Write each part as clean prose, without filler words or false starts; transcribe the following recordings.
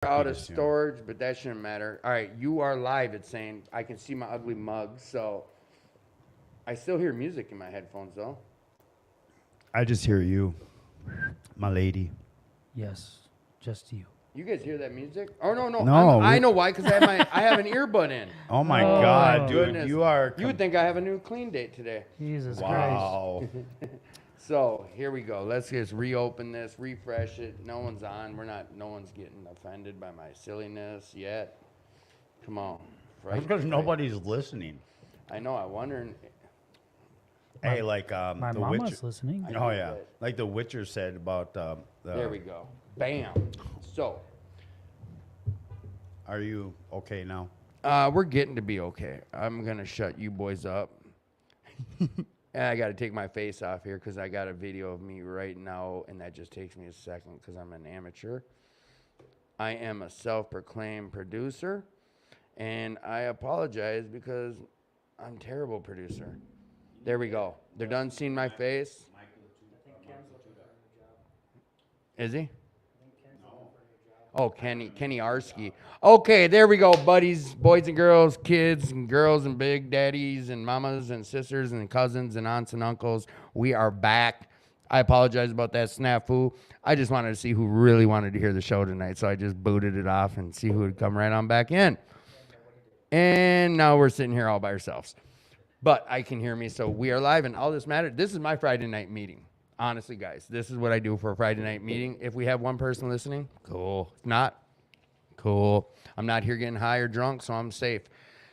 out of storage, but that shouldn't matter. All right, you are live. It's saying I can see my ugly mug, so I still hear music in my headphones though. I just hear you, my lady. Yes, just you. You guys hear that music? Oh no, No, I know why, because I have an earbud in. Oh my Oh, God, dude, Goodness. you are. You would think I have a new clean date today. Jesus Wow. So here we go. Let's just reopen this, refresh it. No one's on. No one's getting offended by my silliness yet. Come on. That's because nobody's listening. I know. I wonder. Hey, like My the mama's Witcher. listening. Oh yeah, like the Witcher said about. There we go. Bam. So. Are you okay now? We're getting to be okay. I'm gonna shut you boys up. And I got to take my face off here because I got a video of me right now, and that just takes me a second because I'm an amateur. I am a self-proclaimed producer, and I apologize because I'm a terrible producer. There we go. They're done seeing my face. Is he? Oh, Kenny Arski. Okay, there we go, buddies, boys and girls, kids and girls and big daddies and mamas and sisters and cousins and aunts and uncles. We are back. I apologize about that snafu. I just wanted to see who really wanted to hear the show tonight, so I just booted it off and see who would come right on back in. And now we're sitting here all by ourselves. But I can hear me, so we are live, and all this matters. This is my Friday night meeting. Honestly, guys, this is what I do for a Friday night meeting. If we have one person listening, cool. If not, cool. I'm not here getting high or drunk, so I'm safe.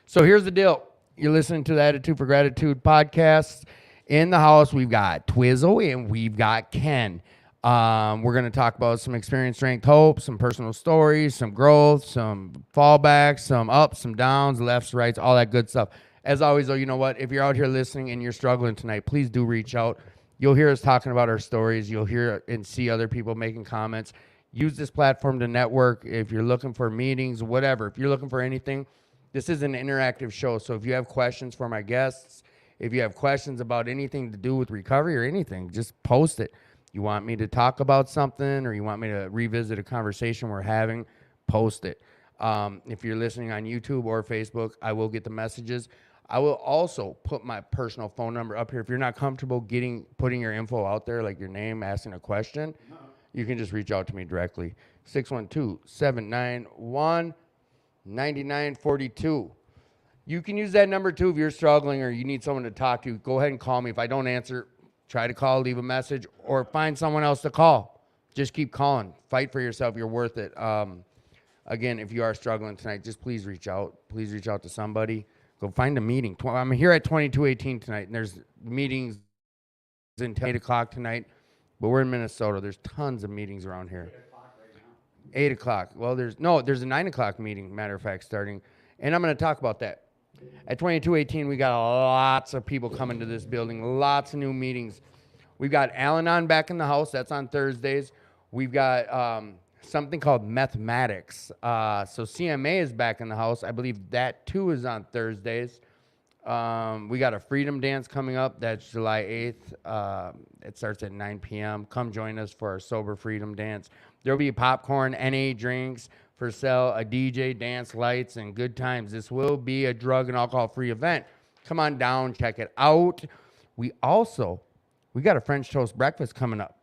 So here's the deal. You're listening to the Attitude for Gratitude podcast. In the house, we've got Twizzle and we've got Ken. We're going to talk about some experience, strength, hope, some personal stories, some growth, some fallbacks, some ups, some downs, lefts, rights, all that good stuff. As always, though, you know what? If you're out here listening and you're struggling tonight, please do reach out. You'll hear us talking about our stories. You'll hear and see other people making comments. Use this platform to network. If you're looking for meetings, whatever, if you're looking for anything, this is an interactive show. So if you have questions for my guests, if you have questions about anything to do with recovery or anything, just post it. You want me to talk about something or you want me to revisit a conversation we're having, post it. If you're listening on YouTube or Facebook, I will get the messages. I will also put my personal phone number up here. If you're not comfortable putting your info out there, like your name, asking a question, you can just reach out to me directly. 612-791-9942. You can use that number too if you're struggling or you need someone to talk to. Go ahead and call me. If I don't answer, try to call, leave a message, or find someone else to call. Just keep calling. Fight for yourself. You're worth it. Again, if you are struggling tonight, just please reach out. Please reach out to somebody. Go find a meeting. I'm here at 2218 tonight, and there's meetings until 8 o'clock tonight, but we're in Minnesota. There's tons of meetings around here. 8 o'clock right now. 8 o'clock. Well, there's a 9 o'clock meeting, matter of fact, starting, and I'm going to talk about that. At 2218, we got lots of people coming to this building, lots of new meetings. We've got Al-Anon back in the house. That's on Thursdays. We've got something called mathematics. So CMA is back in the house. I believe that too is on Thursdays. We got a freedom dance coming up. That's July 8th. It starts at 9 p.m. Come join us for our sober freedom dance. There'll be popcorn, NA drinks for sale, a DJ, dance, lights, and good times. This will be a drug and alcohol-free event. Come on down, check it out. We got a French toast breakfast coming up.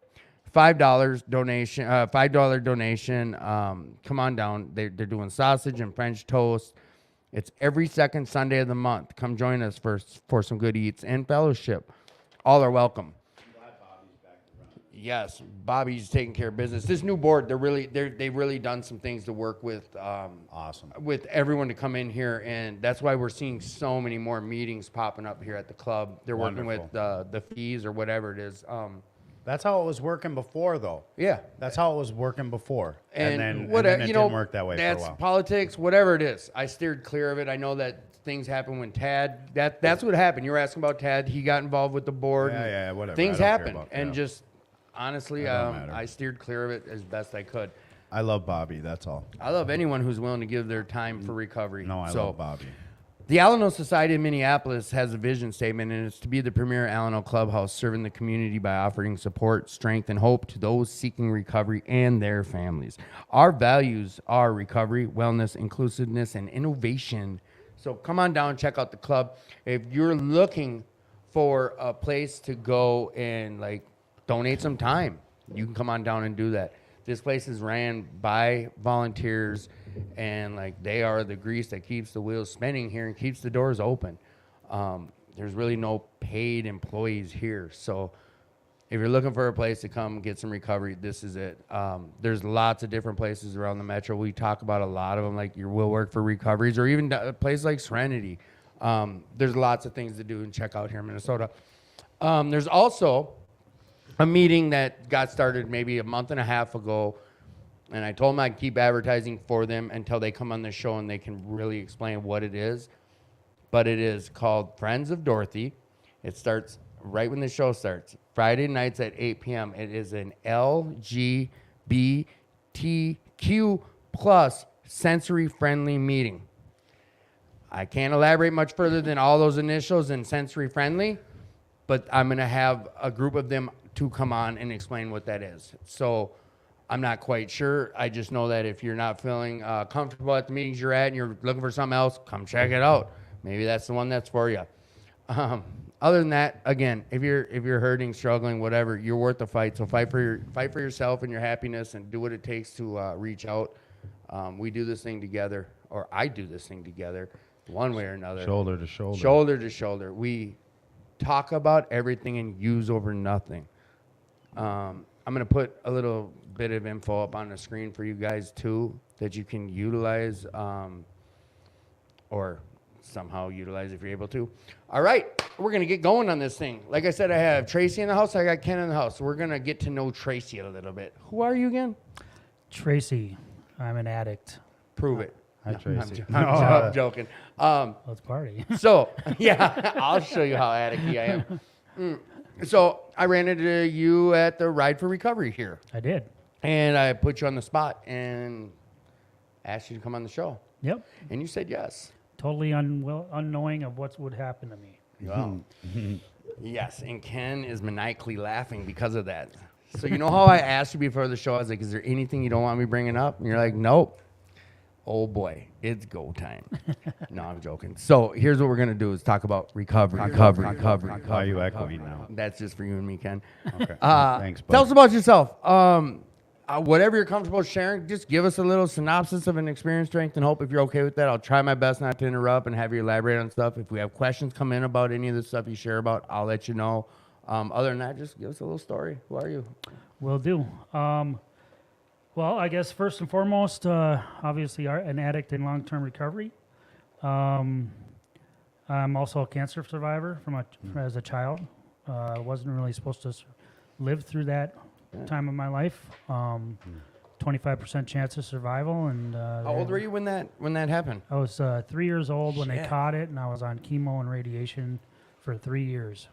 $5 donation. $5 donation. Come on down. They're doing sausage and French toast. It's every second Sunday of the month. Come join us for some good eats and fellowship. All are welcome. I'm glad Bobby's back to run. Yes, Bobby's taking care of business. This new board, they've really done some things to work with. Awesome. With everyone to come in here, and that's why we're seeing so many more meetings popping up here at the club. They're working with the fees or whatever it is. That's how it was working before, though. Yeah. That's how it was working before. And then it didn't work that way for a that's while. politics, whatever it is. I steered clear of it. I know that things happen when Tad, that's what happened. You were asking about Tad. He got involved with the board. Yeah, whatever. Things I don't care happen. about And that. just, honestly, I steered clear of it as best I could. I love Bobby, that's all. I love anyone who's willing to give their time for recovery. No, I love Bobby. The Alano Society of Minneapolis has a vision statement, and it's to be the premier Alano clubhouse, serving the community by offering support, strength, and hope to those seeking recovery and their families. Our values are recovery, wellness, inclusiveness, and innovation. So come on down and check out the club. If you're looking for a place to go and like donate some time, you can come on down and do that. This place is ran by volunteers, and like they are the grease that keeps the wheels spinning here and keeps the doors open. There's really no paid employees here, so if you're looking for a place to come get some recovery, this is it. There's lots of different places around the metro. We talk about a lot of them, like your Will Work for Recoveries, or even a place like Serenity. There's lots of things to do and check out here in Minnesota. There's also a meeting that got started maybe a month and a half ago, and I told them I'd keep advertising for them until they come on the show and they can really explain what it is. But it is called Friends of Dorothy. It starts right when the show starts, Friday nights at 8 p.m. It is an LGBTQ plus sensory-friendly meeting. I can't elaborate much further than all those initials and sensory-friendly, but I'm going to have a group of them to come on and explain what that is. So I'm not quite sure. I just know that if you're not feeling comfortable at the meetings you're at and you're looking for something else, come check it out. Maybe that's the one that's for you. Other than that, again, if you're hurting, struggling, whatever, you're worth the fight. So fight for yourself and your happiness, and do what it takes to reach out. We do this thing together, or I do this thing together, one way or another. Shoulder to shoulder. Shoulder to shoulder. We talk about everything and use over nothing. I'm going to put a little bit of info up on the screen for you guys, too, that you can utilize or somehow utilize if you're able to. All right, we're going to get going on this thing. Like I said, I have Tracy in the house. I got Ken in the house. So we're going to get to know Tracy a little bit. Who are you again? Tracy. I'm an addict. Prove it. Hi, Tracy. I'm joking. Let's party. So, yeah, I'll show you how addict-y I am. So I ran into you at the Ride for Recovery here. I did. And I put you on the spot and asked you to come on the show. Yep. And you said yes. Totally unknowing of what would happen to me. Wow. Yes, and Ken is maniacally laughing because of that. So you know how I asked you before the show, I was like, is there anything you don't want me bringing up? And you're like, nope. Oh boy, it's go time. No, I'm joking. So here's what we're going to do is talk about recovery. Why are you echoing now? That's just for you and me, Ken. Okay. Thanks, bud. Tell us about yourself. Whatever you're comfortable sharing, just give us a little synopsis of an experience, strength, and hope. If you're okay with that, I'll try my best not to interrupt and have you elaborate on stuff. If we have questions come in about any of the stuff you share about, I'll let you know. Other than that, just give us a little story. Who are you? Will do. Well, I guess first and foremost, obviously an addict in long-term recovery. I'm also a cancer survivor as a child. I wasn't really supposed to live through that time of my life. 25% chance of survival. And how old were you when that happened? I was 3 years old when they caught it, and I was on chemo and radiation for 3 years.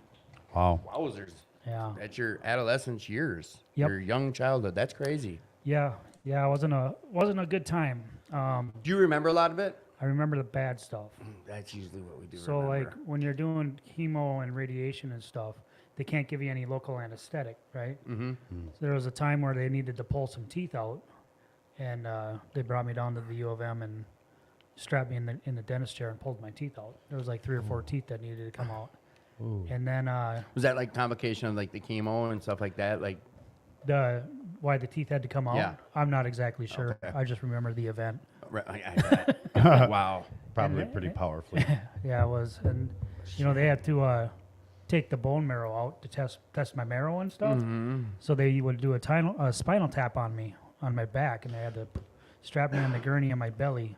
Wow. Wowzers. Yeah. At your adolescence years. Yep. Your young childhood. That's crazy. Yeah. It wasn't a good time. Do you remember a lot of it? I remember the bad stuff. That's usually what we do. So like when you're doing chemo and radiation and stuff, they can't give you any local anesthetic, right? Mm-hmm. So there was a time where they needed to pull some teeth out, and they brought me down to the U of M and strapped me in the dentist chair and pulled my teeth out. There was like 3 or 4 teeth that needed to come out. Ooh. And then was that like convocation of like the chemo and stuff like that? Like why the teeth had to come out? Yeah. I'm not exactly sure. Okay. I just remember the event. Wow. Probably pretty powerfully. Yeah, it was. And, they had to take the bone marrow out to test my marrow and stuff. Mm-hmm. So they would do a spinal tap on me, on my back, and they had to strap me on the gurney on my belly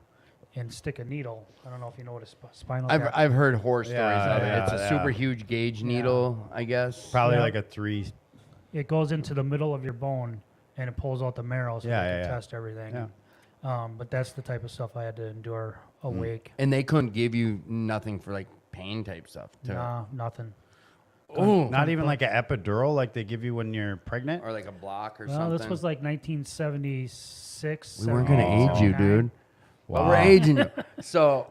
and stick a needle. I don't know if you know what a spinal tap is. I've heard horror stories of it. Yeah, It's a super huge gauge needle, I guess. Probably Yeah. like a 3. It goes into the middle of your bone, and it pulls out the marrow so they can test everything. Yeah. But that's the type of stuff I had to endure awake. And they couldn't give you nothing for like pain type stuff. Nah, nothing. Ooh. Not even like an epidural like they give you when you're pregnant? Or like a block or Well, something. this was like 1976. We weren't going to age you, dude. But we're aging you. So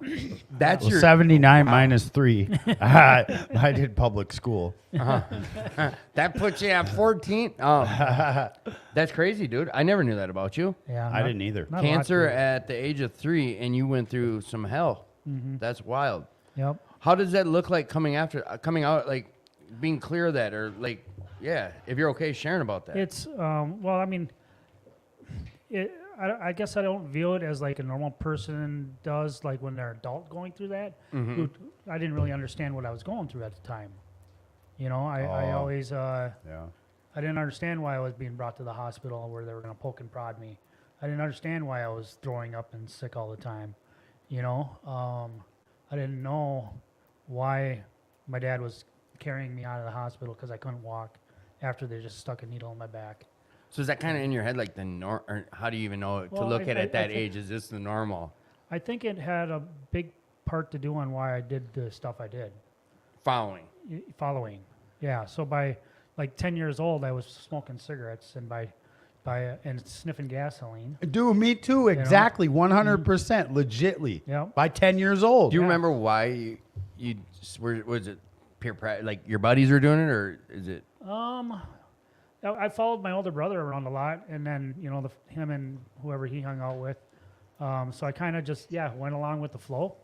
that's Well, your 79 minus 3. I did public school. that puts you at 14. That's crazy, dude. I never knew that about you. Yeah, I didn't either. not a lot Cancer to it. at the age of 3, and you went through some hell. That's wild. Yep. How does that look like coming out, like being clear of that, or like, yeah, if you're okay sharing about that? It's well, I mean, I guess I don't view it as like a normal person does, like when they're adult going through that. Mm-hmm. I didn't really understand what I was going through at the time. You know, I Oh. always Yeah. I didn't understand why I was being brought to the hospital where they were going to poke and prod me. I didn't understand why I was throwing up and sick all the time. You know, I didn't know why my dad was carrying me out of the hospital because I couldn't walk after they just stuck a needle in my back. So is that kind of in your head, like or how do you even know to Well, look at it I at that think- age? Is this the normal? I think it had a big part to do on why I did the stuff I did. Following. Following. Yeah. So by like 10 years old, I was smoking cigarettes and and sniffing gasoline. Dude, me too. Exactly. 100%. Legitly. Yep. By 10 years old. Do you Yeah. remember why you were? Was it peer pressure? Like your buddies were doing it, or is it? I followed my older brother around a lot, and then him and whoever he hung out with. So I kind of just went along with the flow,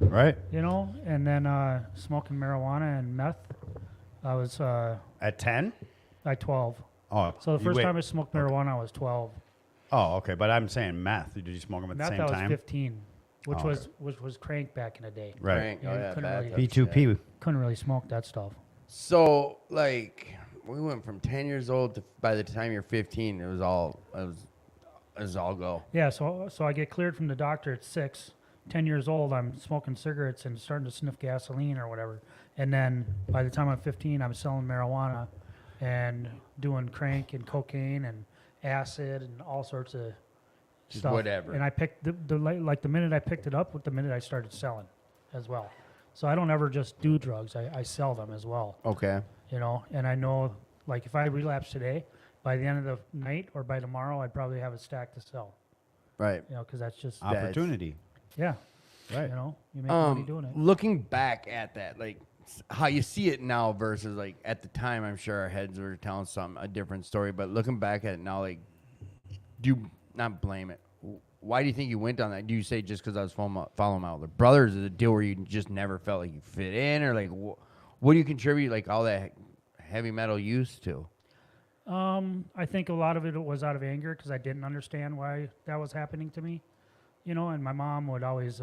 Right? and then smoking marijuana and meth. I was At 10? at 12. Oh. So the you first wait. time I smoked marijuana, I was 12. Oh, okay. But I'm saying meth. Did you smoke them at Meth, the I same was time? 15, which Oh, was crank back in the day. Right. Frank? Yeah, Oh you yeah, couldn't bad really- touch, yeah. P2P. Couldn't really smoke that stuff. So like we went from 10 years old to by the time you're 15, it was all go. Yeah, so I get cleared from the doctor at 6. 10 years old, I'm smoking cigarettes and starting to sniff gasoline or whatever. And then by the time I'm 15, I'm selling marijuana and doing crank and cocaine and acid and all sorts of Just stuff. whatever. And I picked the minute I picked it up, with the minute I started selling as well. So I don't ever just do drugs. I sell them as well. Okay. And I know, like, if I relapse today, by the end of the night or by tomorrow, I'd probably have a stack to sell. Right. Because that's just, Opportunity. yeah. Right. You make money doing it. Looking back at that, like how you see it now versus like at the time, I'm sure our heads were telling a different story. But looking back at it now, like, do you not blame it? Why do you think you went on that? Do you say just because I was following my older brothers? Is it a deal where you just never felt like you fit in, or like what do you contribute like all that heavy metal use to? I think a lot of it was out of anger because I didn't understand why that was happening to me. And my mom would always,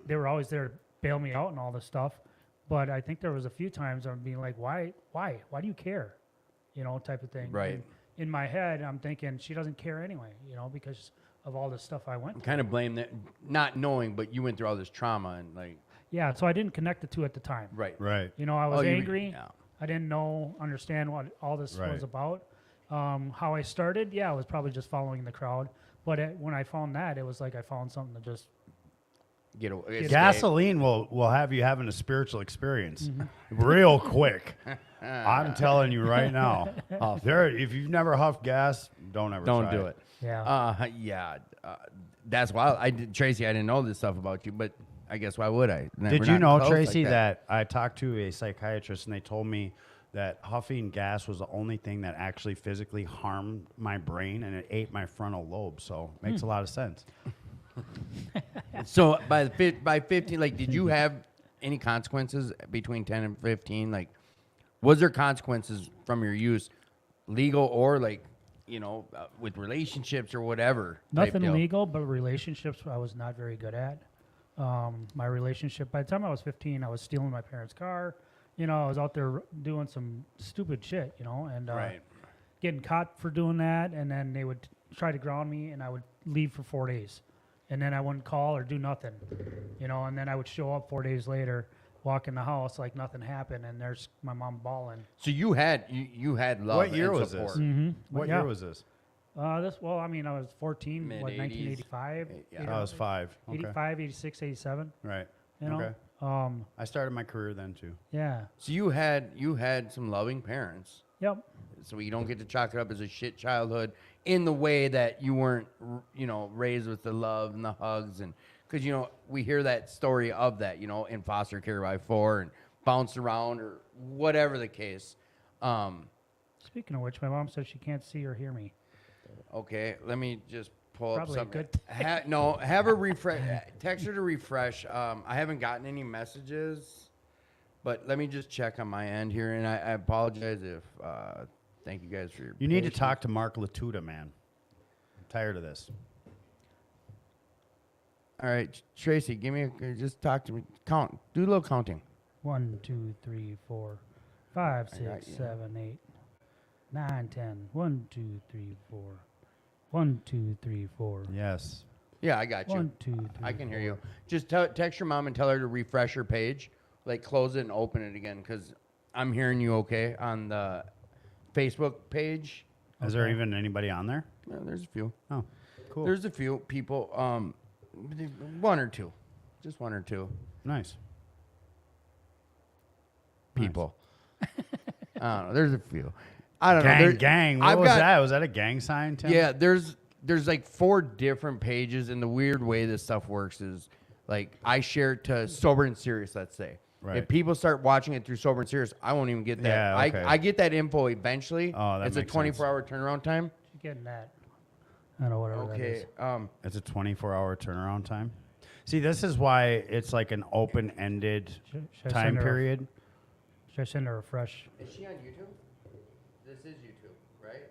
they were always there to bail me out and all this stuff. But I think there was a few times I'm being like, why do you care? Type of thing. Right. And in my head, I'm thinking she doesn't care anyway, because of all the stuff I went through. Kind of blame that, not knowing, but you went through all this trauma and like. Yeah, so I didn't connect the two at the time. Right. Right. I was you- angry. yeah. I didn't understand what all this Right. was about. How I started, I was probably just following the crowd. But when I found that, it was like I found something to just, Get away. Gasoline will have you having a spiritual experience real quick. I'm telling you right now. If you've never huffed gas, don't ever Don't try do it. yeah. That's wild. Tracy, I didn't know this stuff about you, but I guess why would I? We're Did you not know, close Tracy, like that I talked to a psychiatrist and they told me that huffing gas was the only thing that actually physically harmed my brain and it ate my frontal lobe. So it makes a lot of sense. So by 15, like, did you have any consequences between 10 and 15? Like, was there consequences from your use, legal or like, with relationships or whatever? type Nothing deal? legal, but relationships I was not very good at. My relationship, by the time I was 15, I was stealing my parents' car. I was out there doing some stupid shit, and Right. getting caught for doing that. And then they would try to ground me, and I would leave for 4 days. And then I wouldn't call or do nothing, and then I would show up 4 days later, walk in the house like nothing happened, and there's my mom bawling. So you had love. What year and was support. this? Mm-hmm. What year was this? I was 14, Mid-80s. 1985? Yeah. I was 5. Okay. 85, 86, 87, Right. you know? Okay. I started my career then too. Yeah. So you had some loving parents. Yep. So you don't get to chalk it up as a shit childhood in the way that you weren't, raised with the love and the hugs, and because we hear that story of that, in foster care by 4 and bounced around or whatever the case. Speaking of which, my mom says she can't see or hear me. Okay, let me just pull Probably a up something. good Have her refresh. Text her to refresh. I haven't gotten any messages, but let me just check on my end here, and I apologize if. Thank you guys for your. You need to patience. talk to Mark Latuda, man. I'm tired of this. All right, Tracy, just talk to me. Count. Do a little counting. 1, 2, 3, 4, 5, I got 6, you. 7, 8, 9, 10. 1, 2, 3, 4. 1, 2, 3, 4. Yes. Yeah, I got you. 1, 2, 3. I can hear 4. you. Just text your mom and tell her to refresh her page, like close it and open it again, because I'm hearing you okay on the Facebook page. Is there even anybody on there? Yeah, there's a few. Oh, cool. There's a few people. One or two, just one or two Nice. people. I don't know. There's a few. I don't know. Gang. What I've was got- that? Was that a gang sign, Tim? Yeah, there's like 4 different pages, and the weird way this stuff works is like I share it to Sober and Serious, let's say. Right. If people start watching it through Sober and Serious, I won't even get that. Yeah, okay. I get that info eventually. Oh, that it's a makes sense. 24-hour turnaround time. She's getting that. I don't know whatever that Okay. is. It's a 24-hour turnaround time. See, this is why it's like an open-ended Should I time send her a- period. Should I send her a fresh? Is she on YouTube? This is YouTube, right?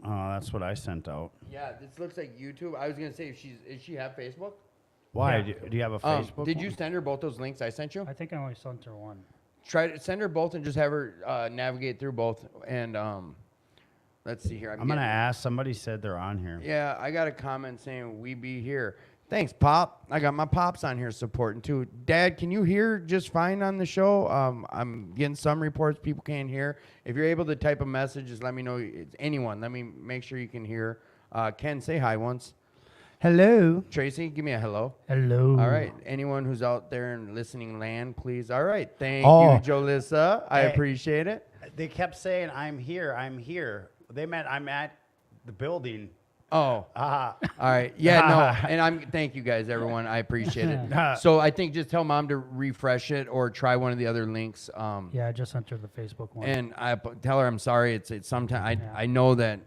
Oh, that's what I sent out. Yeah, this looks like YouTube. I was gonna say, is she have Facebook? Why? Yeah. Do you have a Facebook? Did you one? send her both those links I sent you? I think I only sent her one. Try to send her both and just have her navigate through both. And let's see here. I'm gonna ask. Somebody said they're on here. Yeah, I got a comment saying we be here. Thanks, Pop. I got my pops on here supporting too. Dad, can you hear just fine on the show? I'm getting some reports people can't hear. If you're able to type a message, just let me know. It's anyone. Let me make sure you can hear. Ken, say hi once. Hello. Tracy, give me a hello. Hello. All right. Anyone who's out there in listening land, please. All right. Thank Oh. you, Jolissa. I Hey. appreciate it. They kept saying, "I'm here. I'm here." They meant I'm at the building. Oh. Ah. All right. Yeah, no. And thank you guys, everyone. I appreciate it. So I think just tell mom to refresh it or try one of the other links. Yeah, I just sent her the Facebook one. And I tell her I'm sorry. It's sometimes Yeah. I know that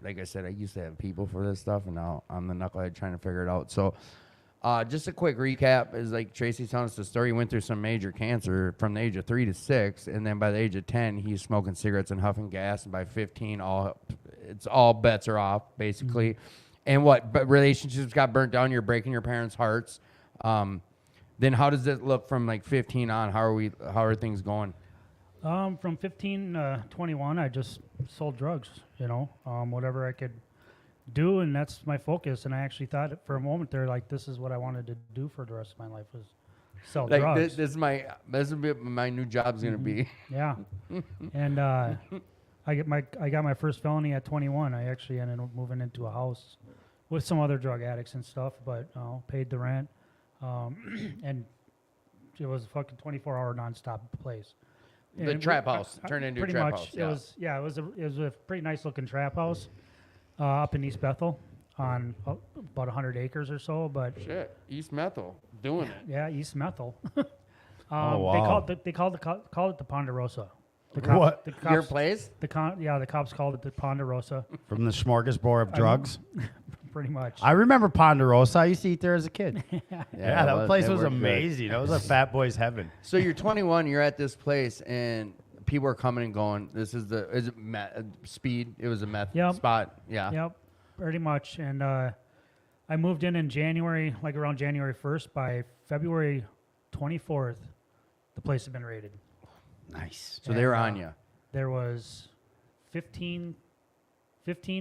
like I said, I used to have people for this stuff, and now I'm the knucklehead trying to figure it out. So just a quick recap is like Tracy's telling us the story. He went through some major cancer from the age of 3 to 6, and then by the age of 10, he's smoking cigarettes and huffing gas, and by 15, all bets are off basically. And but relationships got burnt down. You're breaking your parents' hearts. Then how does it look from like 15 on? How are things going? From 15 to 21, I just sold drugs, whatever I could do, and that's my focus. And I actually thought for a moment there, like, this is what I wanted to do for the rest of my life, was sell Like drugs. this is my new job's gonna be. Yeah. And I got my first felony at 21. I actually ended up moving into a house with some other drug addicts and stuff, but paid the rent. And it was a fucking 24-hour nonstop place. The And trap house turned into a pretty trap much, house. Yeah. It was a pretty nice looking trap house up in East Bethel on about 100 acres or so. But Shit, East Methel doing it. yeah, East Bethel. wow. They called it the Ponderosa. What? The Your cops, place? the cops called it the Ponderosa. From the smorgasbord of drugs. Pretty much. I remember Ponderosa. I used to eat there as a kid. Yeah, that place it was worked good. amazing. That was a fat boy's heaven. So you're 21. You're at this place, and people are coming and going. Is it speed? It was a meth Yep. spot. Yeah. Yep, pretty much. And I moved in January, like around January 1st. By February 24th, the place had been raided. Nice. So they were And, on you. There was 15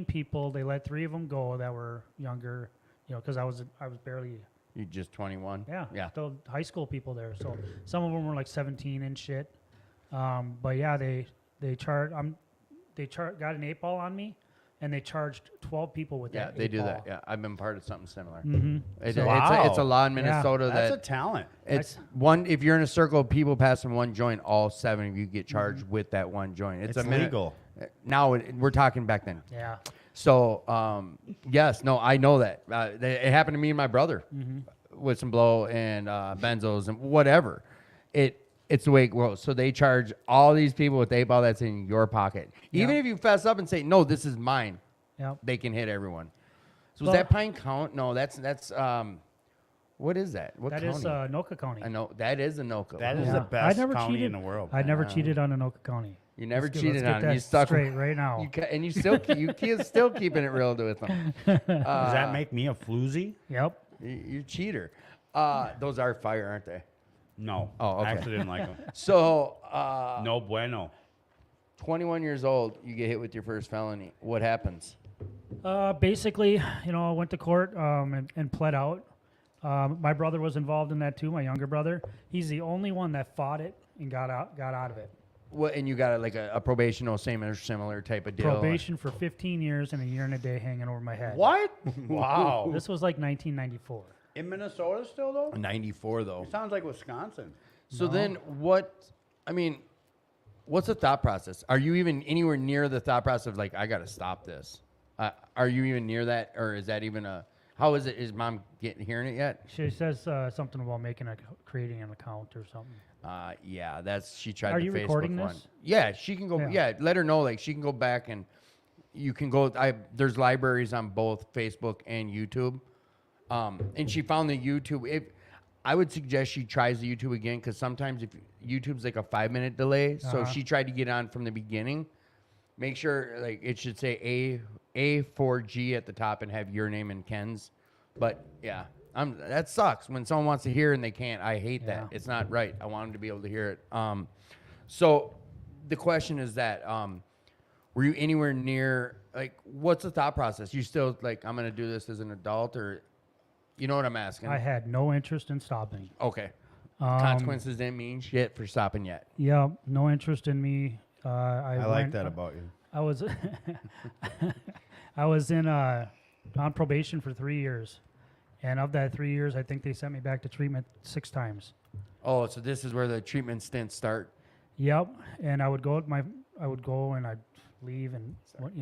people. They let 3 of them go that were younger, because I was barely, You're just 21. Yeah. still high school people there. So some of them were like 17 and shit. But yeah, they got an 8 ball on me, and they charged 12 people with Yeah, that. they 8 do ball. that. Yeah, I've been part of something similar. Mm-hmm. Wow. It's a law in Yeah. Minnesota That's a that talent. it's one. If you're in a circle of people passing one joint, all 7 of you get charged with that one joint. It's a minute. legal. Now we're talking back then. Yeah. So, yes, no, I know that. It happened to me and my brother with some blow and benzos and whatever. It's the way it goes. So they charge all these people with 8-ball that's in your pocket. Even if you fess up and say, no, this is mine, they can hit everyone. So does that Pine count? No, that's what is that? What That county? is Anoka County. I know that is Anoka. That is Yeah. the I best never county cheated. in the world. I never cheated on Anoka County. You never Let's cheated get on that it. You stuck straight right now. and you still still keeping it real with them. Does that make me a floozy? Yep. You cheater. Those are fire, aren't they? No. Oh, okay. I actually didn't like them. So, No bueno. 21 years old, you get hit with your first felony. What happens? Basically, I went to court and pled out. My brother was involved in that too. My younger brother. He's the only one that fought it and got out of it. What? And you got a probation or same or similar type of deal? Probation for 15 years and a year and a day hanging over my head. What? Wow. This was like 1994. In Minnesota still, though? 94 though. It sounds like Wisconsin. So then what? I mean, what's the thought process? Are you even anywhere near the thought process of like I got to stop this? Are you even near that, or is that even a? How is it? Is mom hearing it yet? She says something about creating an account or something. Yeah, she tried. Are the you Facebook recording one. this? Yeah, she can go. Yeah. Yeah, let her know. Like she can go back and you can go. There's libraries on both Facebook and YouTube. And she found the YouTube. I would suggest she tries the YouTube again because sometimes if YouTube's like a 5-minute delay, so she tried to get on from the beginning. Make sure like it should say A4G at the top and have your name and Ken's. But yeah, that sucks when someone wants to hear and they can't. I hate that. It's not right. I want them to be able to hear it. So the question is that were you anywhere near like what's the thought process? You still like I'm gonna do this as an adult or you know what I'm asking? I had no interest in stopping. Okay. Consequences didn't mean shit for stopping yet. Yeah, no interest in me. I like that about you. I was I was on probation for 3 years, and of that 3 years, I think they sent me back to treatment 6 times. Oh, so this is where the treatment stints start. Yep, and I would go and I'd leave and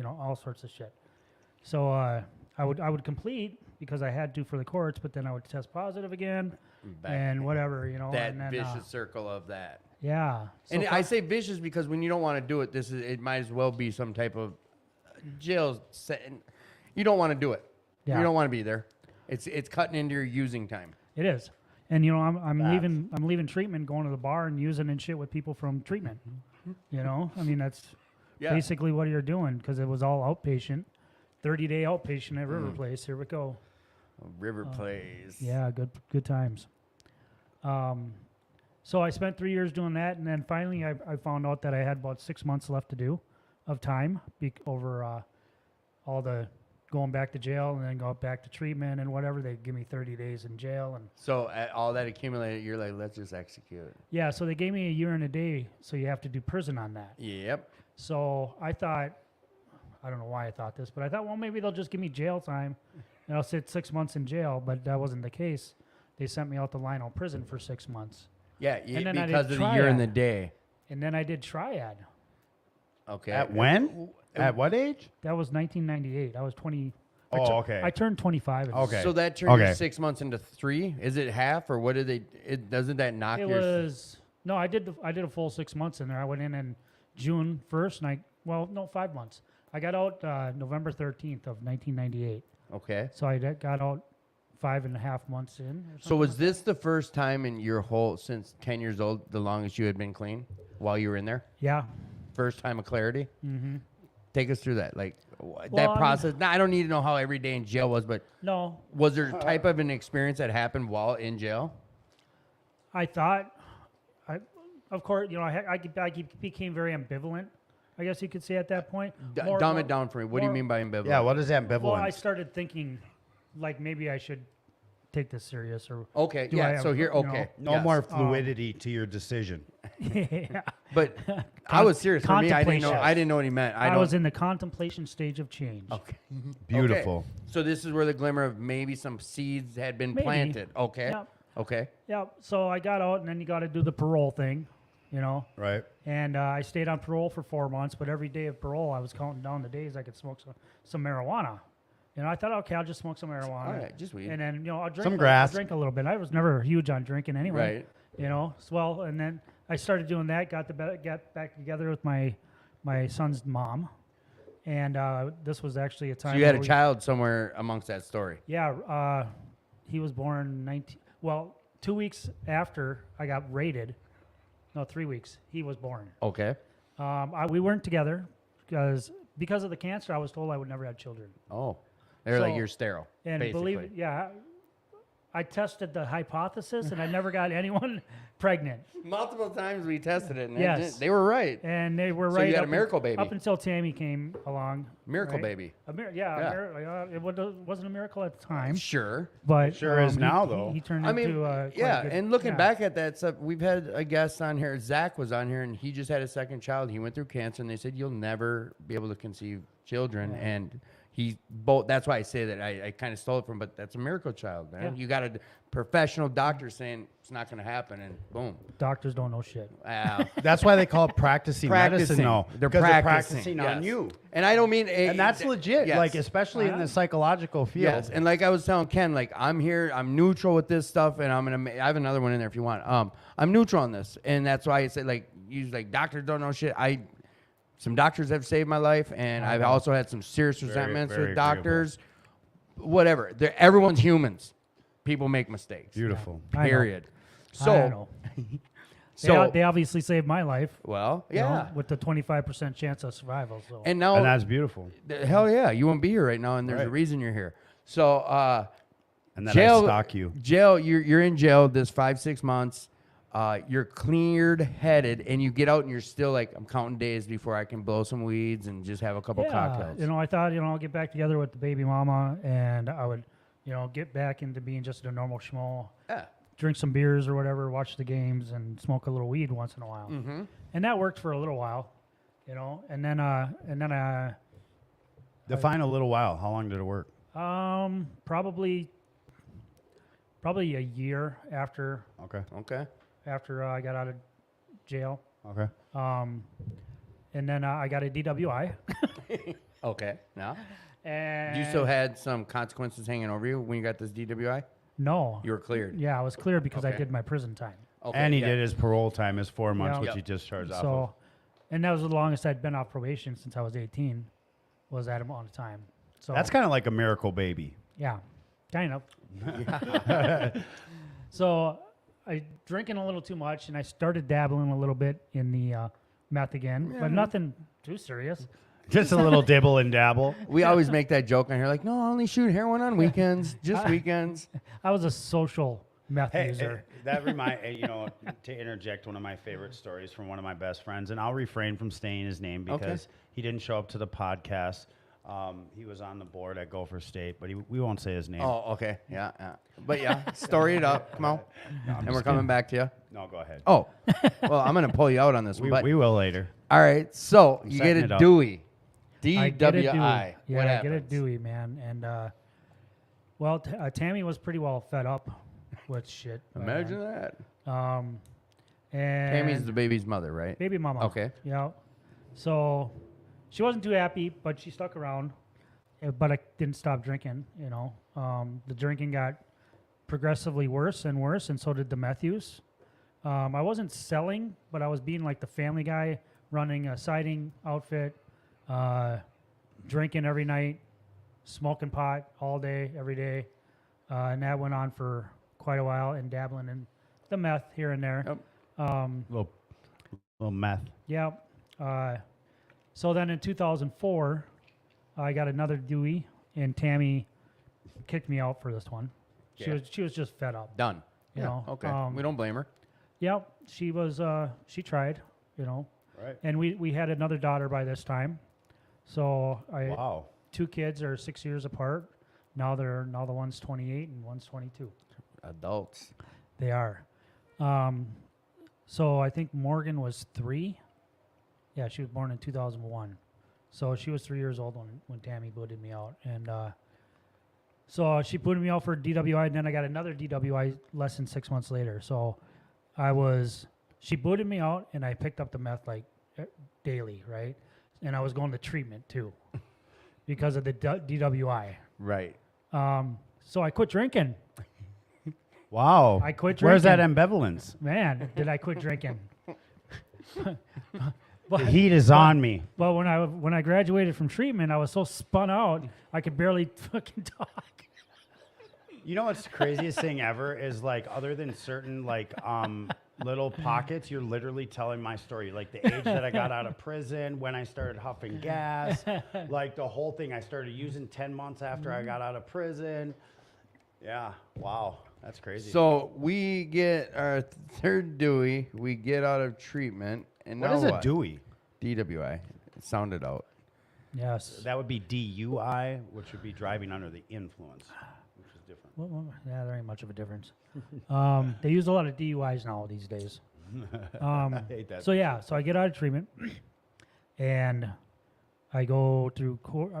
all sorts of shit. So I would complete because I had to for the courts, but then I would test positive again and whatever, That and then, vicious circle of that. Yeah. And I say vicious because when you don't want to do it, it might as well be some type of jail setting. You don't want to do it. Yeah. You don't want to be there. It's cutting into your using time. It is. And I'm leaving treatment, going to the bar and using and shit with people from treatment. I mean that's basically what you're doing because it was all outpatient, 30-day outpatient at River Place. Here we go. River Place. Yeah, good times. So I spent 3 years doing that, and then finally I found out that I had about 6 months left to do of time over all the going back to jail and then go back to treatment and whatever. They give me 30 days in jail. And So all that accumulated, you're like, let's just execute. yeah, so they gave me a year and a day, so you have to do prison on that. Yep. So I thought, I don't know why I thought this, but I thought, well, maybe they'll just give me jail time and I'll sit 6 months in jail, but that wasn't the case. They sent me out to Lionel Prison for 6 months. Yeah, And then I did because of the year and the triad. day. And then I did triad. Okay. At when? At what age? That was 1998. I was 20. Oh, okay. I turned 25. Okay. So that turned your Okay. 6 months into 3? Is it half or what did they? Doesn't that knock It your? was no. I did a full 6 months in there. I went in June 1st, and 5 months. I got out November 13th of 1998. Okay. So I got out 5.5 months in. So was this the first time in your since 10 years old, the longest you had been clean while you were in there? Yeah. First time of clarity? Mm-hmm. Take us through that. Like Well, that process. Now, I don't need to know how every day in jail was, but No, was there a type of an experience that happened while in jail? I thought, of course, I became very ambivalent. I guess you could say at that point. Dumb it down for me. What do you more- mean by ambivalent? Yeah, what is ambivalent? Well, I started thinking, like maybe I should take this serious or. Okay. Do I Yeah. have- So here. you know- Okay. no yes. more fluidity to your decision. Yeah. But I was serious. For me, I didn't know. Contemplation. I didn't know what he meant. I don't- was in the contemplation stage of change. Okay. Beautiful. Okay. So this is where the glimmer of maybe some seeds had been Maybe. planted. Okay. Yeah. Okay. Yeah. So I got out, and then you got to do the parole thing. you know. Right. And I stayed on parole for 4 months, but every day of parole, I was counting down the days I could smoke some marijuana. You know, I thought, okay, I'll just smoke some marijuana. All right, just weed. And then, you know, I'll drink Some I'll grass. drink a little bit. I was never huge on drinking anyway. Right. You know, well, and then I started doing that, got back together with my son's mom. And this was actually a time So you had where a child somewhere amongst that story. Yeah, he was born 2 weeks after I got raided. No, 3 weeks. He was born. Okay. We weren't together because of the cancer. I was told I would never have children. Oh. They're like, So- you're sterile. And basically. believe it, yeah, I tested the hypothesis, and I never got anyone pregnant. Multiple times we tested it, and Yes. they were right. And they were So right. you got a up miracle baby. Up until Tammy came along. Miracle right? baby. Yeah. It wasn't a miracle at the time, Sure. but Sure is now, though. He turned I mean, into quite a yeah, good- and looking yeah. back at that stuff, we've had a guest on here. Zach was on here, and he just had a second child. He went through cancer, and they said you'll never be able to conceive children. Yeah. And that's why I say that I kind of stole it from, but that's a miracle child, man. Yeah. You got a professional doctor saying it's not going to happen, and boom. Doctors don't know shit. That's why they call it practicing medicine, though. They're because practicing, on yes. you. And I don't mean, And that's legit, yes. like, especially in the psychological field. Yes, and like I was telling Ken, like I'm here, I'm neutral with this stuff, and I have another one in there if you want. I'm neutral on this, and that's why I say like doctors don't know shit. Some doctors have saved my life, and I've also had some serious resentments very with doctors. Whatever, everyone's humans. People make mistakes. Beautiful. I know. Period. I So, know. so They obviously saved my life. well, you know, yeah. with the 25% chance of survival. So And now, And that's beautiful. hell yeah, you wouldn't be here right now, and there's a Right. reason you're here. So, And then jail, I stalk you. Jail, you're in jail this 5-6 months. You're cleared headed, and you get out, and you're still like, I'm counting days before I can blow some weeds and just have a couple cocktails. you know, I thought, I'll get back together with the baby mama, and I would, get back into being just a normal schmo. Yeah. Drink some beers or whatever, watch the games, and smoke a little weed once in a while. Mm-hmm. And that worked for a little while, and then Define a little while. How long did it work? probably a year after Okay. I got out of jail. Okay. And then I got a DWI. Okay. Now, And you still had some consequences hanging over you when you got this DWI? no. You were cleared. Yeah, I was clear because I Okay. did my prison time. Okay, And he yeah. did his parole time, his 4 months, Yeah. which Yep. he discharged off of. So, and that was the longest I'd been off probation since I was 18. Was that amount of time? So That's kind of like a miracle baby. yeah, kind of. So I drinking a little too much, and I started dabbling a little bit in the meth again, but nothing too serious. Just a little dibble and dabble. We always make that joke on here, like, no, I only shoot heroin on weekends, just weekends. I was a social meth user. That to interject one of my favorite stories from one of my best friends, and I'll refrain from saying his name because he didn't show up to the podcast. He was on the board at Gopher State, but we won't say his name. Oh, okay. Yeah. But yeah, story it up. Come on. And we're coming back to you. No, go ahead. Oh, well, I'm going to pull you out on this one. we, But, we will later. all right. So you get setting a it up. Dewey. I get a Dewey. DWI. Yeah, What I get a happens? Dewey, man. And Tammy was pretty well fed up with shit. Imagine that. And Tammy's the baby's mother, right? baby mama. Okay. Yeah. So she wasn't too happy, but she stuck around. But I didn't stop drinking. The drinking got progressively worse and worse, and so did the meth use. I wasn't selling, but I was being like the family guy, running a siding outfit, drinking every night, smoking pot all day, every day, and that went on for quite a while, and dabbling in the meth here and there. Yep. Little meth. Yeah. So then in 2004, I got another Dewey, and Tammy kicked me out for this one. She was just fed up. Done. You know. Okay. We don't blame her. Yeah, she was. She tried. Right. And we had another daughter by this time. So Wow. 2 kids are 6 years apart. Now the one's 28 and one's 22. Adults. They are. So I think Morgan was 3. Yeah, she was born in 2001. So she was 3 years old when Tammy booted me out. And so she booted me out for DWI, and then I got another DWI less than 6 months later. So I was she booted me out, and I picked up the meth like daily, right? And I was going to treatment too because of the DWI. Right. So I quit drinking. Wow. I quit Where's that drinking. ambivalence? Man, did I quit drinking? But, The heat is on me. but when I graduated from treatment, I was so spun out I could barely fucking talk. You know what's the craziest thing ever is like other than certain like little pockets, you're literally telling my story. Like the age that I got out of prison, when I started huffing gas, like the whole thing. I started using 10 months after I got out of prison. Yeah. Wow. That's crazy. So we get our third Dewey. We get out of treatment. And what now is a Dewey? DWI. It sounded out. Yes. That would be DUI, which would be driving under the influence, which is different. Well, yeah, there ain't much of a difference. They use a lot of DUIs now these days. I hate that. So yeah, so I get out of treatment, and I go through court.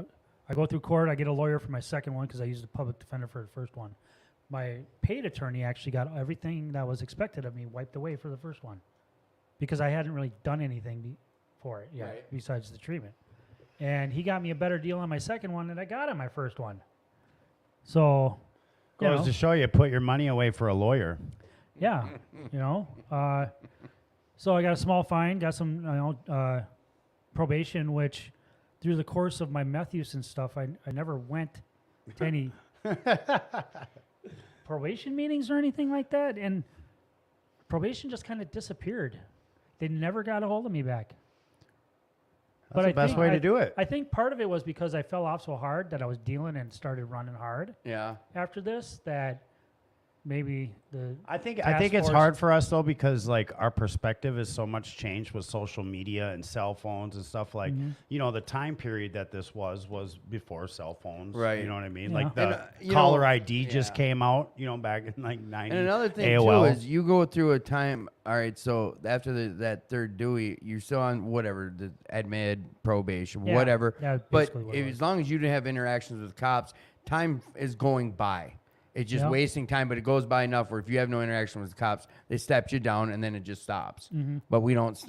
I get a lawyer for my second one because I used a public defender for the first one. My paid attorney actually got everything that was expected of me wiped away for the first one, because I hadn't really done anything for it yet besides the treatment. And he got me a better deal on my second one than I got on my first one. So, you Goes know, to show you, put your money away for a lawyer. yeah, you know. So I got a small fine, got some probation, which through the course of my meth use and stuff, I never went to any probation meetings or anything like that. And probation just kind of disappeared. They never got a hold of me back. That's the best way to do it. I think part of it was because I fell off so hard that I was dealing and started running hard Yeah. after this, that maybe the I think task it's force- hard for us though, because like our perspective is so much changed with social media and cell phones and stuff. Like you know, the time period that this was before cell phones. Right. You know what I mean? Yeah. Like the And, caller know, ID just yeah. came out. You know, back in like 90. And another thing AOL. too is you go through a time. All right, so after that third Dewey, you're still on whatever the admit, probation, Yeah, whatever. yeah, But basically what it was. as long as you didn't have interactions with cops, time is going by. It's just Yeah. wasting time, but it goes by enough where if you have no interaction with the cops, they step you down and then it just stops. But we don't,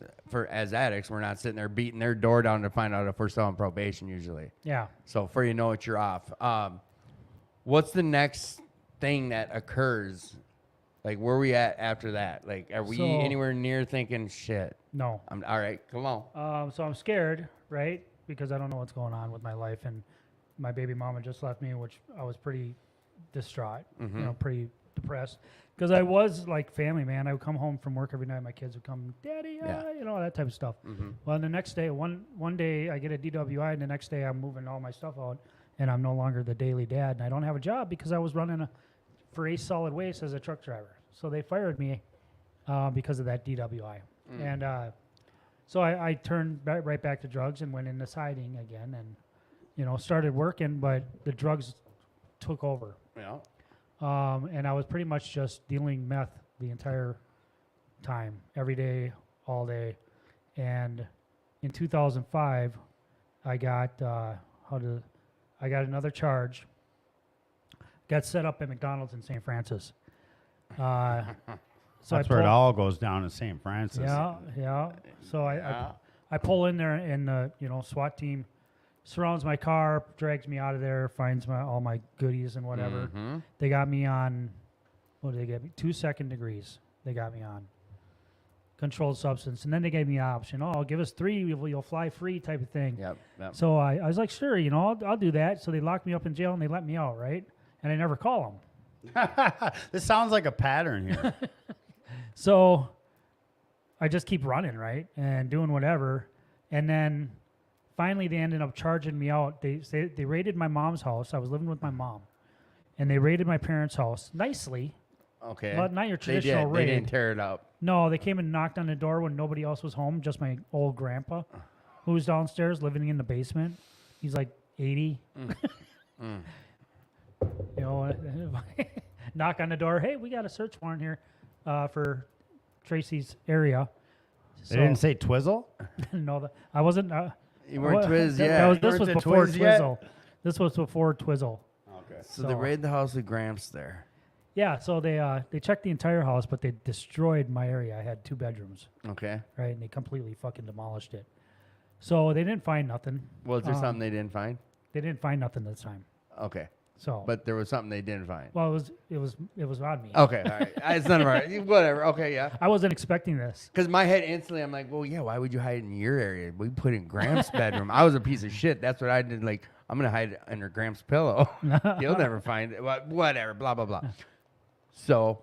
as addicts, we're not sitting there beating their door down to find out if we're still on probation usually. Yeah. So before you know it, you're off. What's the next thing that occurs? Like, where are we at after that? Like, are we So- anywhere near thinking, shit, No. I'm all right, come on. So I'm scared, right? Because I don't know what's going on with my life, and my baby mama just left me, which I was pretty distraught, you know, pretty depressed, because I was like family, man. I would come home from work every night. My kids would come, Daddy, Yeah. you know, that type of stuff. Well, the next day, one day I get a DWI, and the next day I'm moving all my stuff out, and I'm no longer the daily dad, and I don't have a job because I was running for Ace Solid Waste as a truck driver. So they fired me because of that DWI. And so I turned right back to drugs and went into siding again, and, you know, started working, but the drugs took over. Yeah. And I was pretty much just dealing meth the entire time, every day, all day. And in 2005, I got I got another charge. Got set up at McDonald's in St. Francis. So That's where it all goes down in St. Francis. Yeah. So Yeah. I pull in there, and the SWAT team surrounds my car, drags me out of there, finds all my goodies and whatever. They got me on, what did they get me? 2 second degrees. They got me on controlled substance, and then they gave me an option. Oh, give us 3, you'll fly free, type of thing. Yep. So I was like, sure, I'll do that. So they locked me up in jail and they let me out, right? And I never call them. This sounds like a pattern here. So I just keep running, right, and doing whatever. And then finally they ended up charging me out. They raided my mom's house. I was living with my mom. And they raided my parents' house nicely. Okay. But not your They traditional did. raid. They didn't tear it up. No, they came and knocked on the door when nobody else was home, just my old grandpa, who was downstairs living in the basement. He's like 80. You know, knock on the door. Hey, we got a search warrant here for Tracy's area. They didn't say Twizzle? No, I wasn't. You weren't Twiz that yet. was- this Weren't was the before Twiz yet? Twizzle. This was before Twizzle. Okay. So they raided the house with Gramps there. Yeah, so they checked the entire house, but they destroyed my area. I had 2 bedrooms, Okay. right? And they completely fucking demolished it. So they didn't find nothing. Was there something they didn't find? They didn't find nothing this time. Okay. So, But there was something they didn't find. well, it was on me. Okay. All right. It's none of our. Whatever. Okay. Yeah. I wasn't expecting this. Because my head instantly, I'm like, well, yeah. Why would you hide in your area? We put in Gramps' bedroom. I was a piece of shit. That's what I did. Like, I'm gonna hide under Gramps' pillow. You'll never find it. Whatever. Blah blah blah. So,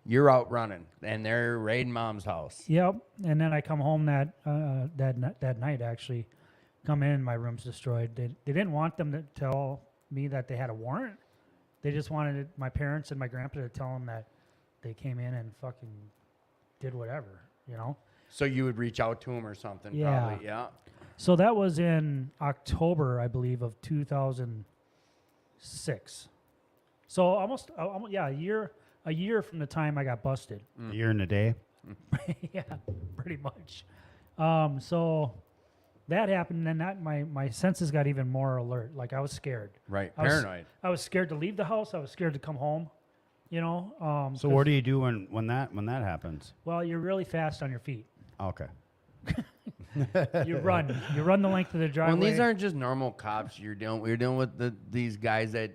you're out running, and they're raiding Mom's house. Yep. And then I come home that night. Actually, come in, my room's destroyed. They didn't want them to tell me that they had a warrant. They just wanted my parents and my grandpa to tell them that they came in and fucking did whatever, you know. So you would reach out to him or something. Yeah. Probably. Yeah. So that was in October, I believe, of 2006. So almost yeah, a year from the time I got busted. A year and a day. Yeah, pretty much. So that happened, and then my senses got even more alert. Like I was scared. Right. I was- Paranoid. I was scared to leave the house. I was scared to come home. You know. So what do you do when that happens? Well, you're really fast on your feet. Okay. You run. You run the length of the driveway. Well, these aren't just normal cops. We're dealing with these guys that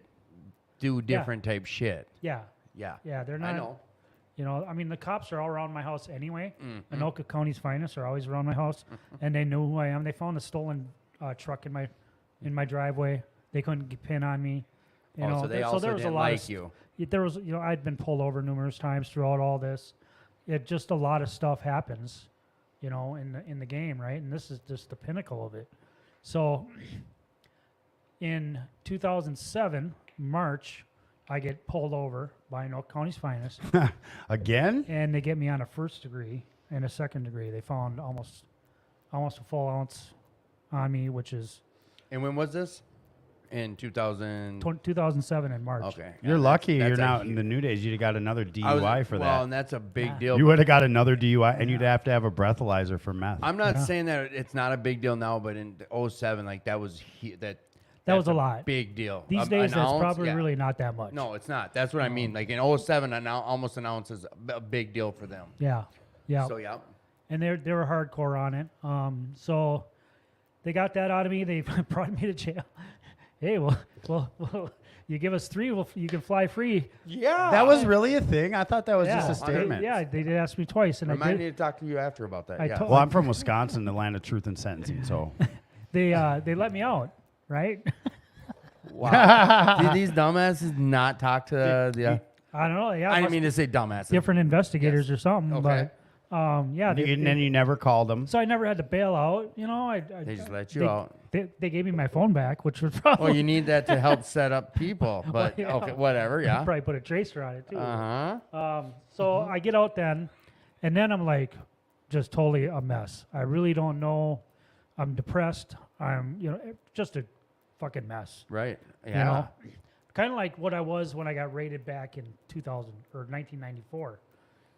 do different type shit. Yeah. Yeah. Yeah, they're not. I know. You know, I mean, the cops are all around my house anyway. Mm-hmm. Anoka County's finest are always around my house, and they know who I am. They found a stolen truck in my driveway. They couldn't pin on me. You know, so they there- also there was didn't a lot like of you. There was, you know, I'd been pulled over numerous times throughout all this. It just a lot of stuff happens, you know, in the game, right? And this is just the pinnacle of it. So, in 2007 March, I get pulled over by Anoka County's finest. Again? And they get me on a 1st degree and a 2nd degree. They found almost a full ounce on me, which is And when was this? In 2000. 2007 in March. Okay. You're lucky that's you're a not in huge- the new days. You'd have got another I was- DUI for Well, that. and that's a big Yeah. deal. You would have got another DUI, and you'd have to have a breathalyzer for meth. I'm not Yeah. saying that it's not a big deal now, but in 07, like that was That that's was a lot. Big deal. These An days, that's ounce, probably yeah. really not that much. No, it's not. That's what I mean. Like in 07, almost an ounce is a big deal for them. Yeah. Yeah. So yeah. And they were hardcore on it. So they got that out of me. They brought me to jail. Hey, well, you give us 3, you can fly free. Yeah. That was really a thing? I thought that was Yeah. just a statement. They did ask me twice, and Remind I me did. to talk to you after about that. I Yeah. told- Well, I'm from Wisconsin, the land of truth and sentencing, so. They let me out, right? Wow. Did these dumbasses not talk to the? I don't know. Yeah, I didn't must- mean to say dumbasses. different investigators or something. Okay. But yeah, And then you never called them. so I never had to bail out. You know, They just let you out. They gave me my phone back, which was probably Well, you need that to help set up people. But yeah. okay, whatever. Yeah. probably put a tracer on it too. Uh-huh. So I get out then, and then I'm like, just totally a mess. I really don't know. I'm depressed. I'm, you know, just a fucking mess. Right. Yeah. You know, kind of like what I was when I got raided back in 2000 or 1994.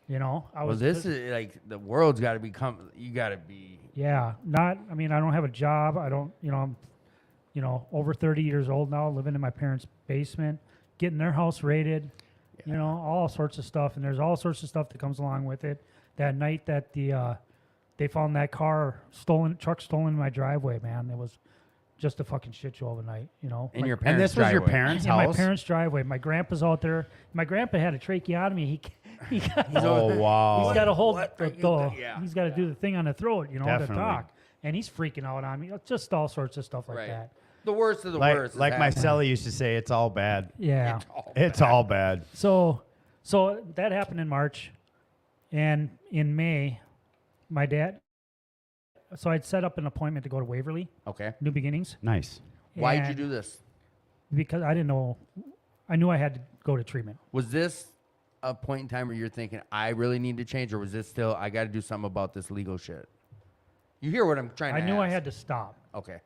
You know, I Well, was. this is like the world's got to become. You got to be. Yeah, not. I mean, I don't have a job. I don't. You know, I'm, you know, over 30 years old now, living in my parents' basement, getting their house raided. You know, all sorts of stuff, and there's all sorts of stuff that comes along with it. That night that they found that truck stolen in my driveway, man, it was just a fucking shit show of a night. You know, In My- your And parents' this was your driveway. parents' in house? my parents' driveway. My grandpa's out there. My grandpa had a tracheotomy. He got. Oh, wow. He's got to hold What the, are you the he's got to do the thing on the throat, you know, Definitely. to talk. And he's freaking out on me. Just all sorts of stuff like Right. that. The worst of the Like, worst. is like my happening. celly used to say, it's all bad. Yeah. It's all bad. So that happened in March, and in May, my dad. So I'd set up an appointment to go to Waverly, Okay. New Beginnings. Nice. Why'd you and do this? Because I didn't know. I knew I had to go to treatment. Was this a point in time where you're thinking, I really need to change, or was this still, I got to do something about this legal shit? You hear what I'm trying to I knew I ask. had to stop. Okay.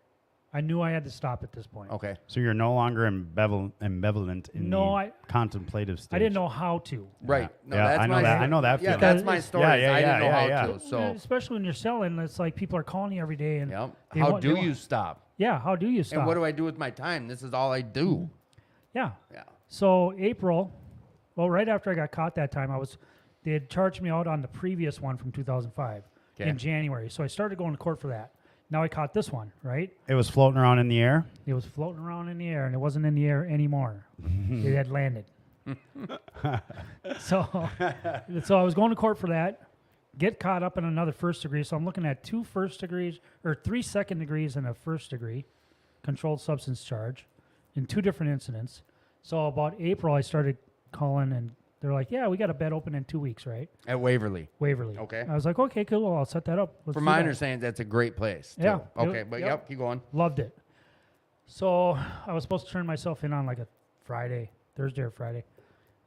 I knew I had to stop at this point. Okay. So you're no longer ambivalent in No, the I- contemplative stage. I didn't know how to. Right. No, Yeah, that's I know my that. I know that Yeah, feeling. that's my Because- story. Yeah, is I didn't know how yeah. to. So, Especially when you're selling, it's like people are calling you every day, and yep. they How want- do they you want- stop? Yeah, how do you stop? And what do I do with my time? This is all I do. Yeah. Yeah. So April well, right after I got caught that time, they had charged me out on the previous one from 2005 in January. So I started going to court for that. Now I caught this one, right? It was floating around in the air? It was floating around in the air, and it wasn't in the air anymore. It had landed. So I was going to court for that, get caught up in another first degree. So I'm looking at 2 first degrees, or 3 second degrees and a first degree controlled substance charge in 2 different incidents. So about April, I started calling, and they're like, yeah, we got a bed open in 2 weeks, right? At Waverly. Waverly. Okay. I was like, okay, cool. Well, I'll set that up. Let's From do my that. understanding, that's a great place. Too. Yeah. Okay, but Yep. keep going. Loved it. So I was supposed to turn myself in on like a Thursday or Friday.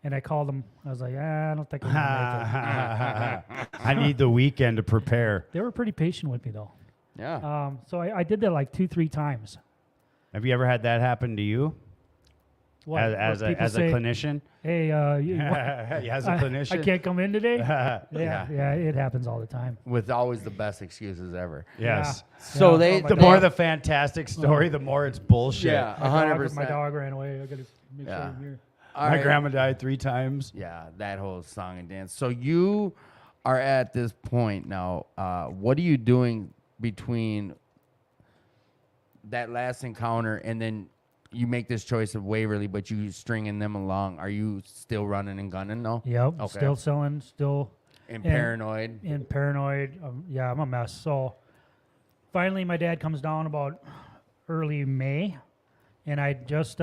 And I called them. I was like, I don't think I'm going to make it. I need the weekend to prepare. They were pretty patient with me, though. Yeah. So I did that like 2-3 times. Have you ever had that happen to you What, as where a people say, clinician? hey, As a clinician? I can't come in today? Yeah. Yeah, it happens all the time. With always the best excuses ever. Yes. Yeah. So Yeah, they, oh, my The dog- more the fantastic story, the more it's bullshit. Yeah, my 100%. dog ran away. I got to make sure Yeah. I'm here. All My right. grandma died 3 times. Yeah, that whole song and dance. So you are at this point now. What are you doing between that last encounter and then you make this choice of Waverly, but you stringing them along? Are you still running and gunning? No. Yep, Okay. still selling, still And paranoid. and paranoid. Yeah, I'm a mess. So finally, my dad comes down about early May, and I just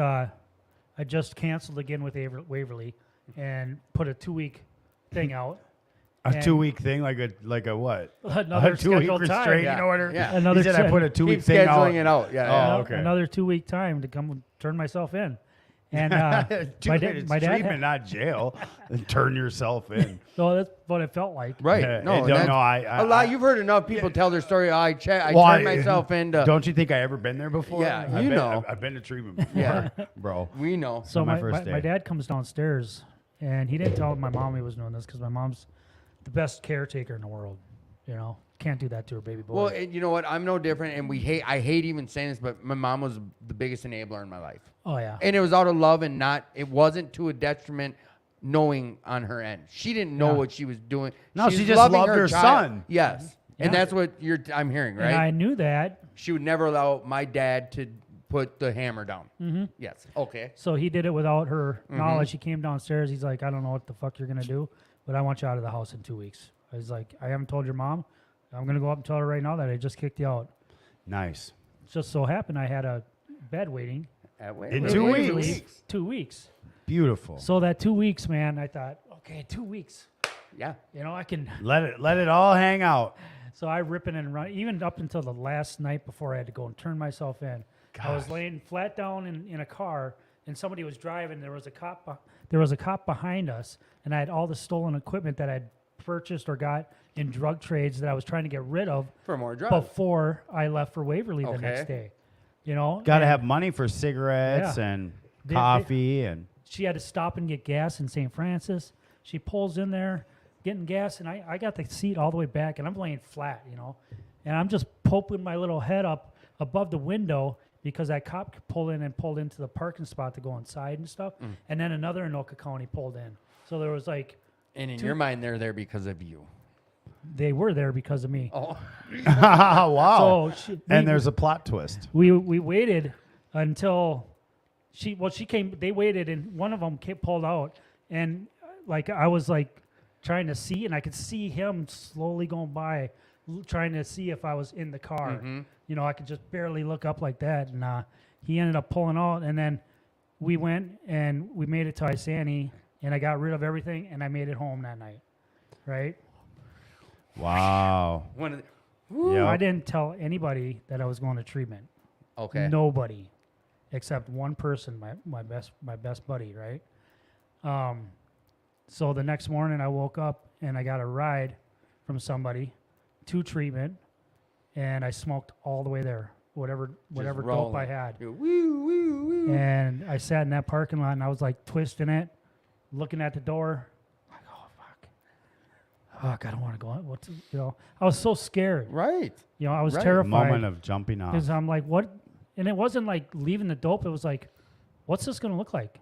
canceled again with Waverly and put a 2-week thing out. A And 2-week thing, like a what? Another A 2-week scheduled time. restraining Yeah. order. Yeah. Another He said I se- put a 2-week Keep thing scheduling out. it out. Yeah. Oh, yeah. okay. Another 2-week time to come turn myself in. And Dude, my it's dad treatment, not jail. And turn yourself in. so that's what it felt like. Right. Yeah, No, no, that's- I- a lot. You've heard enough people tell their story. I turned myself into. Don't you think I ever been there before? Yeah, I've you been- know. I've been to treatment before, Yeah. bro. We know. So on my my, first my, day. my dad comes downstairs, and he didn't tell my mom he was doing this because my mom's the best caretaker in the world. You know, can't do that to her baby boy. Well, and you know what? I'm no different, and I hate even saying this, but my mom was the biggest enabler in my life, oh yeah. and it was out of love and it wasn't to a detriment, knowing on her end. She didn't know Yeah. what she was doing. No, She's she just loving loved her child. son. Yes, Yeah. and that's what I'm hearing, right? And I knew that. She would never allow my dad to put the hammer down. Mm-hmm. Yes. Okay. So he did it without her Mm-hmm. knowledge. He came downstairs. He's like, I don't know what the fuck you're gonna do, but I want you out of the house in 2 weeks. I was like, I haven't told your mom. I'm gonna go up and tell her right now that I just kicked you out. Nice. Just so happened I had a bed waiting. In 2 Waverly, weeks. 2 weeks. Beautiful. So that 2 weeks, man, I thought, okay, 2 weeks. Yeah. You know, I can. Let it all hang out. So I ripping and running, even up until the last night before I had to go and turn myself in. I was Gosh. laying flat down in a car, and somebody was driving. There was a cop behind us, and I had all the stolen equipment that I'd purchased or got in drug trades that I was trying to get rid of For more drugs. before I left for Waverly the Okay. next day. You know, Got to and have money for cigarettes Yeah. and They- coffee and she had to stop and get gas in St. Francis. She pulls in there, getting gas, and I got the seat all the way back, and I'm laying flat, you know, and I'm just poking my little head up above the window because that cop pulled into the parking spot to go inside and stuff, and then another Anoka County pulled in. So there was like, And in your mind, they're there because of you. they were there because of me. Oh. wow. So And there's a plot twist. we waited until she came. They waited, and one of them pulled out, and like I was like trying to see, and I could see him slowly going by, trying to see if I was in the car. Mm-hmm. You know, I could just barely look up like that, and he ended up pulling out, and then we went and we made it to Isani, and I got rid of everything, and I made it home that night. Right? Wow. One of the, Yep. I didn't tell anybody that I was going to treatment. okay. Nobody, except one person, my best buddy, right? So the next morning I woke up and I got a ride from somebody to treatment, and I smoked all the way there, whatever dope I rolling. had. Woo, woo, woo. And I sat in that parking lot and I was like twisting it, looking at the door, like, oh fuck, I don't want to go on. I was so scared. Right. I was Right. terrified. Moment of jumping off. Because I'm like, what? And it wasn't like leaving the dope. It was like, what's this going to look like?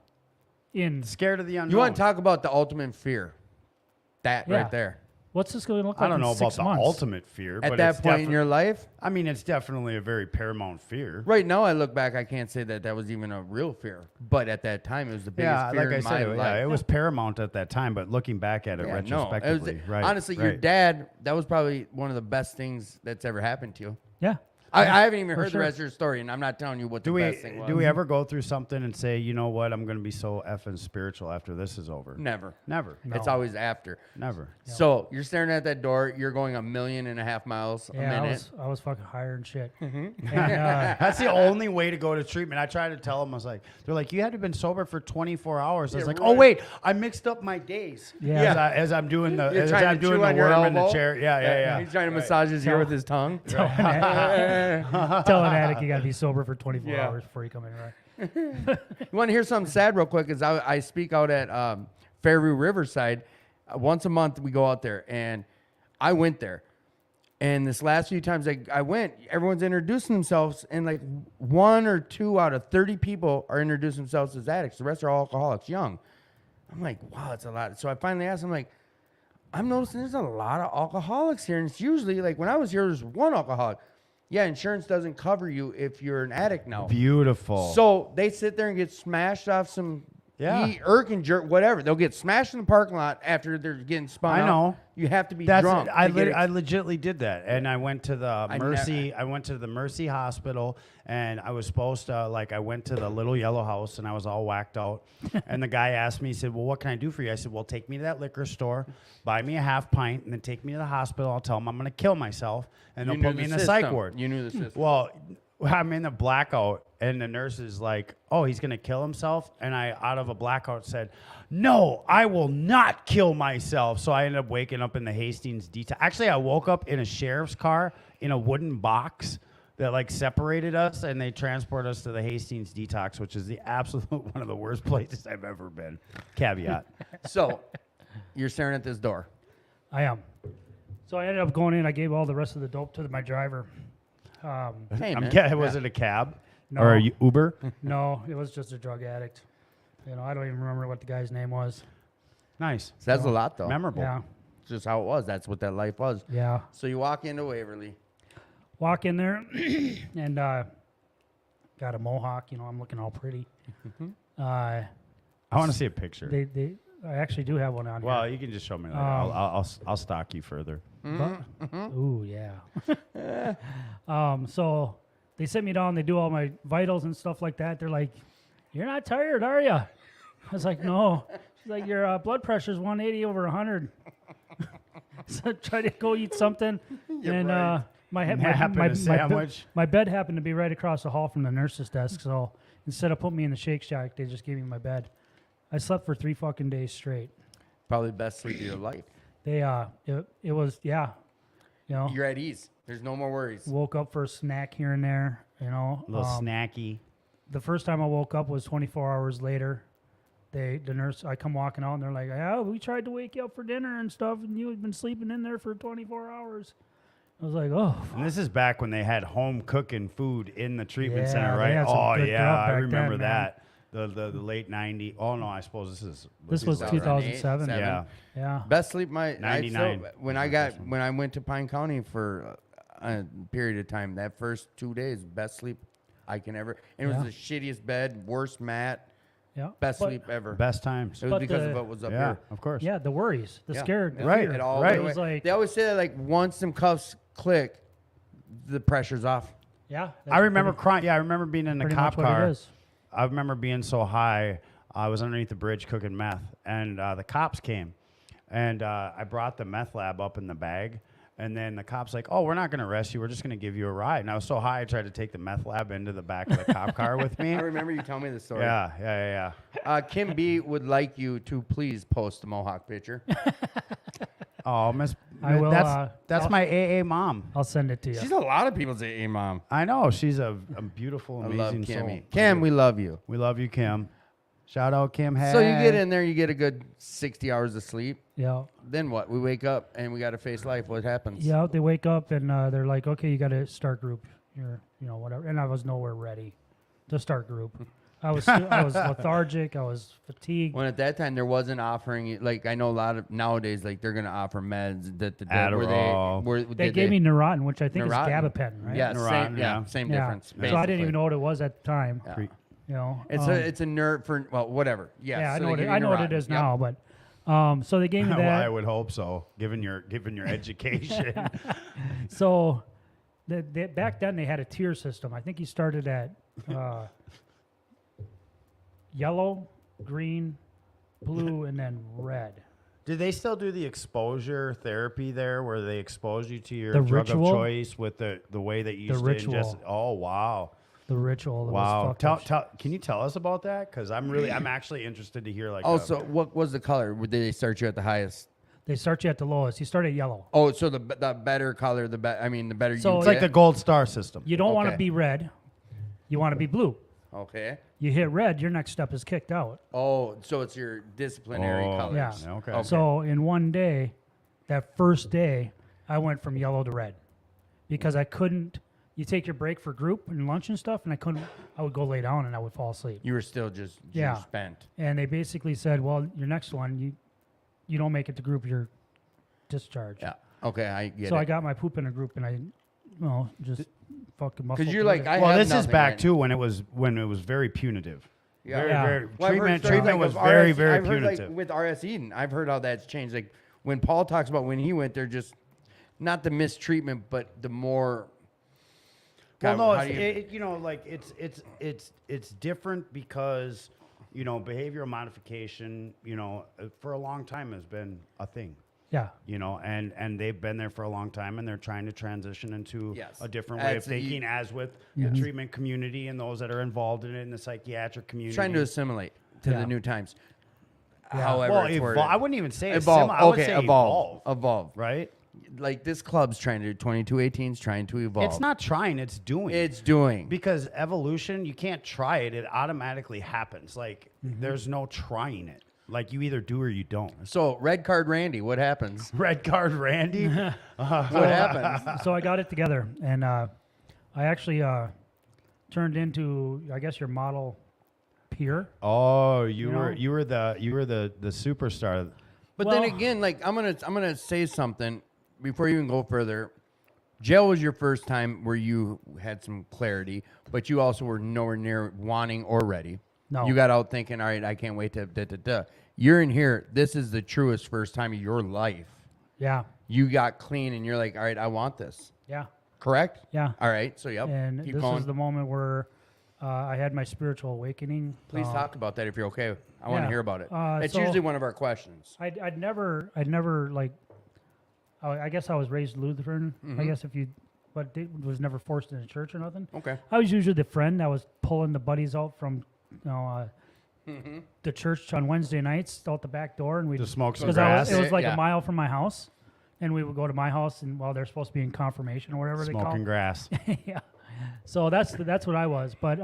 in. Scared of the unknown. You want to talk about the ultimate fear? That Yeah. right there. What's this going to look like? I don't in know about 6 the months? ultimate fear, At but that it's point in your life, I mean, it's definitely a very paramount fear. right now, I look back, I can't say that was even a real fear. But at that time, it was the biggest Yeah, fear like I in my said, life. it was paramount at that time. But looking back at it Yeah, no, it was- retrospectively, right? honestly, your right. dad, that was probably one of the best things that's ever happened to you. Yeah. I haven't even heard sure. the rest of your story, and I'm not telling you what the Do we best thing was. do we ever go through something and say, you know what, I'm going to be so effing spiritual after this is over? Never. Never, It's No. always after. never. So you're staring at that door. You're going 1.5 million miles a Yeah, minute. I was fucking higher and shit. Mm-hmm. And, That's the only way to go to treatment. I tried to tell them, I was like, they're like, you had to have been sober for 24 hours. I was Yeah, like, right. oh wait, I mixed up my days. Yeah. As I'm doing the You're as trying I'm to chew doing the on your worm in the elbow? chair. Yeah. He's trying to massage his ear with his tongue. tell an addict you got to be sober for 24 Yeah. hours before you come in, right? You want to hear something sad real quick? Is I speak out at Fairview Riverside. Once a month we go out there, and I went there. And this last few times I went, everyone's introducing themselves, and like 1 or 2 out of 30 people are introducing themselves as addicts. The rest are all alcoholics, young. I'm like, wow, that's a lot. So I finally asked them, like, I'm noticing there's a lot of alcoholics here, and it's usually like when I was here, there's 1 alcoholic. Yeah, insurance doesn't cover you if you're an addict now. Beautiful. So they sit there and get smashed off some irk and jerk, whatever. They'll get smashed in the parking lot after they're getting spun I out. know. You have to be That's drunk. I to get legitly did that, and I went to the I Mercy. I went to the Mercy Hospital, and I was supposed to I went to the little yellow house, and I was all whacked out. And the guy asked me, he said, "Well, what can I do for you?" I said, "Well, take me to that liquor store, buy me a half pint, and then take me to the hospital. I'll tell them I'm going to kill myself, and You they'll knew put me in the psych system. ward." You knew the system. Well, I'm in a blackout, and the nurse is like, "Oh, he's gonna kill himself," and I, out of a blackout, said, "No, I will not kill myself." So I ended up waking up in the Hastings detox. Actually, I woke up in a sheriff's car in a wooden box that separated us, and they transported us to the Hastings detox, which is the absolute one of the worst places I've ever been. Caveat. So you're staring at this door. I am. So I ended up going in. I gave all the rest of the dope to my driver. Hey, man. Was it a cab No. or a Uber? No, it was just a drug addict. I don't even remember what the guy's name was. Nice. Says a lot, though. Memorable. Yeah, It's just how it was. That's what that life was. yeah. So you walk into Waverly. Walk in there and got a mohawk. I'm looking all pretty. I want to see a picture. I actually do have one on Well, here. you can just show me later. I'll stalk you further. Ooh, yeah. So they sit me down. They do all my vitals and stuff like that. They're like, "You're not tired, are you?" I was like, "No." She's like, "Your blood pressure's 180 over 100." So I tried to go eat something, and right. my bed happened to be right across the hall from the nurse's desk. So instead of putting me in the Shake Shack, they just gave me my bed. I slept for 3 fucking days straight. Probably the best sleep of your life. It was You're at ease. There's no more worries. woke up for a snack here and there. A little snacky. The first time I woke up was 24 hours later. The nurse, I come walking out and they're like, "Yeah, we tried to wake you up for dinner and stuff, and you had been sleeping in there for 24 hours." I was like, "Oh." And this is back when they had home cooking food in the treatment Yeah, center, they right? had some Oh good yeah, grub I back remember then, man. that. The late '90s. Oh no, I suppose This was 2007. Yeah. Yeah. Best sleep 99. when I went to Pine County for a period of time, that first 2 days, best sleep I can ever. And it Yeah. was the shittiest bed, worst mat, Yeah. best But- sleep ever. Best times. It was But because the- of what was up Yeah, here. of course. Yeah, the worries, the Yeah. scared, the Right, fear. It all right. It was like, they always say that once them cuffs click, the pressure's off. yeah. I remember crying. Yeah, I remember being in the pretty cop much what it car. is. I remember being so high. I was underneath the bridge cooking meth, and the cops came, and I brought the meth lab up in the bag, and then the cops like, "Oh, we're not going to arrest you. We're just going to give you a ride." And I was so high, I tried to take the meth lab into the back of the cop car with me. I remember you telling me this story. Yeah. Kim B would like you to please post the Mohawk picture. Oh, Miss, I will, that's my AA mom. I'll send it to you. She's a lot of people's AA mom. I know she's a beautiful, I love amazing soul. Kimmy. Kim, we love you. We love you, Kim. Shout out, Kim. Hey. So you get in there, you get a good 60 hours of sleep. Yeah. Then what? We wake up and we got to face life. What happens? Yeah, they wake up and they're like, "Okay, you got to start group. You're, whatever." And I was nowhere ready to start group. I was lethargic. I was fatigued. When at that time there wasn't offering, like I know a lot of nowadays, like they're gonna offer meds that Adderall. They gave me Neurontin, which I think Neurontin. is gabapentin, right? Yeah, Neurontin, same, yeah. same Yeah. difference. So I didn't basically. even know what it was at the time. Yeah. You know, It's a nerve for whatever. Yes, yeah, I so know they what give I you know what it Neurontin. is Yep. now, but so they gave me Well, I that. would hope so, given your education. So back then they had a tier system. I think you started at yellow, green, blue, and then red. Did they still do the exposure therapy there, where they expose you to your The drug ritual? of choice with the way that you used to ingest? ritual. Oh wow, The ritual. That wow! Was fucked up. Can you tell us about that? Because I'm actually interested to hear. Like, Also, what was the color? Did they start you at the highest? They start you at the lowest. You start at yellow. Oh, so the better color, the better So you it's like get. the gold star system. You don't want to Okay. be red. You want to be blue. Okay. You hit red, your next step is kicked out. Oh, so it's your disciplinary Oh, colors. Yeah. Okay. So in one day, that first day, I went from yellow to red because I couldn't. You take your break for group and lunch and stuff, and I would go lay down and I would fall asleep. You were still just Yeah. you're spent. And they basically said, well, your next one, you don't make it to group, you're discharged. Yeah. Okay, I get So it. I got my poop in a group and I, just fucking muscle. Because you're through like, it. I well, have this is nothing back right too when it was very punitive. Yeah. Very, Yeah. very, Well, I've heard treatment stories was of very, RS very I've heard, punitive. like, with R.S. Eden, I've heard how that's changed. Like when Paul talks about when he went there, just not the mistreatment, but the more. Well, God, no, how it's, do you- like it's different because behavioral modification for a long time has been a thing. Yeah. And they've been there for a long time, and they're trying to transition into Yes. a different way of As thinking, as with the treatment community and those that are involved in it in the psychiatric community. trying to assimilate to Yeah. the new times. Yeah. However, well, it's worded. I wouldn't even say Evolve. I would Okay, say evolve. right? Like this club's trying to do 2218's trying to evolve. It's not trying; it's doing. It's doing. Because evolution, you can't try it; it automatically happens. Like Mm-hmm. there's no trying it. Like you either do or you don't. So red card Randy, what happens? Red card, Randy. What happens? So I got it together, and I actually turned into, I guess, your model peer. Oh, You you were the superstar. But Well- then again, like I'm gonna say something before you even go further. Jail was your first time where you had some clarity, but you also were nowhere near wanting or ready. No. You got out thinking, all right, I can't wait to da. You're in here. This is the truest first time of your life. Yeah. You got clean, and you're like, all right, I want this. Yeah. Correct? Yeah. All right. So yep. And Keep this going. is the moment where I had my spiritual awakening. Please talk about that if you're okay. I want to yeah. hear about it. It's So- usually one of our questions. I'd never like, I guess I was raised Lutheran. Mm-hmm. I guess but it was never forced into church or nothing. Okay. I was usually the friend that was pulling the buddies out from, the church on Wednesday nights out the back door, and we To smoke some because grass. it was like Yeah. a mile from my house, and we would go to my house, and while they're supposed to be in confirmation or whatever they call Smoking it. grass. Yeah. So that's what I was, but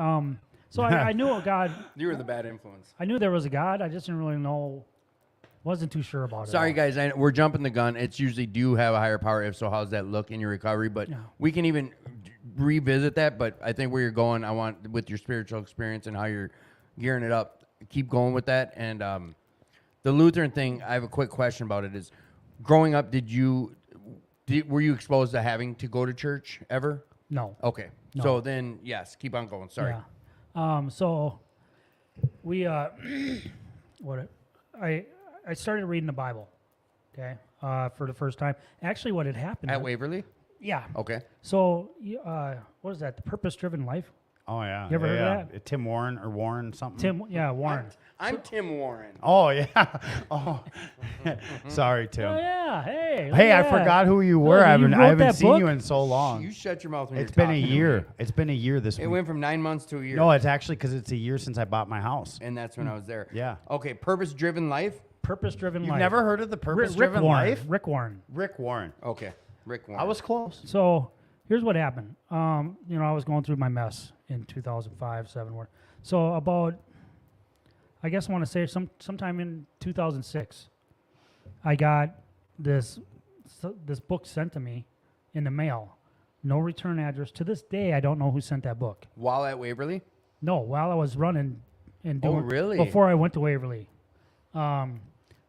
so I knew God. You were the bad influence. I knew there was a God. I just didn't really know. Wasn't too sure about it. Sorry, guys. We're jumping the gun. It's usually, do you have a higher power? If so, how's that look in your recovery? But Yeah. we can even revisit that. But I think where you're going, I want, with your spiritual experience and how you're gearing it up, keep going with that. And the Lutheran thing, I have a quick question about it. Is growing up, were you exposed to having to go to church ever? No. Okay. No. So then, yes, keep on going. Sorry. Yeah. So we I started reading the Bible. Okay. For the first time. Actually, what had happened. At Waverly? Yeah. Okay. So what is that? The Purpose-Driven Life. Oh yeah. You ever heard of that? Tim Warren or Warren something. Tim. Yeah. Warren. I'm Tim Warren. Oh yeah. Oh. Sorry, Tim. Oh yeah. Hey. look Hey, at I that. forgot who you Oh, were. you I wrote haven't that seen book? you in so long. You shut your mouth when It's you're been a talking to year. me. It's been a year this It week. went from 9 months to a year. No, it's actually because it's a year since I bought my house. And that's when I was there. Yeah. Okay, purpose-driven life. Purpose-Driven You've Life. never heard of the Rick Purpose-Driven Warren. Life? Rick Warren. Rick Warren. Okay, Rick Warren. I was close. So here's what happened. I was going through my mess in 2005, 7. So about, I guess I want to say sometime in 2006, I got this book sent to me in the mail. No return address. To this day, I don't know who sent that book. while at Waverly. No, while I was running and Oh, doing really? before I went to Waverly.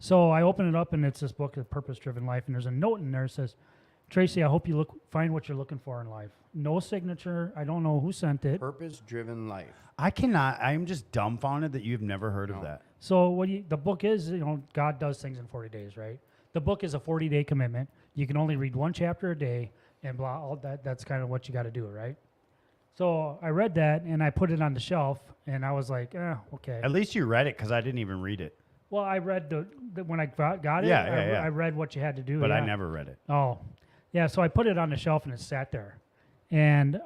So I open it up, and it's this book, The Purpose-Driven Life, and there's a note in there that says, Tracy, I hope you find what you're looking for in life. No signature. I don't know who sent it. Purpose-driven life. I cannot. I'm just dumbfounded that you've never heard of that. So the book is, God does things in 40 days, right? The book is a 40-day commitment. You can only read one chapter a day, and blah, all that. That's kind of what you got to do, right? So I read that, and I put it on the shelf, and I was like, okay. At least you read it, because I didn't even read it. Well, I read when I got it, Yeah. I read what you had to do. But I yeah. never read it. Oh, yeah. So I put it on the shelf, and it sat there. And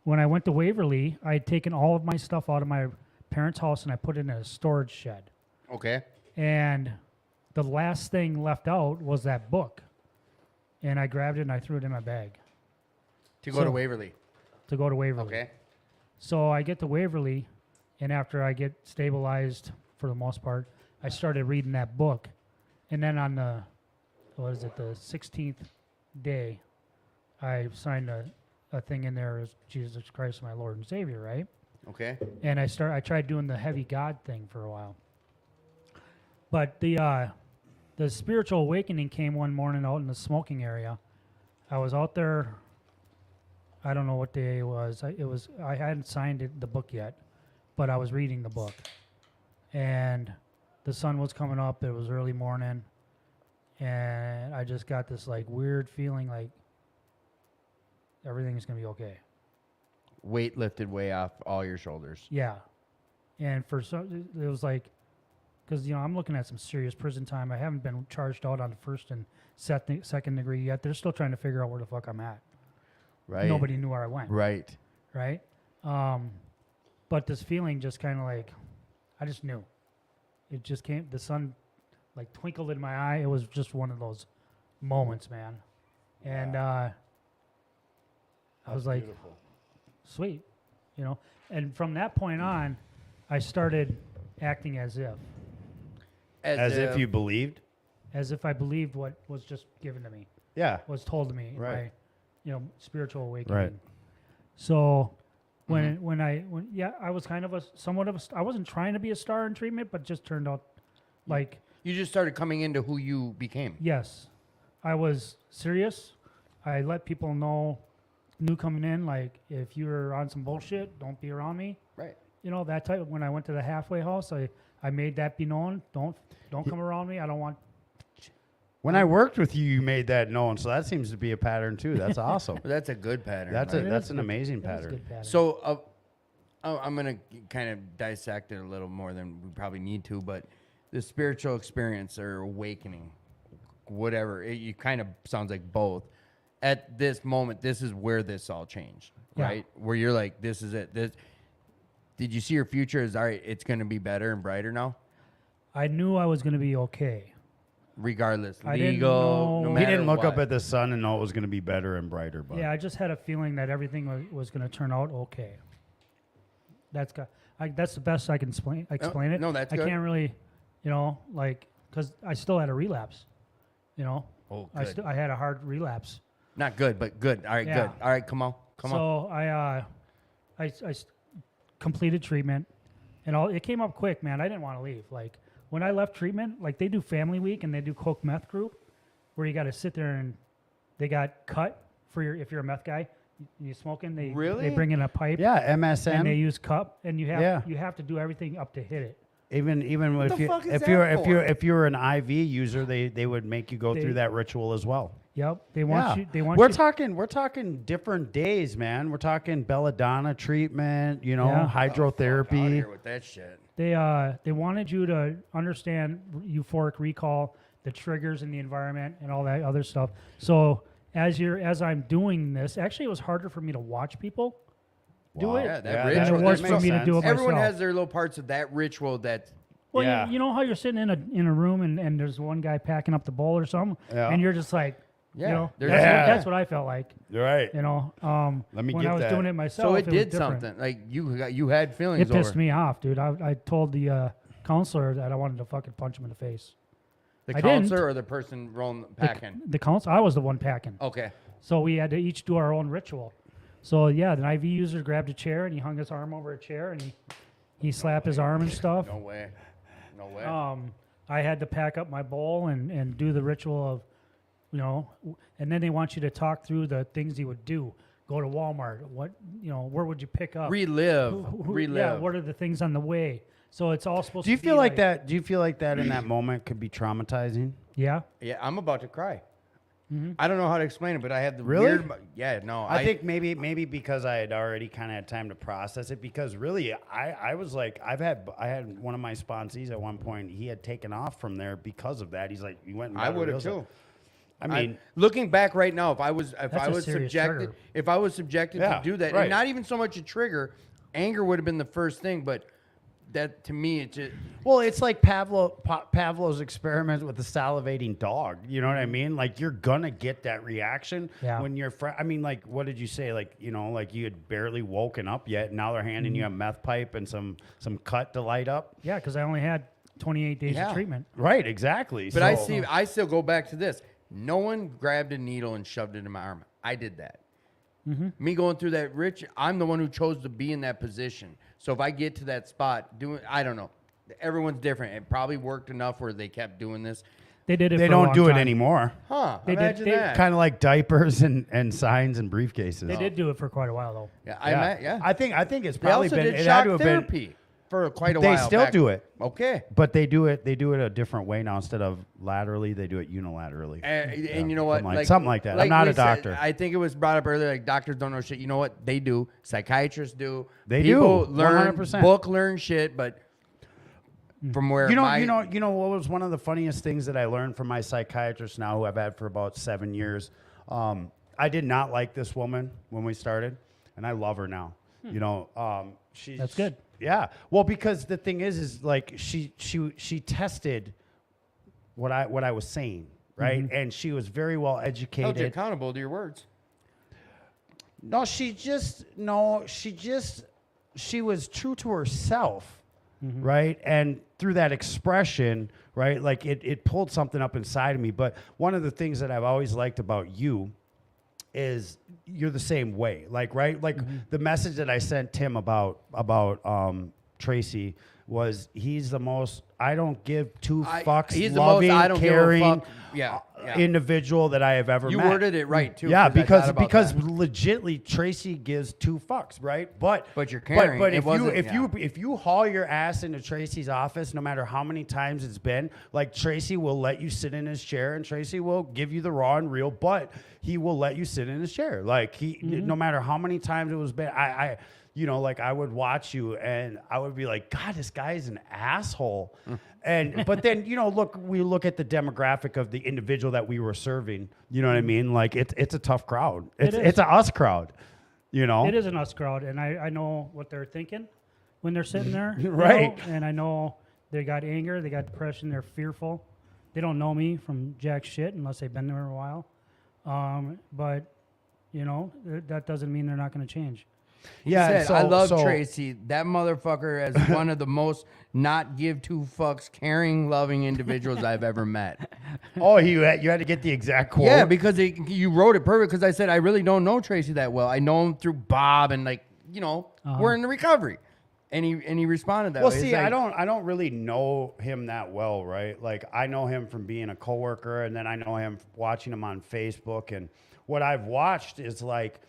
when I went to Waverly, I had taken all of my stuff out of my parents' house, and I put it in a storage shed. Okay. And the last thing left out was that book. And I grabbed it, and I threw it in my bag. To go to Waverly. To go to Waverly. Okay. So I get to Waverly, and after I get stabilized for the most part, I started reading that book. And then on the 16th day, I signed a thing in there as Jesus Christ, my Lord and Savior, right? Okay. And I tried doing the heavy God thing for a while. But the spiritual awakening came one morning out in the smoking area. I was out there. I don't know what day it was. I hadn't signed the book yet, but I was reading the book, and the sun was coming up. It was early morning, and I just got this like weird feeling like everything's gonna be okay. Weight lifted way off all your shoulders. Yeah, and it was like, because I'm looking at some serious prison time. I haven't been charged out on the first and second degree yet. They're still trying to figure out where the fuck I'm at. Right. Nobody knew where I went. Right. Right. But this feeling just kind of like, I just knew. It just came. The sun, like twinkled in my eye. It was just one of those moments, man. And I was like, sweet, And from that point on, I started acting as if As if you believed? as if I believed what was just given to me, Yeah. was told to me, Right. by, spiritual awakening. Right. So when I was kind of I wasn't trying to be a star in treatment, but just turned out like, You just started coming into who you became. yes, I was serious. I let people know, new coming in, like, if you're on some bullshit, don't be around me. Right. That type. When I went to the halfway house, I made that be known. Don't come around me. I don't want. When I worked with you, you made that known. So that seems to be a pattern too. That's awesome. That's a good pattern. That's right? that's an amazing That was a pattern. good pattern. So I'm going to kind of dissect it a little more than we probably need to, but the spiritual experience or awakening, whatever, it kind of sounds like both. At this moment, this is where this all changed, Yeah. right? Where you're like, this is it. Did you see your future as, all right, it's going to be better and brighter now? I knew I was going to be okay. Regardless, I didn't legal, know- no He matter He didn't look what. up at the sun and know it was going to be better and brighter. But Yeah, I just had a feeling that everything was going to turn out okay. That's the best I can explain it. no, that's I good. can't really, because I still had a relapse. Oh, good. I had a hard relapse. Not good, but good. All right, Yeah. good. All right, come on. So I completed treatment, and it came up quick, man. I didn't want to leave. Like, when I left treatment, like, they do family week and they do coke meth group, where you got to sit there and they got cut for if you're a meth guy, you smoking. They Really? bring in a pipe. yeah, MSM. And they use cup, and you have Yeah. to do everything up to hit it. Even What if the you fuck is if that you're for? if you're an IV user, they would make you go They- through that ritual as well. Yep, they want you. They want we're you. talking different days, man. We're talking belladonna treatment, Yeah. Out hydrotherapy. here with that shit. They wanted you to understand euphoric recall, the triggers in the environment, and all that other stuff. So as I'm doing this, actually, it was harder for me to watch people do Wow. it. Yeah, that Yeah, ritual. than it was that for makes me to do it sense. Everyone myself. has their little parts of that ritual that. Well, Yeah. you know how you're sitting in a room and there's one guy packing up the bowl or something, Yeah. and you're just like, Yeah, there's- that's what I felt like. You're right. Let me when get I was that. doing it myself. So it was did different. something. Like you had feelings It pissed over me off, dude. I told the counselor that I wanted to fucking punch him in the face. the I didn't. counselor or the person rolling packing. The counselor, I was the one packing. Okay. So we had to each do our own ritual. So yeah, the IV user grabbed a chair and he hung his arm over a chair and he slapped his arm and stuff. No way. No way. I had to pack up my bowl and do the ritual of, and then they want you to talk through the things he would do. Go to Walmart. Where would you pick up? Relive. Yeah. What are the things on the way? So it's all supposed. Do you to feel be like that? Do you feel like that in that moment could be traumatizing? Yeah. Yeah, I'm about to cry. I don't know how to explain it, but I had the Really? weird. Yeah, no. I think maybe because I had already kind of had time to process it. Because really, I was like, I had one of my sponsees at one point. He had taken off from there because of that. He's like, you went. And I got a would real have too. I mean, looking back right now, if I was That's a serious subjected, trigger. if I was subjected Yeah, to do that, right. and not even so much a trigger, anger would have been the first thing. But that to me, it just well, it's like Pavlov's experiment with the salivating dog. You know what I mean? Like you're gonna get that reaction when you're. I mean, like, what did you say? Like, like you had barely woken up yet, and now they're handing you a meth pipe and some cut to light up. Yeah, because I only had 28 days of treatment. Right, exactly. But I still go back to this. No one grabbed a needle and shoved it in my arm. I did that. Me going through that, Rich, I'm the one who chose to be in that position. So if I get to that spot, I don't know. Everyone's different. It probably worked enough where they kept doing this. They did it. They for a don't long do time. it anymore. Huh. They did- Imagine they- that. Kind of like diapers and signs and briefcases. They did do it for quite a while though. Yeah, I think it's They probably also been. did It shock had to have been. therapy for quite a They while. still back. do it. Okay. But they do it a different way now. Instead of laterally, they do it unilaterally. And you know what? Something like that. I'm not we a said, doctor. I think it was brought up earlier. Like doctors don't know shit. You know what? They do. Psychiatrists do. They People do. learn 100%. learn shit, but from where You know what was one of the funniest things that I learned from my psychiatrist now, who I've had for about 7 years. I did not like this woman when we started, and I love her now. She's That's good. Yeah. Well, because the thing is like she tested what I was saying, right? And she was very well held you educated. accountable to your words. No, she was true to herself, right? And through that expression, right, like it pulled something up inside of me. But one of the things that I've always liked about you is you're the same way. Like, right? Like the message that I sent Tim about Tracy was he's the most I don't give two fucks he's the loving, most I don't caring give a fuck. Yeah. individual that I have ever You met. worded it right too. Yeah, I because thought about that. legitly Tracy gives two fucks, right? But you're caring. But It wasn't- if you haul your ass into Tracy's office, no matter how many times it's been, like Tracy will let you sit in his chair, and Tracy will give you the raw and real, but he will let you sit in his chair. Like no matter how many times it was been, I like I would watch you and I would be like, God, this guy is an asshole. But then, we look at the demographic of the individual that we were serving. You know what I mean? Like it's a tough crowd. It's a us crowd. It is an us crowd, and I know what they're thinking when they're sitting there. Right. And I know they got anger, they got depression, they're fearful. They don't know me from jack shit unless they've been there a while. But that doesn't mean they're not going to change. Yeah, I love Tracy. That motherfucker is one of the most not give two fucks, caring, loving individuals I've ever met. Oh, you had to get the exact quote? Yeah, because you wrote it perfect. Because I said I really don't know Tracy that well. I know him through Bob, and we're in the recovery. And he responded that way. Well, see, like, I don't really know him that well, right? Like I know him from being a coworker, and then I know him watching him on Facebook. And what I've watched is like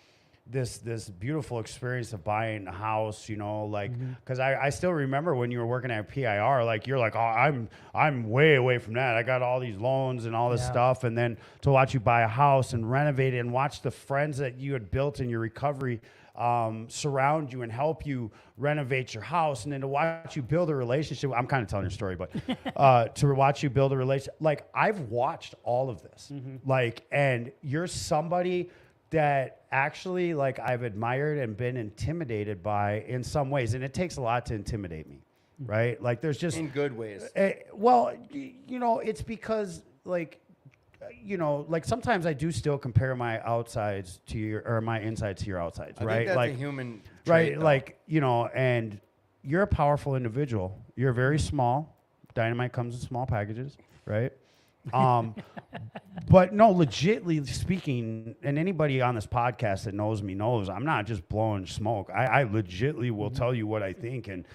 this beautiful experience of buying a house, because I still remember when you were working at PIR, like you're like, oh, I'm way away from that. I got all these loans and all this stuff, and then to watch you buy a house and renovate it and watch the friends that you had built in your recovery surround you and help you renovate your house, and then to watch you build a relationship. I'm kind of telling your story, but to watch you build a relationship, like I've watched all of this, and you're somebody that actually like I've admired and been intimidated by in some ways, and it takes a lot to intimidate me, right? Like there's just in good ways. It's because like sometimes I do still compare my outsides to my insides to your outsides, I right? think that's like a human right, trait, like and you're a powerful individual. You're very small. Dynamite comes in small packages, right? But no, legitly speaking, and anybody on this podcast that knows me knows I'm not just blowing smoke. I legitly will tell you what I think. And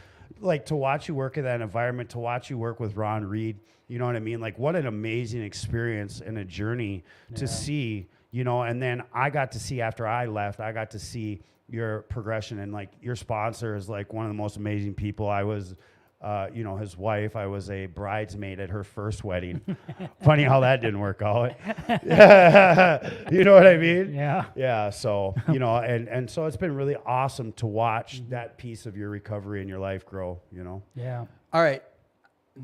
like to watch you work in that environment, to watch you work with Ron Reed, you know what I mean? Like what an amazing experience and a journey to see, you know, and then I got to see after I left, I got to see your progression, and like your sponsor is like one of the most amazing people. I was, you know, his wife. I was a bridesmaid at her first wedding. Funny how that didn't work out. You know what I mean? Yeah. Yeah. So, you know, and so it's been really awesome to watch that piece of your recovery and your life grow, you know? Yeah. All right,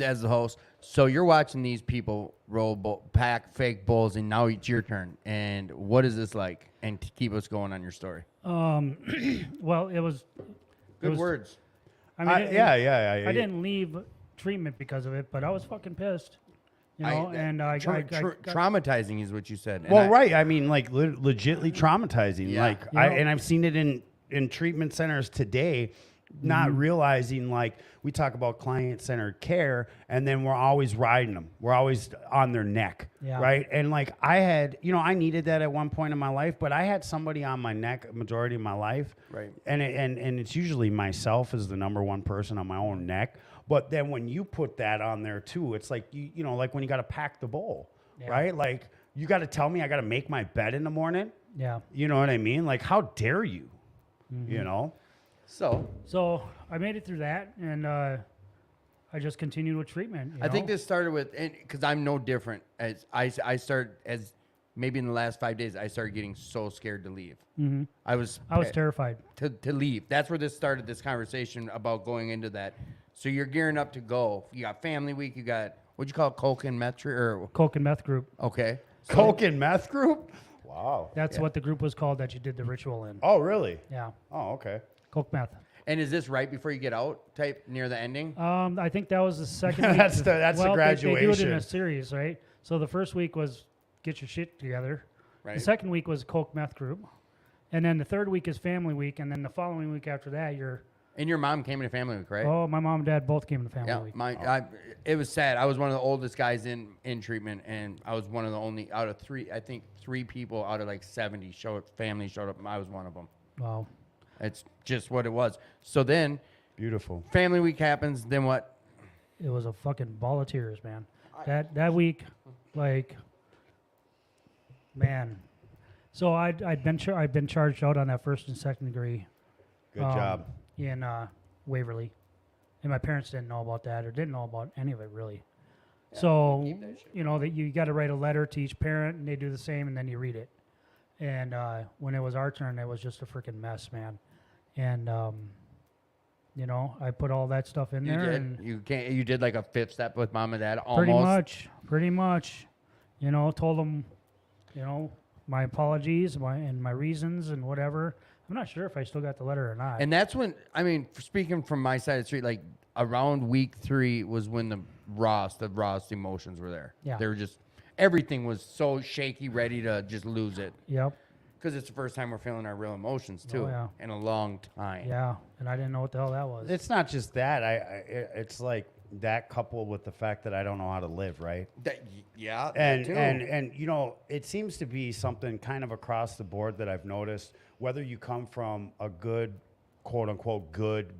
as the host, so you're watching these people pack fake bulls, and now it's your turn. And what is this like? And to keep us going on your story. Well, it was Good words. I mean, Yeah. I didn't leave treatment because of it, but I was fucking pissed. You know, I got traumatizing is what you said. And Well, right. I mean, like legitly traumatizing. Yeah. Like, and I've seen it in treatment centers today, not realizing like we talk about client-centered care, and then we're always riding them. We're always on their neck, right? And like I had, you know, I needed that at one point in my life, but I had somebody on my neck majority of my life, Right. And it's usually myself as the number one person on my own neck. But then when you put that on there too, it's like you know, like when you got to pack the bowl, right? Like you got to tell me I got to make my bed in the morning. Yeah. You know what I mean? Like how dare you? You know. So I made it through that, and I just continued with treatment. I think this started with, because I'm no different. As I started, as maybe in the last 5 days, I started getting so scared to leave. Mm-hmm. I was terrified to leave. That's where this started, this conversation about going into that. So you're gearing up to go. You got family week. You got, what'd you call it, coke and meth? Coke and meth group. Okay. Coke and meth group? Wow. That's what the group was called that you did the ritual in. Oh, really? Yeah. Oh, okay. Coke meth. And is this right before you get out, type near the ending? I think that was the second week. That's the graduation. They do it in a series, right? So the first week was get your shit together. Right. The second week was Coke meth group. And then the third week is family week. And then the following week after that, you're... And your mom came into family week, right? Oh, my mom and dad both came to family week. It was sad. I was one of the oldest guys in treatment, and I was one of the only out of three people out of like 70 family showed up, and I was one of them. Wow. It's just what it was. So then, beautiful. Family week happens. Then what? It was a fucking ball of tears, man. That week, like, man. So I'd been charged out on that first and second degree. Good job. In Waverly, and my parents didn't know about that or didn't know about any of it really. Yeah, so you know that you got to write a letter to each parent, and they do the same, and then you read it. And when it was our turn, it was just a freaking mess, man. And you know, I put all that stuff in there. And you did like a fifth step with mom and dad almost. Pretty much. You know, told them, you know, my apologies, my reasons and whatever. I'm not sure if I still got the letter or not. And that's when, I mean, speaking from my side of the street, like around week 3 was when the rawest emotions were there. Yeah. They were just, everything was so shaky, ready to just lose it. Yep. Because it's the first time we're feeling our real emotions too in a long time. Yeah, and I didn't know what the hell that was. It's not just that. It's like that coupled with the fact that I don't know how to live, right? And you know, it seems to be something kind of across the board that I've noticed. Whether you come from a good, quote unquote, good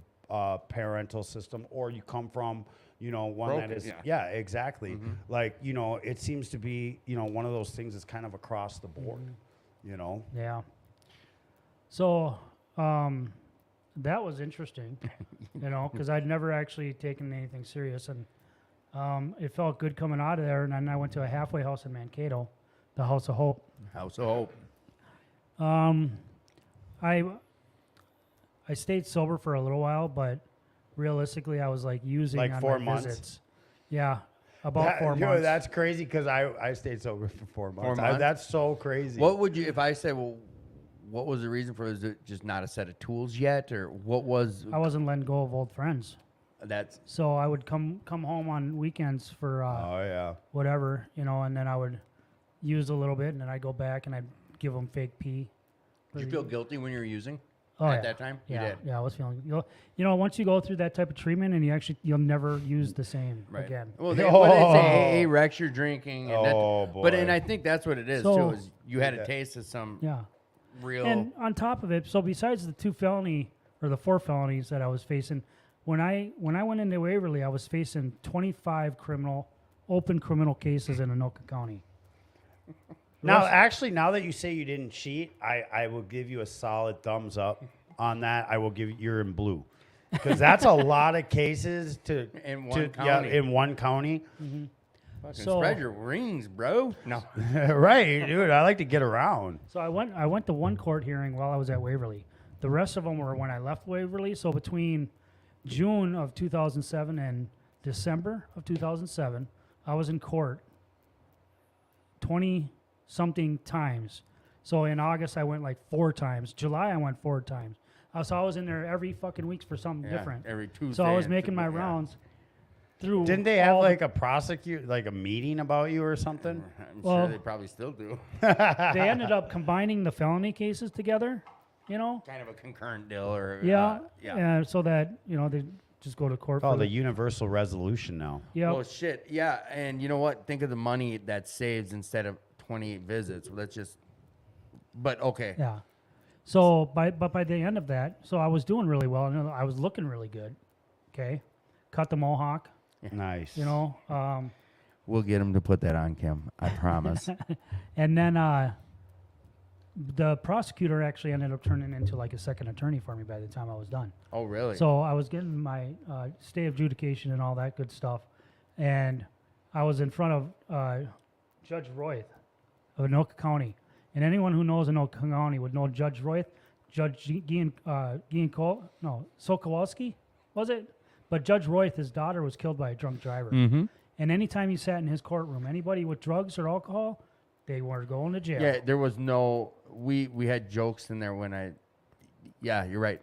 parental system, or you come from, you know, one that is, exactly. Mm-hmm. Like, you know, it seems to be, you know, one of those things that's kind of across the board, you know? Yeah. So, that was interesting, you know, because I'd never actually taken anything serious, and it felt good coming out of there. And then I went to a halfway house in Mankato, the House of Hope. House of Hope. I stayed sober for a little while, but realistically, I was like using like on 4 my months. Visits. Yeah, about 4 months. That's crazy because I stayed sober for 4 months. 4 months? That's so crazy. What would you, if I said, well, what was the reason for it? Was it just not a set of tools yet, or what was? I wasn't letting go of old friends. So I would come home on weekends for whatever, you know, and then I would use a little bit, and then I'd go back and I'd give them fake pee. Did you feel guilty when you were using at that time? Yeah, you did. Yeah, I was feeling. You know, once you go through that type of treatment, and you'll never use the same again. Well, what they say, AA wrecks your drinking. And boy. But I think that's what it is too. Is you had a taste of some real. And on top of it, so besides the 2 felony or the 4 felonies that I was facing, when I went into Waverly, I was facing 25 open criminal cases in Anoka County. Now, actually, now that you say you didn't cheat, I will give you a solid thumbs up on that. I will give you're in blue. Because that's a lot of cases In one county. in one county. Fucking So- spread your wings, bro. No. Right, dude. I like to get around. So I went to one court hearing while I was at Waverly. The rest of them were when I left Waverly. So between June of 2007 and December of 2007, I was in court 20-something times. So in August, I went like 4 times. July, I went 4 times. So I was in there every fucking week for something different. Every Tuesday. So I was and making my yeah. rounds through. Didn't they have all like a meeting about you or something? I'm Well- sure they probably still do. they ended up combining the felony cases together, you know? Kind of a concurrent deal or Yeah. yeah. So that, you know, they just go to court Oh, for the universal resolution now. Yep. Well, shit. Yeah, and you know what? Think of the money that saves instead of 28 visits. Well, that's just. But okay. Yeah. So by the end of that, so I was doing really well. And I was looking really good. Okay. Cut the mohawk. Nice. You know. We'll get him to put that on, Kim. I promise. And then the prosecutor actually ended up turning into like a second attorney for me by the time I was done. Oh, really? So I was getting my stay of adjudication and all that good stuff, and I was in front of Judge Royth of Anoka County. And anyone who knows Anoka County would know Judge Royth, Judge Sokolowski, was it? But Judge Royth, his daughter was killed by a drunk driver. Mm-hmm. And anytime he sat in his courtroom, anybody with drugs or alcohol, they were going to jail. Yeah, there was no. We had jokes in there when I. Yeah, you're right.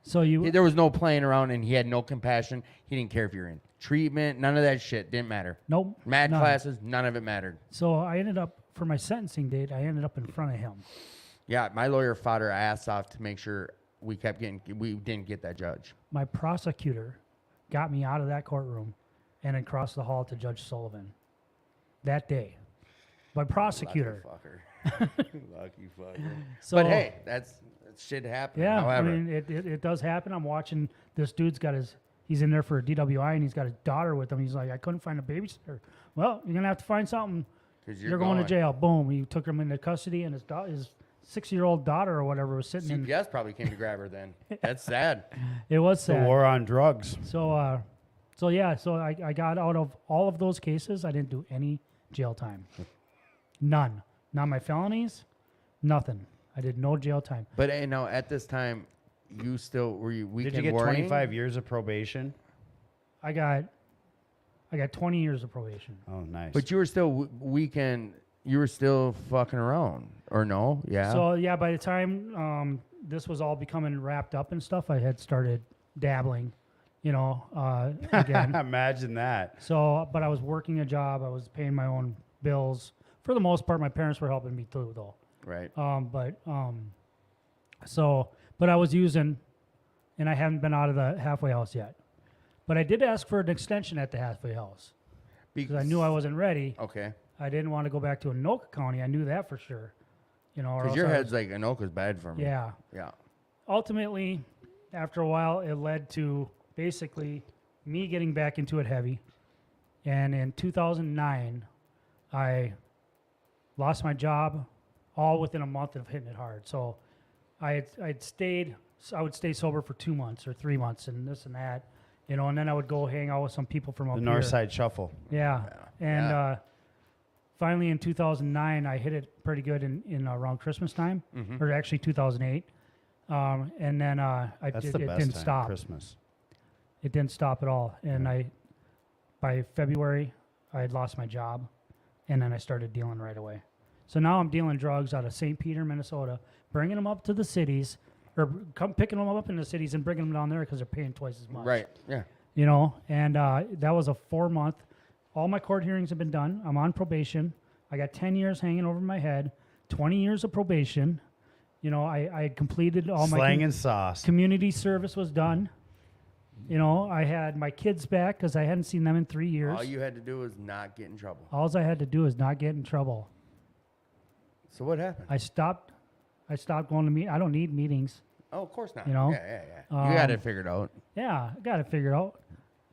So There was no playing around, and he had no compassion. He didn't care if you're in treatment. None of that shit didn't matter. nope. Mad none. classes, none of it mattered. So I ended up, for my sentencing date, I ended up in front of him. Yeah, my lawyer fought her ass off to make sure we didn't get that judge. My prosecutor got me out of that courtroom and across the hall to Judge Sullivan that day. My prosecutor. Lucky fucker. Lucky fucker. So, But hey, that's shit happens. yeah, However, I mean, it does happen. I'm watching this dude's got he's in there for a DWI and he's got his daughter with him. He's like, I couldn't find a babysitter. Well, you're going to have to find something. 'cause You're going to jail. Boom. He took him into custody and his 6-year-old daughter or whatever was sitting in. CPS probably came to grab her then. That's sad. It was The sad. war on drugs. So I got out of all of those cases. I didn't do any jail time. None. Not my felonies. Nothing. I did no jail time. But at this time, you still were you weekend Did you get warning? 25 years of probation? I got 20 years of probation. Oh, nice. But you were still weekend. You were still fucking around, or no? Yeah. So yeah, by the time this was all becoming wrapped up and stuff, I had started dabbling, again. Imagine that. So, but I was working a job. I was paying my own bills. For the most part, my parents were helping me too, though. right. But I was using, and I haven't been out of the halfway house yet. But I did ask for an extension at the halfway house because I knew I wasn't ready. Okay. I didn't want to go back to Anoka County. I knew that for sure. Or Because else your I head's like Anoka's bad for me. yeah. Yeah. Ultimately, after a while, it led to basically me getting back into it heavy. And in 2009, I lost my job all within a month of hitting it hard. So I would stay sober for 2 months or 3 months and this and that, and then I would go hang out with some people from up The here. North Side Shuffle. Yeah. And Yeah. finally in 2009, I hit it pretty good in around Christmas time, or actually 2008. And then That's the it best didn't time, stop. Christmas. It didn't stop at all. And by February, I had lost my job, and then I started dealing right away. So now I'm dealing drugs out of St. Peter, Minnesota, bringing them up to the cities, or picking them up in the cities and bringing them down there because they're paying twice as much. Right. Yeah. And that was a 4-month. All my court hearings have been done. I'm on probation. I got 10 years hanging over my head, 20 years of probation. I had completed all my Slang and sauce. community service was done. I had my kids back because I hadn't seen them in 3 years. All you had to do was not get in trouble. All I had to do is not get in trouble. So what happened? I stopped going to meet. I don't need meetings. Oh, of course not. You know? Yeah. You got it figured out. Yeah, I got it figured out.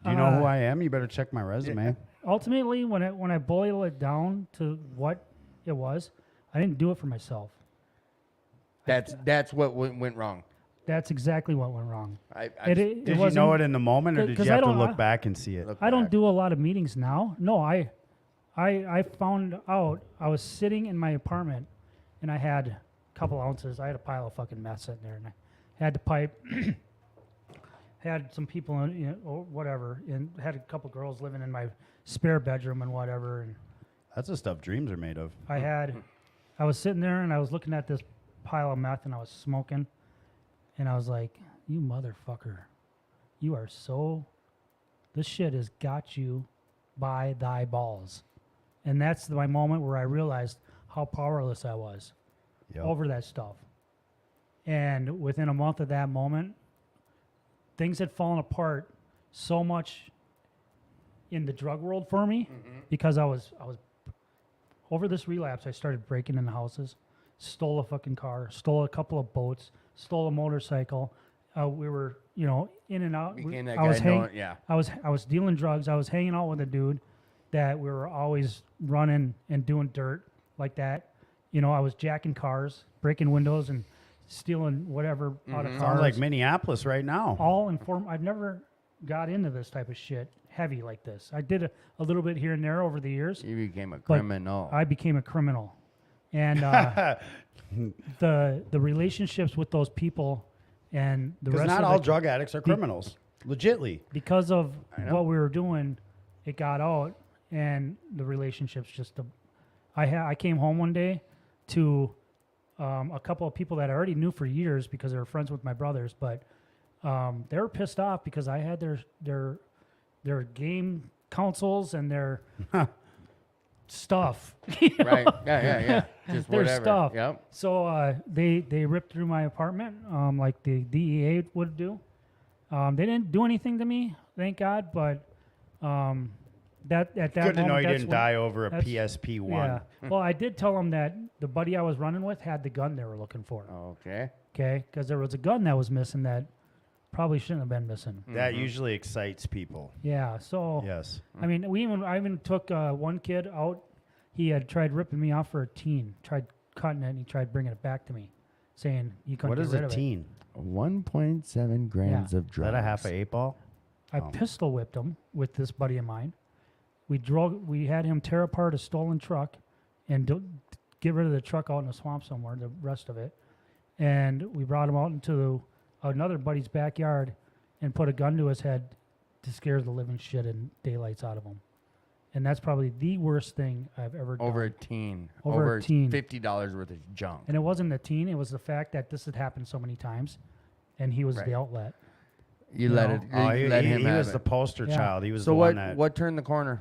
Do you know who I am? You better check my resume. Ultimately, when I boil it down to what it was, I didn't do it for myself. That's what went wrong. That's exactly what went wrong. Did you know it in the moment, or did you have to look back and see it? I don't do a lot of meetings now. No, I found out I was sitting in my apartment, and I had a couple ounces. I had a pile of fucking meth sitting there, and I had to pipe. Had some people in, or whatever, and had a couple girls living in my spare bedroom and whatever. And That's the stuff dreams are made of. I was sitting there and I was looking at this pile of meth and I was smoking, and I was like, "You motherfucker, you are so. This shit has got you by thy balls," and that's my moment where I realized how powerless I was over that stuff. And within a month of that moment, things had fallen apart so much in the drug world for me because I was over this relapse. I started breaking into houses, stole a fucking car, stole a couple of boats, stole a motorcycle. We were, in and out. Became that I was guy I was dealing drugs. I was hanging out with a dude that we were always running and doing dirt like that. I was jacking cars, breaking windows, and stealing whatever out of cars. Sounds like Minneapolis right now. All informed. I've never got into this type of shit heavy like this. I did a little bit here and there over the years. You became a criminal. I became a criminal, and the relationships with those people and the rest. Because not of all the, drug addicts are criminals, legitly. Because of what we were doing, it got out, and the relationships just. I came home one day to a couple of people that I already knew for years because they were friends with my brothers, but they were pissed off because I had their game consoles and their stuff. Right. Yeah. Just their whatever. stuff. Yep. So they ripped through my apartment like the DEA would do. They didn't do anything to me, thank God, but that at that Good to know moment, you didn't die over a that's- PSP-1. Yeah. Well, I did tell them that the buddy I was running with had the gun they were looking for. Okay. Okay, because there was a gun that was missing that probably shouldn't have been missing. That usually excites people. Yeah. So Yes. I mean, I even took one kid out. He had tried ripping me off for a teen. Tried cutting it, and he tried bringing it back to me, saying you couldn't What get is rid a of it. teen? 1.7 grams of Is drugs. that a half a 8-ball? I pistol whipped him with this buddy of mine. We had him tear apart a stolen truck and get rid of the truck out in the swamp somewhere, the rest of it. And we brought him out into another buddy's backyard and put a gun to his head to scare the living shit and daylights out of him. And that's probably the worst thing I've ever done. Over a teen. Over a teen. $50 worth of junk. And it wasn't a teen, it was the fact that this had happened so many times, and he was the outlet. You let know. it. Oh, You let him he have was it. the poster Yeah. child. He was So the what? one that... What turned the corner?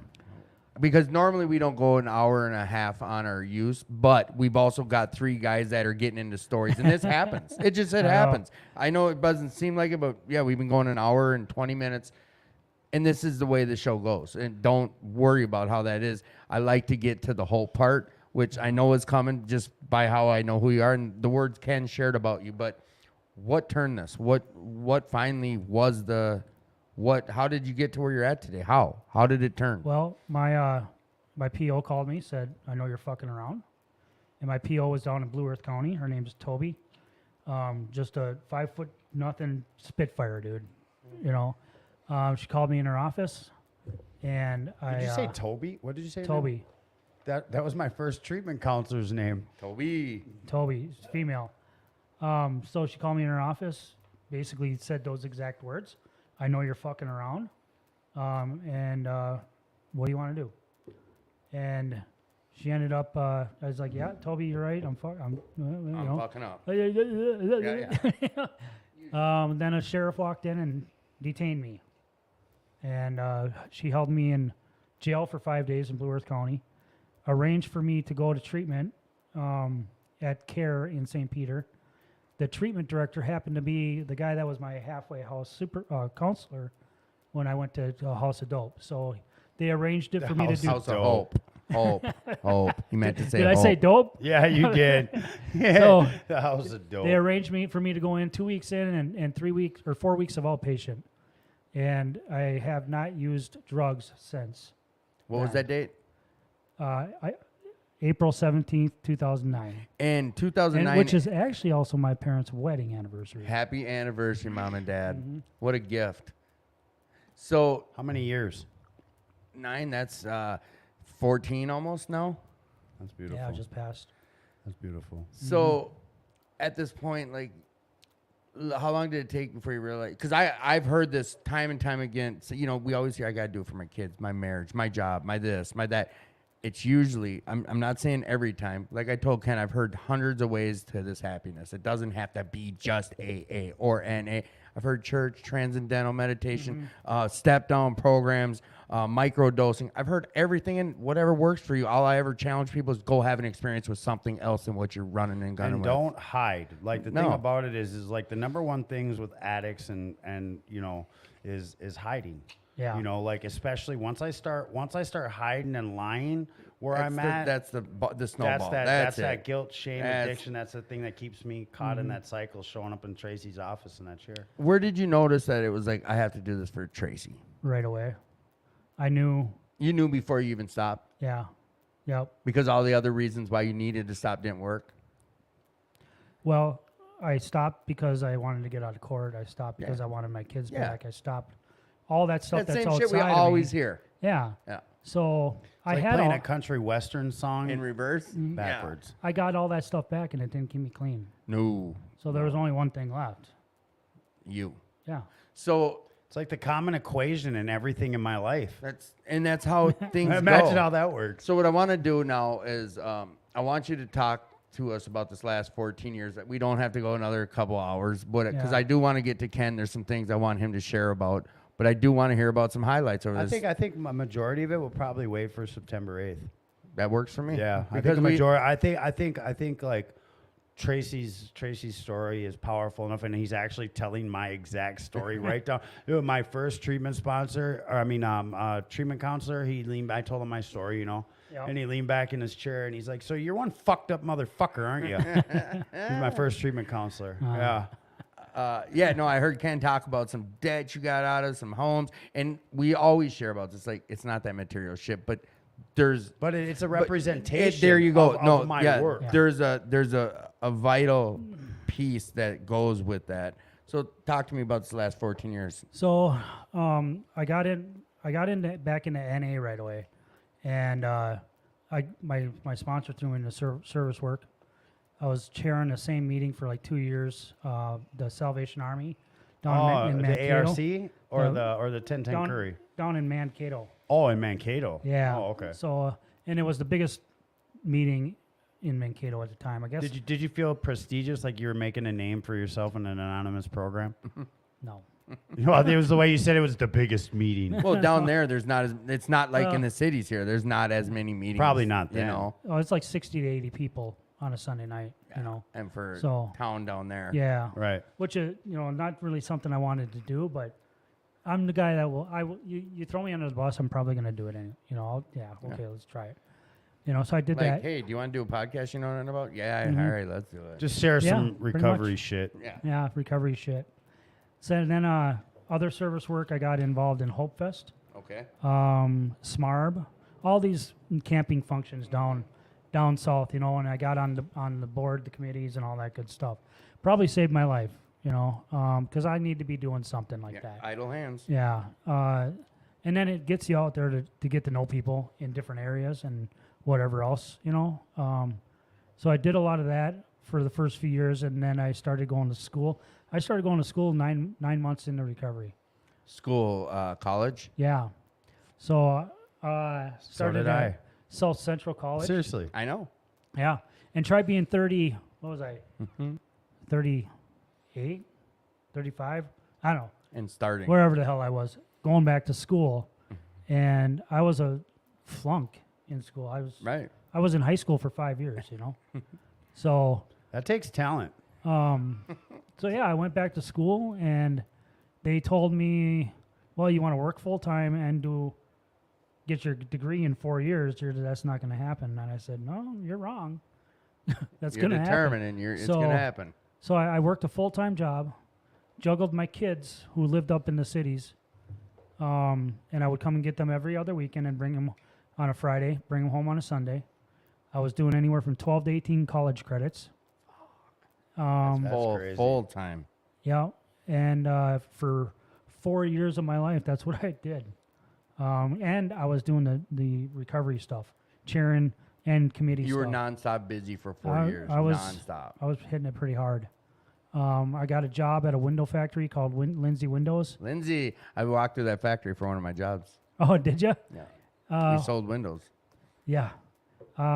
Because normally we don't go an hour and a half on our use, but we've also got 3 guys that are getting into stories, and this happens. It happens. I know it doesn't seem like it, but yeah, we've been going an hour and 20 minutes, and this is the way the show goes. And don't worry about how that is. I like to get to the whole part, which I know is coming just by how I know who you are, and the words Ken shared about you. But what turned this? What finally was the? How did you get to where you're at today? How did it turn? Well, my PO called me, said, "I know you're fucking around." And my PO was down in Blue Earth County. Her name's Toby. Just a 5'0" Spitfire, dude. She called me in her office, and Did you say Toby? What did you say? Toby? That was my first treatment counselor's name. Toby. Toby, female. So she called me in her office, basically said those exact words. "I know you're fucking around, and what do you want to do?" And she ended up. I was like, "Yeah, Toby, you're right. I'm fucking up. Then a sheriff walked in and detained me, and she held me in jail for 5 days in Blue Earth County. Arranged for me to go to treatment at CARE in St. Peter. The treatment director happened to be the guy that was my halfway house counselor when I went to House of Dope. So they arranged it for me to do. House of Hope. Hope. He meant to say Did I hope. say dope? Yeah, you did. Yeah, So, that was a dope. They arranged for me to go in 2 weeks in and 3 weeks or 4 weeks of outpatient. And I have not used drugs since. What was that date? April 17th, 2009. In 2009. Which is actually also my parents' wedding anniversary. Happy anniversary, Mom and Dad. Mm-hmm. What a gift. So, How many years? 9, that's 14 almost now. That's beautiful. Yeah, just passed. That's beautiful. So, at this point, like, how long did it take before you realized? Because I've heard this time and time again. So, you know, we always hear, I got to do it for my kids, my marriage, my job, my this, my that. It's usually, I'm not saying every time. Like I told Ken, I've heard hundreds of ways to this happiness. It doesn't have to be just AA or NA. I've heard church, transcendental meditation, step-down programs, micro-dosing. I've heard everything, and whatever works for you. All I ever challenge people is go have an experience with something else than what you're running and gunning And with. don't hide. Like the thing No. about it is like the number one things with addicts and you know is hiding. Yeah. You know, like especially once I start hiding and lying where I'm at. That's the snowball. That's it. that guilt, shame, That's- addiction. That's the thing that keeps me caught in that cycle, showing up in Tracy's office in that chair. Where did you notice that it was like, I have to do this for Tracy? Right away. I knew. You knew before you even stopped? Yeah. Yep. Because all the other reasons why you needed to stop didn't work? Well, I stopped because I wanted to get out of court. I stopped because Yeah. I wanted my kids Yeah. back. I stopped all that stuff That that's same outside shit we of me. always hear. Yeah. Yeah. So I Like had playing all, a country western song In reverse? backwards. I got all that stuff back and it didn't keep me clean. Yeah. No. So there was only one thing left. You. Yeah. So It's like the common equation in everything in my life. that's how things Imagine go. how that works. So what I want to do now is I want you to talk to us about this last 14 years. We don't have to go another couple hours, but because Yeah. I do want to get to Ken. There's some things I want him to share about, but I do want to hear about some highlights over this. I think a majority of it will probably wait for September 8th. That works for me. Yeah, I because think a we, majority. I think like Tracy's story is powerful enough, and he's actually telling my exact story right down. My first treatment sponsor, or treatment counselor. He leaned. I told him my story, you know, Yep. and he leaned back in his chair, and he's like, "So you're one fucked up motherfucker, aren't you?" He's my first treatment counselor. Yeah. no, I heard Ken talk about some debt you got out of some homes, and we always share about this. Like, it's not that material shit, but there's But it's a but representation. there you go. Of my work. Yeah. There's a vital piece that goes with that. So talk to me about this last 14 years. So I got back into NA right away, and my sponsor threw me into service work. I was chairing the same meeting for like 2 years. The Salvation Army down in the Mankato. ARC or Yeah. the 1010 Curry. Down in Mankato. Oh, in Mankato. Yeah. Oh, okay. So and it was the biggest meeting in Mankato at the time. I guess. Did you feel prestigious, like you were making a name for yourself in an anonymous program? No. Well, it was the way you said it was the biggest meeting. Well, down there, it's not like in the cities here. There's not as many meetings. Probably not you then. know. Oh, it's like 60 to 80 people on a Sunday night. You know. And for So- town down there. Yeah. Right. Which is, not really something I wanted to do, but I'm the guy that you throw me under the bus, I'm probably going to do it anyway. Okay, let's try it. So I did Like, that. hey, do you want to do a podcast you know nothing about? Yeah, Mhm. all right, let's do it. Just share Yeah, some pretty recovery much. shit. yeah. Yeah, recovery shit. So then other service work, I got involved in Hope Fest, Okay. SMARB, all these camping functions down south, and I got on the board, the committees, and all that good stuff. Probably saved my life, because I need to be doing something like that. Idle hands. Yeah. And then it gets you out there to get to know people in different areas and whatever else, So I did a lot of that for the first few years, and then I started going to school. I started going to school 9 months into recovery. School, college. Yeah. So started did at I. South Central College. Seriously. I know. Yeah. And tried being 30, what was I? Mm-hmm. 38, 35? I don't know. And starting. Wherever the hell I was, going back to school, and I was a flunk in school. Right. I was in high school for 5 years, So, That takes talent. so yeah, I went back to school, and they told me, well, you want to work full time and do get your degree in 4 years. That's not going to happen. And I said, no, you're wrong. That's You're going to happen. determined, and it's going to happen. So I worked a full-time job, juggled my kids who lived up in the cities, and I would come and get them every other weekend and bring them on a Friday, bring them home on a Sunday. I was doing anywhere from 12 to 18 college credits. That's crazy. Full time. Yeah, and for 4 years of my life, that's what I did. And I was doing the recovery stuff, chairing and committee You stuff. were nonstop busy for 4 years. I was nonstop. I was hitting it pretty hard. I got a job at a window factory called Lindsay Windows. Lindsay, I walked through that factory for one of my jobs. Oh, did you? Yeah. We sold windows. Yeah.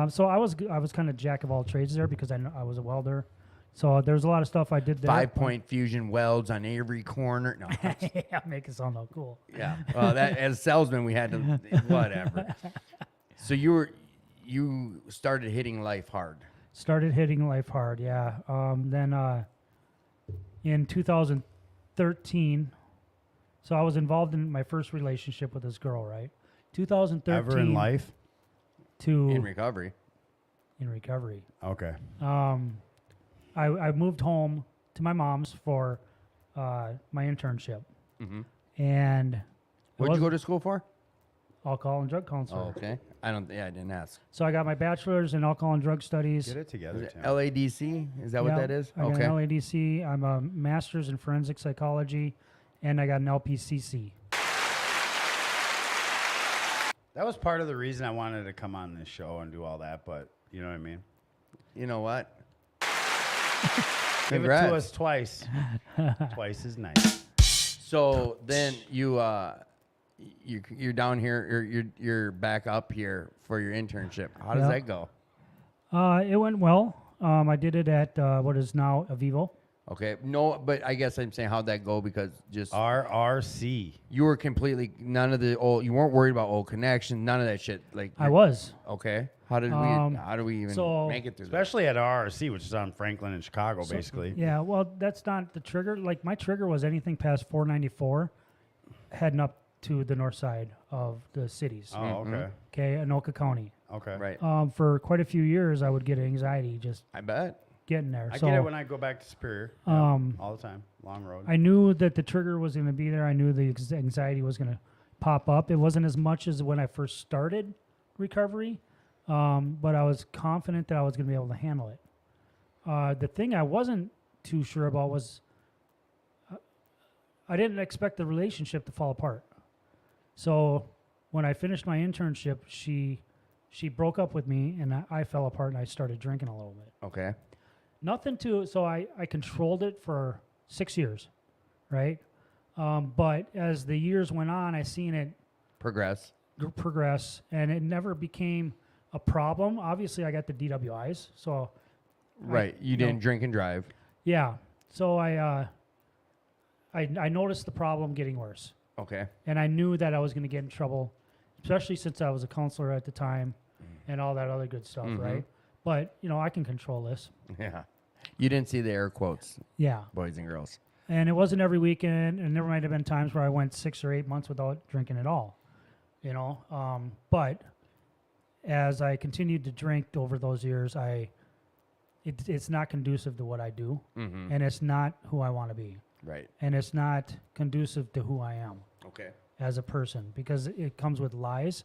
So I was kind of jack of all trades there because I was a welder. So there's a lot of stuff I did there. 5-point fusion welds on every corner. No. Yeah, make it sound all cool. Yeah. Well, that as salesmen we had to whatever. So you started hitting life hard. Started hitting life hard, yeah. Then in 2013, so I was involved in my first relationship with this girl, right? 2013. Ever in life? In recovery. In recovery. Okay. I moved home to my mom's for my internship. Mm-hmm. And What'd you go to school for? alcohol and drug counselor. Oh, okay. I didn't ask. So I got my bachelor's in alcohol and drug studies. Get it together, Is it Tim. LADC? Is that what Yeah, that is? I got an LADC. I'm a master's in forensic psychology, and I got an LPCC. That was part of the reason I wanted to come on this show and do all that, but you know what I mean? You know what? Give it to us twice. Twice is nice. So then you're down here, or you're back up here for your internship. How does that go? It went well. I did it at what is now Avivo. Okay. No, but I guess I'm saying how'd that go because just RRC. you were completely none of the old. You weren't worried about old connections. None of that shit. Like I was. Okay. How did we even so- make it through? Especially at RRC, which is on Franklin and Chicago, basically. Yeah, well, that's not the trigger. Like, my trigger was anything past 494 heading up to the north side of the cities. Oh, okay. Okay, Anoka County. Okay. Right. For quite a few years, I would get anxiety just I bet. getting there. I so, get it when I go back to Superior. All the time. Long road. I knew that the trigger was going to be there. I knew the anxiety was going to pop up. It wasn't as much as when I first started recovery, but I was confident that I was going to be able to handle it. The thing I wasn't too sure about was I didn't expect the relationship to fall apart. So when I finished my internship, she broke up with me, and I fell apart, and I started drinking a little bit. Okay. Nothing to, so I controlled it for 6 years, right? But as the years went on, I seen it Progress. progress, and it never became a problem. Obviously, I got the DWIs, so Right. You didn't drink and drive. yeah. So I noticed the problem getting worse, Okay. and I knew that I was going to get in trouble, especially since I was a counselor at the time, and all that other good stuff, right? But I can control this. Yeah. You didn't see the air quotes, Yeah. boys and girls. And it wasn't every weekend, and there might have been times where I went 6 or 8 months without drinking at all, But as I continued to drink over those years, it's not conducive to what I do, and it's not who I want to be, Right. and it's not conducive to who I am Okay. as a person because it comes with lies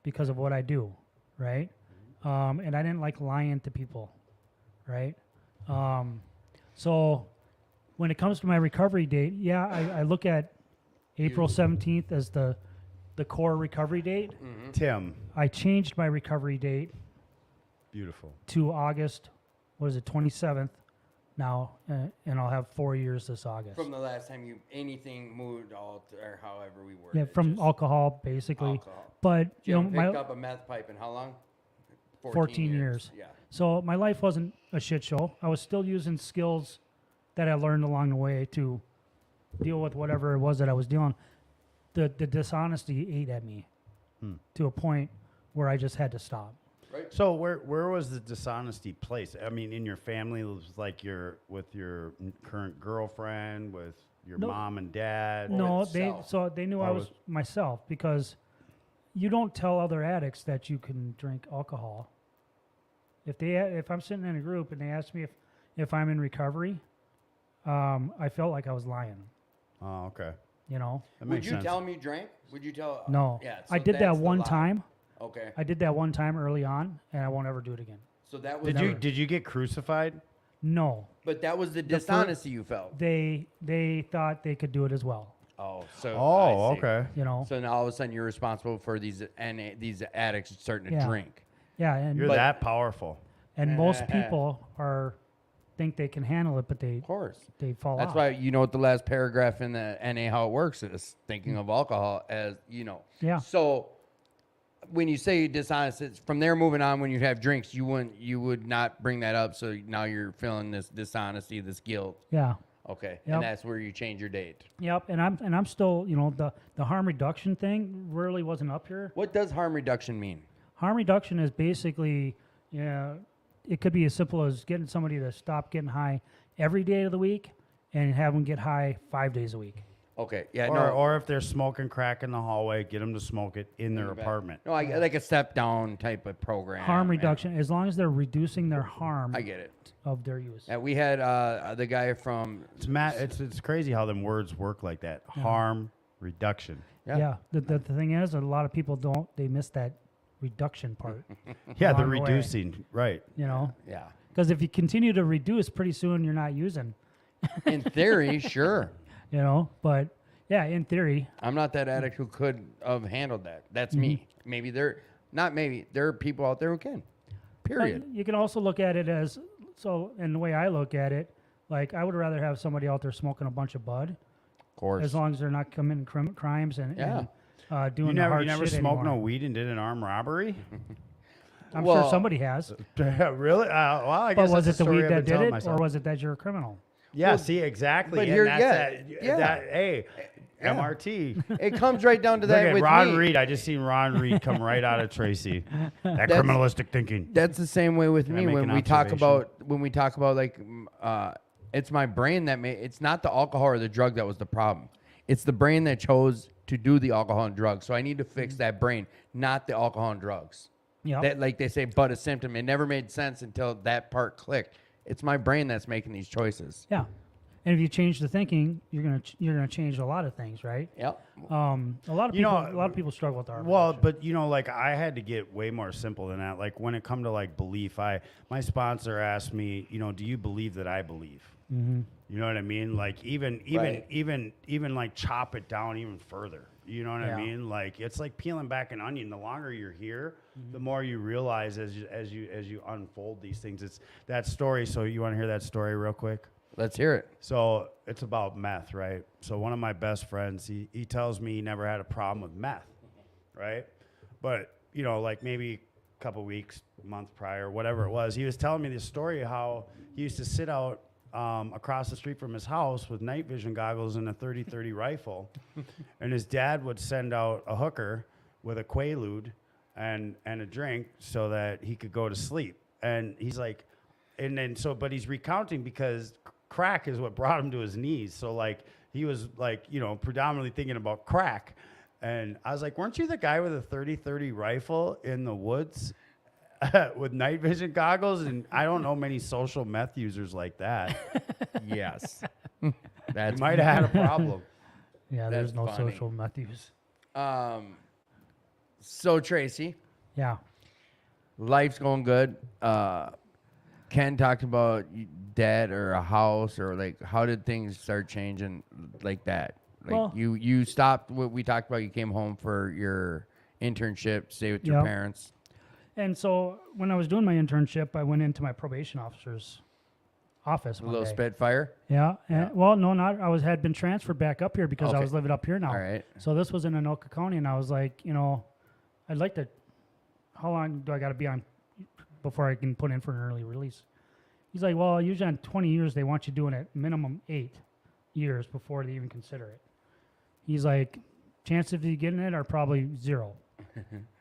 because of what I do, right? And I didn't like lying to people, right? So when it comes to my recovery date, yeah, I look at April 17th as the core recovery date. Tim. I changed my recovery date Beautiful. to August, 27th now, and I'll have 4 years this August. From the last time anything moved or however we were. Yeah, from alcohol, basically. Alcohol. But, Jim picked my up a meth pipe in how long? 14 years. Yeah. So my life wasn't a shit show. I was still using skills that I learned along the way to deal with whatever it was that I was dealing. The dishonesty ate at me to a point where I just had to stop. Right. So where was the dishonesty placed? I mean, in your family, it was like with your current girlfriend, with your No. mom and dad. No, with self. they knew I Or was myself because you don't tell other addicts that you can drink alcohol. If I'm sitting in a group and they ask me if I'm in recovery, I felt like I was lying. Oh, okay. You know? That Would makes you sense. tell him you drank? Would you tell? No. Yeah. I so did that that's the one lie. time. Okay. I did that one time early on, and I won't ever do it again. So that was. Did you get crucified? No. But that was the fir- dishonesty you felt. They thought they could do it as well. Oh, so. Oh, I see. okay. You know? So now all of a sudden you're responsible for these addicts starting to Yeah. drink. Yeah, and You're that powerful. and most people think they can handle it, but Of course. they fall That's off. why you know what the last paragraph in the NA how it works is thinking of alcohol as you know. Yeah. So when you say dishonest, it's from there moving on. When you have drinks, you would not bring that up. So now you're feeling this dishonesty, this guilt. Yeah. Okay, Yep. and that's where you change your date. Yep. And I'm still, you know, the harm reduction thing really wasn't up here. What does harm reduction mean? Harm reduction is basically, it could be as simple as getting somebody to stop getting high every day of the week and have them get high 5 days a week. Okay, yeah, Or if they're smoking crack in the hallway, get them to smoke it in their apartment. No, I like a step down type of program. Harm and- reduction, as long as they're reducing their harm I get it. of their use. Yeah, we had the guy from. It's crazy how them words work like that. Harm reduction. Yeah. The thing is, a lot of people they miss that reduction part. Yeah, the Along the way. reducing. Right. You know, Yeah. because if you continue to reduce, pretty soon you're not using. In theory, sure. You know, but yeah, in theory, I'm not that addict who could have handled that. That's me. Maybe there are people out there who can. Period. but you can also look at it as and the way I look at it, like I would rather have somebody out there smoking a bunch of bud, Of course. as long as they're not committing crimes and doing You the hard never shit smoked no anymore. weed and did an armed robbery? I'm Well, sure somebody has. Really? Well, I But guess was it that's the a story weed I've that been did telling it, myself. or was it that you're a criminal? Yeah, Well, see, exactly. but and here- that's yeah. hey, Yeah. MRT. It comes right down to Look that at with Ron me. Reed. I just seen Ron Reed come right out of Tracy. That That's- criminalistic thinking. That's the same way with Can I me make when an we talk observation? about like it's my brain that it's not the alcohol or the drug that was the problem. It's the brain that chose to do the alcohol and drugs. So I need to fix that brain, not the alcohol and drugs. Yeah. That like they say, but a symptom. It never made sense until that part clicked. It's my brain that's making these choices. Yeah. And if you change the thinking, you're gonna change a lot of things, right? Yep. A lot of people struggle with harm Well, reduction. but like I had to get way more simple than that. Like when it come to like belief, my sponsor asked me, do you believe that I believe? Mm-hmm. You know what I mean? Like even like chop it down even further. You know what Yeah. I mean? Like it's like peeling back an onion. The longer you're here, the more you realize as you unfold these things. It's that story. So you want to hear that story real quick? Let's hear it. So it's about meth, right? So one of my best friends, he tells me he never had a problem with meth, right? But, like maybe a couple weeks, month prior, whatever it was, he was telling me this story of how he used to sit out across the street from his house with night vision goggles and a 30-30 rifle. And his dad would send out a hooker with a Quaalude and a drink so that he could go to sleep. And he's like, but he's recounting because crack is what brought him to his knees. So like he was like, predominantly thinking about crack. And I was like, weren't you the guy with a 30-30 rifle in the woods with night vision goggles? And I don't know many social meth users like that. Yes. You That's might have had a problem. yeah, there's that's no funny. social Matthews. So Tracy, Yeah. life's going good. Ken talked about debt or a house or like how did things start changing like that? Like Well- you stopped what we talked about. You came home for your internship, stay with your Yep. parents. And so when I was doing my internship, I went into my probation officer's office A one little day. Spitfire. Yeah. And, well, no, not. had been transferred back up here because I Okay. was living up here now. All right. So this was in Anoka County, and I was like, I'd like to. How long do I got to be on before I can put in for an early release? He's like, well, usually on 20 years they want you doing it minimum 8 years before they even consider it. He's like, chances of you getting it are probably 0.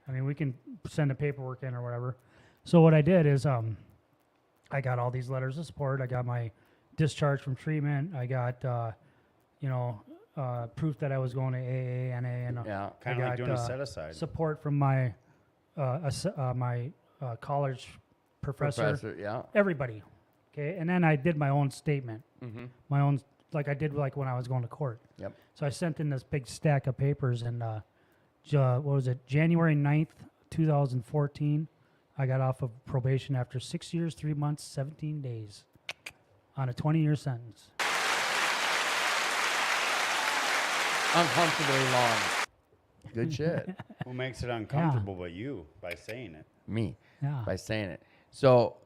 I mean, we can send the paperwork in or whatever. So what I did is, I got all these letters of support. I got my discharge from treatment. I got, proof that I was going to AA, NA, and Yeah. Kind of I like got, doing a set aside. support from my college professor, yeah. everybody. Okay, and then I did my own statement, Mm-hmm. my own, like I did like when I was going to court. Yep. So I sent in this big stack of papers, and what was it, January 9th, 2014, I got off of probation after 6 years, 3 months, 17 days on a 20-year sentence. Uncomfortably long. Good shit. Who makes it uncomfortable but you by saying it? Me. Yeah. By saying it. So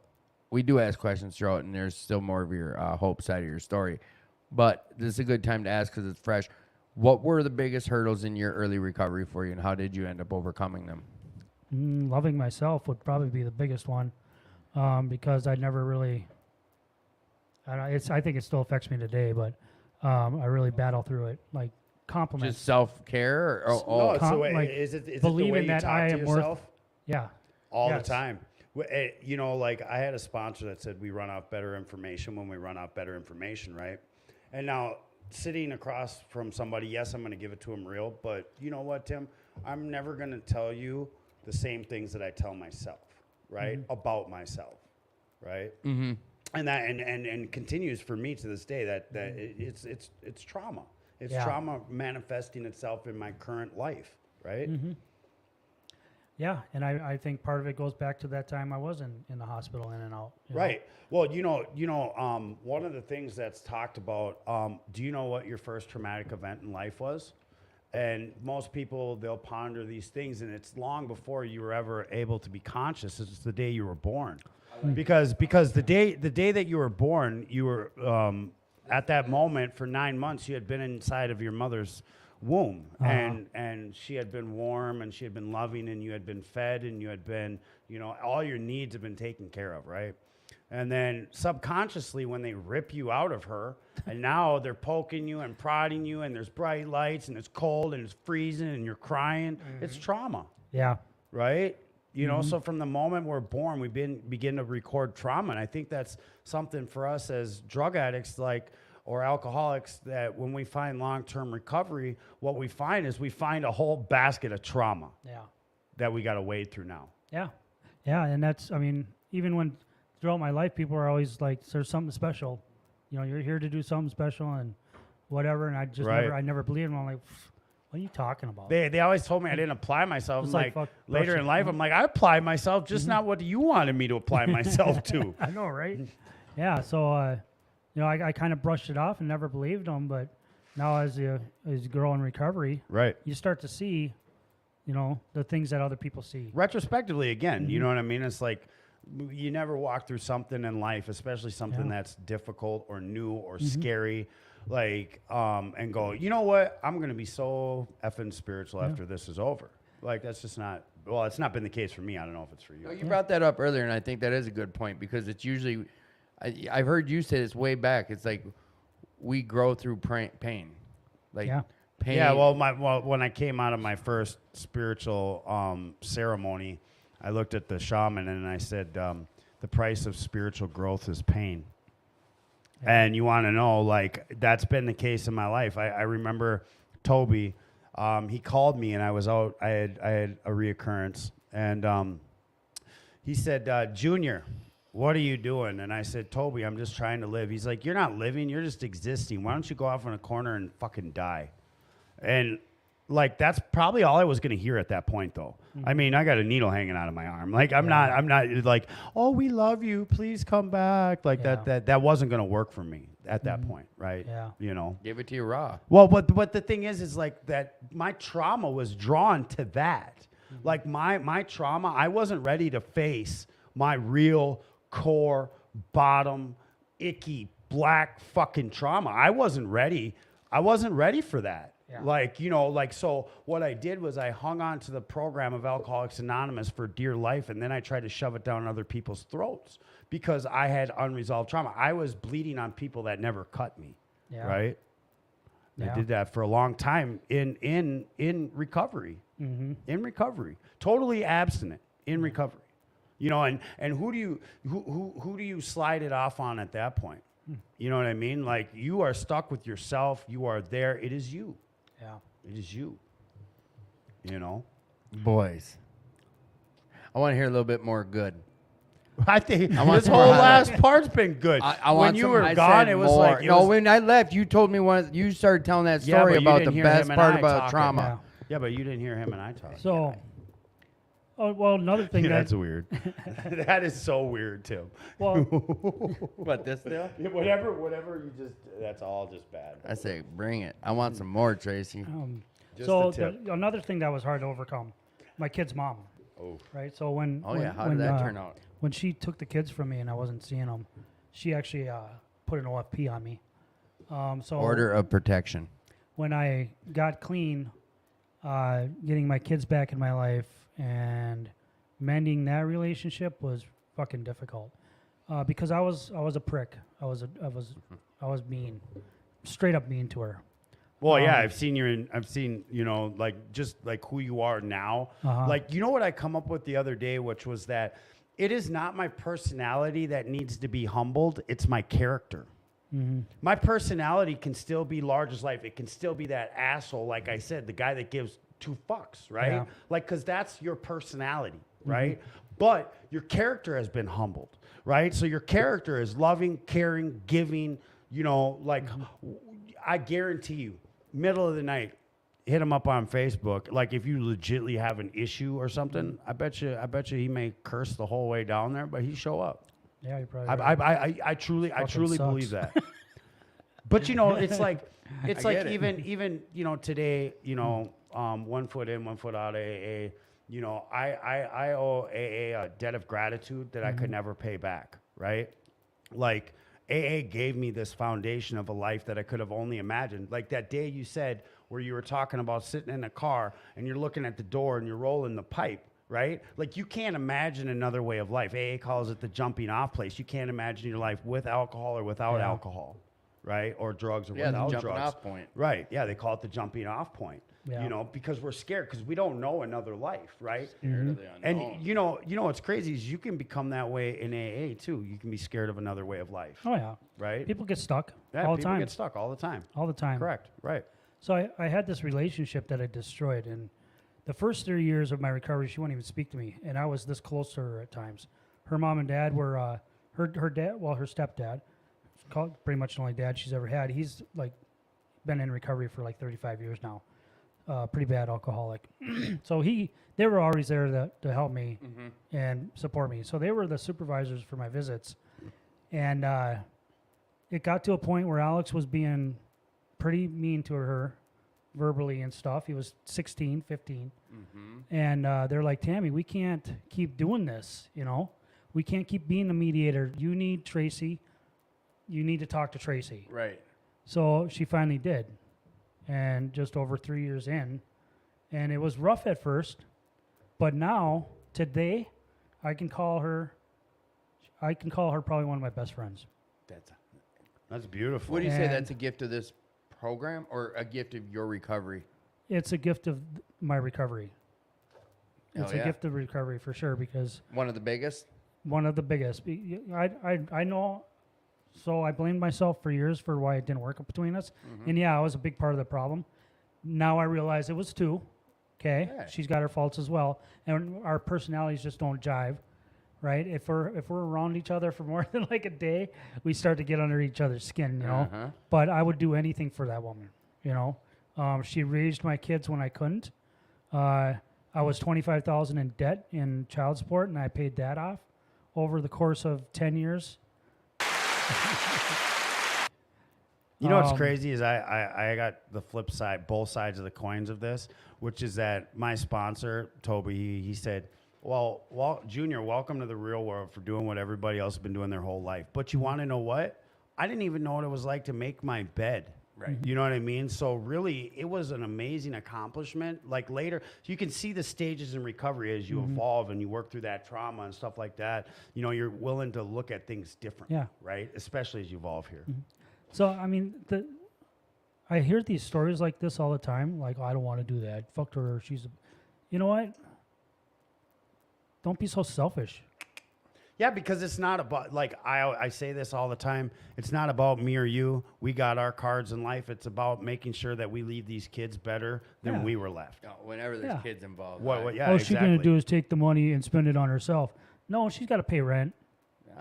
we do ask questions throughout, and there's still more of your hope side of your story. But this is a good time to ask because it's fresh. What were the biggest hurdles in your early recovery for you, and how did you end up overcoming them? Loving myself would probably be the biggest one, because I never really. I think it still affects me today, but I really battle through it. Like compliments. Just self-care? Or, No, it's the Com- way, like, is it the way believing you that talk I to am worth- yourself? Yeah. All Yes. the time. You know, like I had a sponsor that said we run off better information when we run off better information, right? And now sitting across from somebody, yes, I'm going to give it to them real, but you know what, Tim? I'm never going to tell you the same things that I tell myself, right? About myself, right? Mm-hmm. And that and continues for me to this day that it's trauma. It's Yeah. trauma manifesting itself in my current life, right? Yeah, and I think part of it goes back to that time I was in the hospital, in and out. you know. Right. Well, one of the things that's talked about, do you know what your first traumatic event in life was? And most people, they'll ponder these things, and it's long before you were ever able to be conscious. It's the day you were born. Because the day that you were born, you were at that moment for 9 months, you had been inside of your mother's womb, and she had been warm, and she had been loving, and you had been fed, and you had been, all your needs have been taken care of, right? And then subconsciously, when they rip you out of her, and now they're poking you and prodding you, and there's bright lights, and it's cold, and it's freezing, and you're crying, it's trauma, Yeah. right? So from the moment we're born, we begin to record trauma, and I think that's something for us as drug addicts, or alcoholics, that when we find long-term recovery, what we find is we find a whole basket of trauma Yeah. that we got to wade through now. Yeah. Yeah, and that's, even when throughout my life, people are always like, there's something special. You're here to do something special and whatever, and I just Right. never believed them. I'm like, what are you talking about? They always told me I didn't apply myself. It's I'm like, like, fuck, later brush in it. life, I'm like, I apply myself, just not what you wanted me to apply myself to. I know, right? Yeah, so, I kind of brushed it off and never believed them, but now as you grow in recovery, Right. you start to see, the things that other people see. Retrospectively, again, you know what I mean? It's like you never walk through something in life, especially something Yeah. that's difficult or new or scary, and go, you know what? I'm going to be so effing spiritual after this is over. Like, that's just not, well, it's not been the case for me. I don't know if it's for you. You brought that up earlier, and I think that is a good point because it's usually, I've heard you say this way back. It's like we grow through pain. Like Yeah. pain. Yeah, when I came out of my first spiritual ceremony, I looked at the shaman and I said, the price of spiritual growth is pain. And you want to know, that's been the case in my life. I remember Toby, he called me and I was out, I had a reoccurrence. And he said, Junior, what are you doing? And I said, Toby, I'm just trying to live. He's like, you're not living, you're just existing. Why don't you go off in a corner and fucking die? And that's probably all I was going to hear at that point, though. I mean, I got a needle hanging out of my arm. I'm not like, oh, we love you, please come back. That wasn't going to work for me at that point, right? Yeah. Give it to you raw. Well, but the thing is that my trauma was drawn to that. Like my trauma, I wasn't ready to face my real core, bottom, icky, black fucking trauma. I wasn't ready for that. Yeah. So what I did was I hung on to the program of Alcoholics Anonymous for dear life, and then I tried to shove it down other people's throats because I had unresolved trauma. I was bleeding on people that never cut me, Yeah. right? Yeah. I did that for a long time in recovery, in recovery, totally abstinent in recovery, and who do you slide it off on at that point? You know what I mean? Like, you are stuck with yourself. You are there. It is you. Yeah. It is you. You know? Boys, I want to hear a little bit more good. I think I want this some whole more last highlights. part's been good. I when want you some- were I gone, said it was more. like... No, when I left, you told me you started telling that Yeah, story but you about didn't the hear best him and part I about talking. trauma. Yeah. Yeah, but you didn't hear him and I talk. So, another thing Yeah, that, that's weird. That is so weird, Tim. well, What, this deal? Yeah, whatever you just... That's all just bad. I say, bring it. I want some more, Tracy. Just so the tip. another thing that was hard to overcome, my kid's mom. Oh. Right. So when Oh, when, yeah. How when, did that turn out? When she took the kids from me and I wasn't seeing them, she actually put an OFP on me. So Order of protection. when I got clean, getting my kids back in my life and mending that relationship was fucking difficult because I was a prick. I was mean, straight up mean to her. Well, yeah, I've seen you know, like, just like who you are now. Uh-huh. Like, you know what I come up with the other day, which was that it is not my personality that needs to be humbled. It's my character. My personality can still be large as life. It can still be that asshole, like I said, the guy that gives two fucks, right? Yeah. Like, because that's your personality, right? But your character has been humbled, right? So your character is loving, caring, giving, you know, like, I guarantee you, middle of the night, hit him up on Facebook. Like, if you legitly have an issue or something, I bet you he may curse the whole way down there, but he show up. Yeah, you probably. Right. I truly Fucking believe sucks. that. But you know, it's like I get it. even you know, today, you know, 1 foot in, 1 foot out of AA. You know, I owe AA a debt of gratitude that I could never pay back. Right? Like, AA gave me this foundation of a life that I could have only imagined. Like that day you said where you were talking about sitting in a car and you're looking at the door and you're rolling the pipe. Right? Like, you can't imagine another way of life. AA calls it the jumping off place. You can't imagine your life with alcohol or without Yeah. alcohol, right? Or drugs or Yeah, the without jumping drugs. off point. Right. Yeah, they call it the jumping off point. Yeah. You know, because we're scared because we don't know another life, right? Scared of the unknown. And you know what's crazy is you can become that way in AA too. You can be scared of another way of life, Oh yeah. right? People get stuck Yeah, all the people time. get stuck all the time. All the time. Correct. Right. So I had this relationship that I destroyed, and the first 3 years of my recovery, she wouldn't even speak to me, and I was this close to her at times. Her mom and dad were her dad, well, her stepdad, called pretty much the only dad she's ever had. He's like been in recovery for like 35 years now, pretty bad alcoholic. So they were always there to help me and support me. So they were the supervisors for my visits, and it got to a point where Alex was being pretty mean to her verbally and stuff. He was 16, 15. And they're like, Tammy, we can't keep doing this, you know? We can't keep being the mediator. You need Tracy. You need to talk to Tracy. Right. So she finally did. And just over 3 years in. And it was rough at first. But now, today, I can call her probably one of my best friends. That's beautiful. What do you say? And- That's a gift of this program or a gift of your recovery? It's a gift of my recovery. Hell It's yeah. a gift of recovery for sure, because One of the biggest? one of the biggest. I know, so I blamed myself for years for why it didn't work between us. And yeah, I was a big part of the problem. Now I realize it was two. Okay, Yeah. she's got her faults as well, and our personalities just don't jive, right? If we're around each other for more than like a day, we start to get under each other's skin, you know. Uh-huh. But I would do anything for that woman, you know. She raised my kids when I couldn't. I was $25,000 in debt in child support, and I paid that off over the course of 10 years. You know what's Um, crazy is I got the flip side, both sides of the coins of this, which is that my sponsor, Toby, he said, well, Junior, welcome to the real world for doing what everybody else has been doing their whole life. But you want to know what? I didn't even know what it was like to make my bed. Right. You know what I mean? So really, it was an amazing accomplishment. Like later, you can see the stages in recovery as you evolve and you work through that trauma and stuff like that. You know, you're willing to look at things different. Yeah. Right? Especially as you evolve here. So, I mean, I hear these stories like this all the time. Like, I don't want to do that. Fucked her. You know what? Don't be so selfish. Yeah, because it's not about, like, I say this all the time. It's not about me or you. We got our cards in life. It's about making sure that we leave these kids better than we were left. Whenever there's Yeah. kids involved. What, yeah, All exactly. she's going to do is take the money and spend it on herself. No, she's got to pay rent.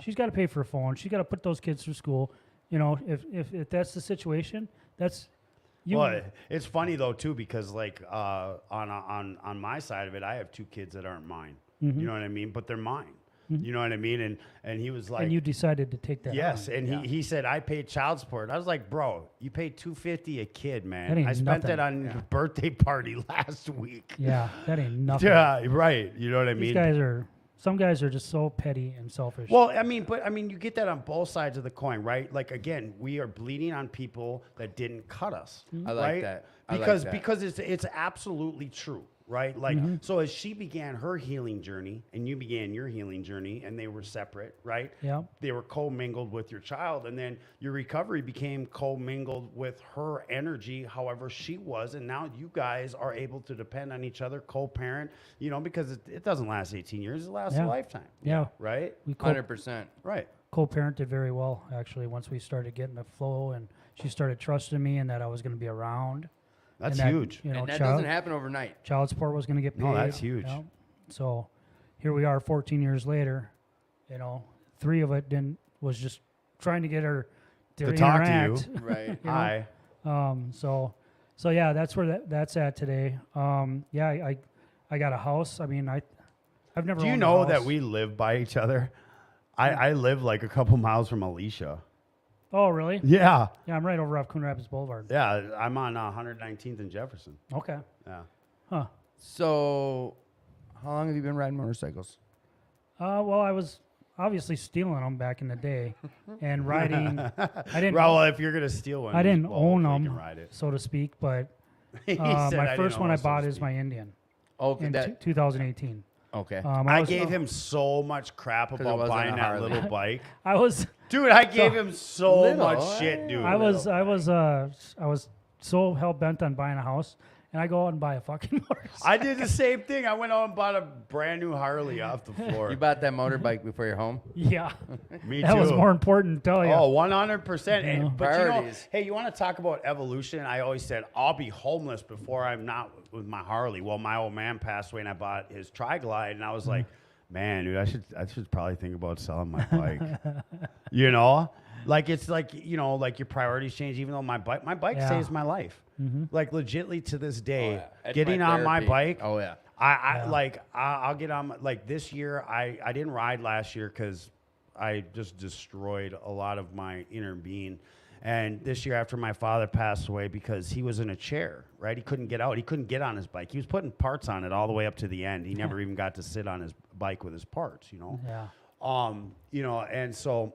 She's got to pay for a phone. She's got to put those kids through school. You know, if that's the situation, that's you. Well, it's funny though too, because like on my side of it, I have 2 kids that aren't mine. You know what I mean? But they're mine. You know what I mean? And he was like, and you decided to take that. yes, on. and he said I paid child support. I was like, bro, you paid $250 a kid, That man. ain't I spent nothing. it on a birthday party last week. Yeah, that ain't nothing. Yeah, right. You know what I These mean? some guys are just so petty and selfish. Well, I mean, you get that on both sides of the coin, right? Like again, we are bleeding on people that didn't cut us. I like right? that. I like Because that. because it's absolutely true, right? Like so as she began her healing journey and you began your healing journey and they were separate, right? Yeah. They were co-mingled with your child, and then your recovery became co-mingled with her energy, however she was, and now you guys are able to depend on each other, co-parent, you know, because it doesn't last 18 years, it lasts a lifetime. Yeah. Right? We 100%. Right. co-parented very well, actually, once we started getting the flow and she started trusting me and that I was going to be around. That's and that, huge. You know, And that doesn't happen overnight. child support was going to get paid. No, that's huge. You know? So here we are 14 years later, you know, 3 of it was just trying to get her to talk to interact. you. Right. You know? Hi. So yeah, that's where that's at today. Yeah, I got a house. I mean, I've never Do you owned a know that house. we live by each other? I live like a couple miles from Alicia. Oh, really? Yeah. Yeah, I'm right over off Coon Rapids Boulevard. Yeah, I'm on 119th and Jefferson. Okay. Yeah. Huh. So, how long have you been riding motorcycles? Well, I was obviously stealing them back in the day and riding. I didn't. Well, if you're going to steal one, I didn't well, own hopefully you them, can ride it. so to speak. But He said, my didn't first own one I one, so to bought is speak. my Indian Okay, in 2018. okay. I gave him so much crap it about wasn't buying a that Harley. little bike. I was Dude, I gave him so Little, much shit, dude. I was so hell bent on buying a house, and I go out and buy a fucking motorcycle. I did the same thing. I went out and bought a brand new Harley off the floor. You bought that motorbike before you're home? Yeah, Me that too. was more important. Tell you. Oh, 100%. And, but you know, Priorities. hey, you want to talk about evolution? I always said, I'll be homeless before I'm not with my Harley. Well, my old man passed away and I bought his Tri-Glide and I was like, man, dude, I should probably think about selling my bike. You know? Like, it's like, you know, like your priorities change, even though my bike Yeah. saves my life. Like, legitly to this day, That's getting my on my therapy. bike, Oh, yeah. I'll get on, like this year, I didn't ride last year because I just destroyed a lot of my inner being. And this year after my father passed away, because he was in a chair, right? He couldn't get out. He couldn't get on his bike. He was putting parts on it all the way up to the end. He never even got to sit on his bike with his parts, you know? Yeah. You know, and so,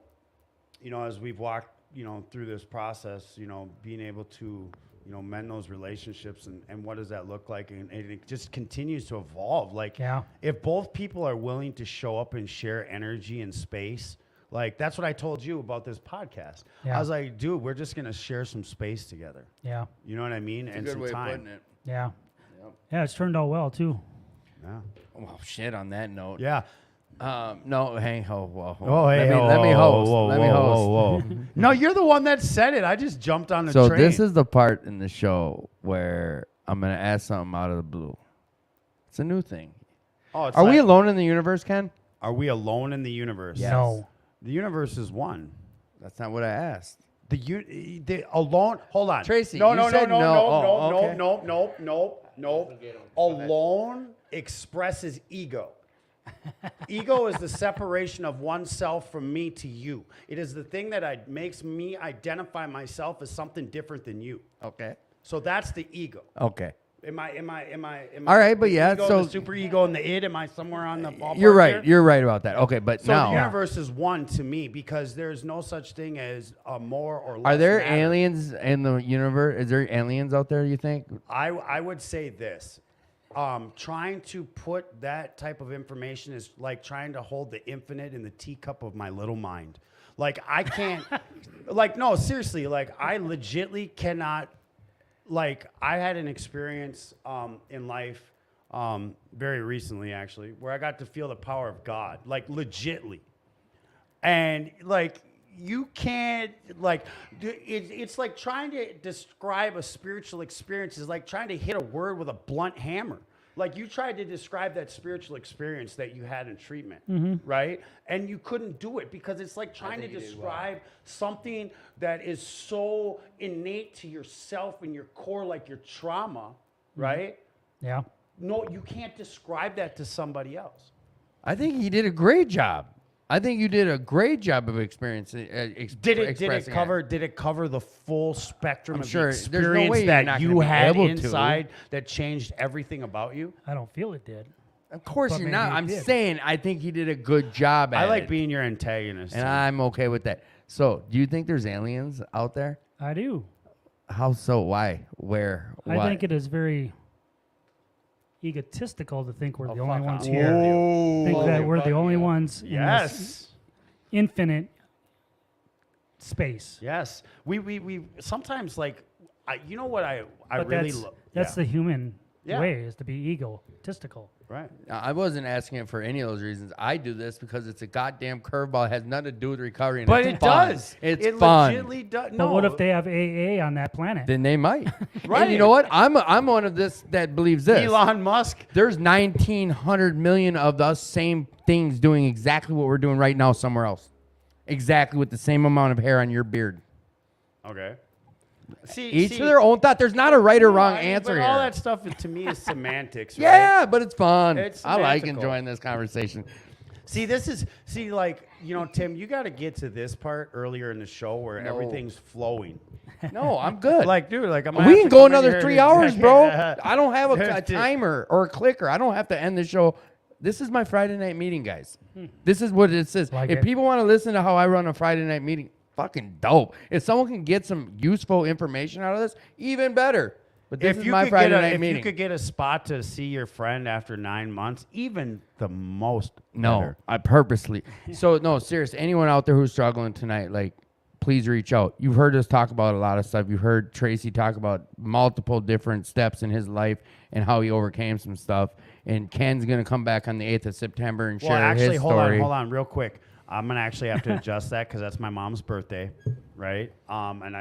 you know, as we've walked, you know, through this process, you know, being able to, you know, mend those relationships and what does that look like? And it just continues to evolve. Like, Yeah. if both people are willing to show up and share energy and space, like, that's what I told you about this podcast. Yeah. I was like, dude, we're just going to share some space together. Yeah. You know what I mean? It's and a good some way time. of putting it. Yeah. Yep. Yeah. It's turned out well too. Yeah. Well, shit, on that note. Yeah. No, hey, whoa. Oh, hey, let me host. Whoa, let me whoa, host. whoa, whoa. No, you're the one that said it. I just jumped on the So train. this is the part in the show where I'm going to ask something out of the blue. It's a new thing. Oh, it's Are we like- alone in the universe, Ken? Are we alone in the universe? Yes. No. The universe is one. That's not what I asked. The alone. Hold on, Tracy, No, you no, no, said no, no. no, Oh, no, okay. no. Alone expresses ego. Ego is the separation of oneself from me to you. It is the thing that makes me identify myself as something different than you. Okay. So that's the ego. Okay. Am I? All right, but the yeah, ego, so- the super ego and the id. Am I somewhere on the ballpark? You're right. there? You're right about that. Okay, but So now, the universe is one to me because there's no such thing as a more or less. are there matter. aliens in the universe? Is there aliens out there, you think? I would say this. Trying to put that type of information is like trying to hold the infinite in the teacup of my little mind. Like, I can't, like, no, seriously, like, I legitly cannot, like, I had an experience in life very recently, actually, where I got to feel the power of God, like, legitly. And like, you can't it's like trying to describe a spiritual experience is like trying to hit a word with a blunt hammer. Like you tried to describe that spiritual experience that you had in treatment, right? And you couldn't do it because it's like trying to describe something that is so innate to yourself and your core, like your trauma, right? Yeah. No, you can't describe that to somebody else. I think he did a great job. I think you did a great job of experiencing. Did it cover the full spectrum I'm of sure. the There's no experience way you're that not you gonna be had able to. inside that changed everything about you? I don't feel it did. Of course But you're maybe not. he I'm did. saying I think he did a good job at I like it. being your antagonist. And too. I'm okay with that. So, do you think there's aliens out there? I do. How so? Why? Where? I What? think it is very egotistical to think we're the only fuck ones off. here. Think that we're the only yeah. ones in this Yes. infinite space. Yes. We sometimes like you know what I But really that's the human Yeah. way, is to be egotistical. right. I wasn't asking it for any of those reasons. I do this because it's a goddamn curveball. It has nothing to do with recovery. And But it's it fun. does. It's it fun. legitimately does. But No. what if they have AA on that planet? Then they might. Right. And you know what? I'm one of this that believes this. Elon Musk? There's 1,900 million of the same things doing exactly what we're doing right now somewhere else. Exactly with the same amount of hair on your beard. Okay. See, Each to their own thought. There's not a right or wrong answer but here. all that stuff to me is semantics. Right? Yeah, but it's fun. It's I like semantical. enjoying this conversation. Like, Tim, you got to get to this part earlier in the show where No. everything's flowing. No, I'm good. Like, dude, like, we can go another 3 hours, bro. I don't have a Dude. timer or a clicker. I don't have to end the show. This is my Friday night meeting, guys. This is what it says. Like If it. people want to listen to how I run a Friday night meeting, fucking dope. If someone can get some useful information out of this, even better. But this If is you my could Friday get night if meeting. you could get a spot to see your friend after 9 months, even the most No, better. I purposely. So no, serious. Anyone out there who's struggling tonight, like, please reach out. You've heard us talk about a lot of stuff. You've heard Tracy talk about multiple different steps in his life and how he overcame some stuff. And Ken's gonna come back on the 8th of September and Well, share actually, his hold story. on, real quick. I'm gonna actually have to adjust that because that's my mom's birthday, right? And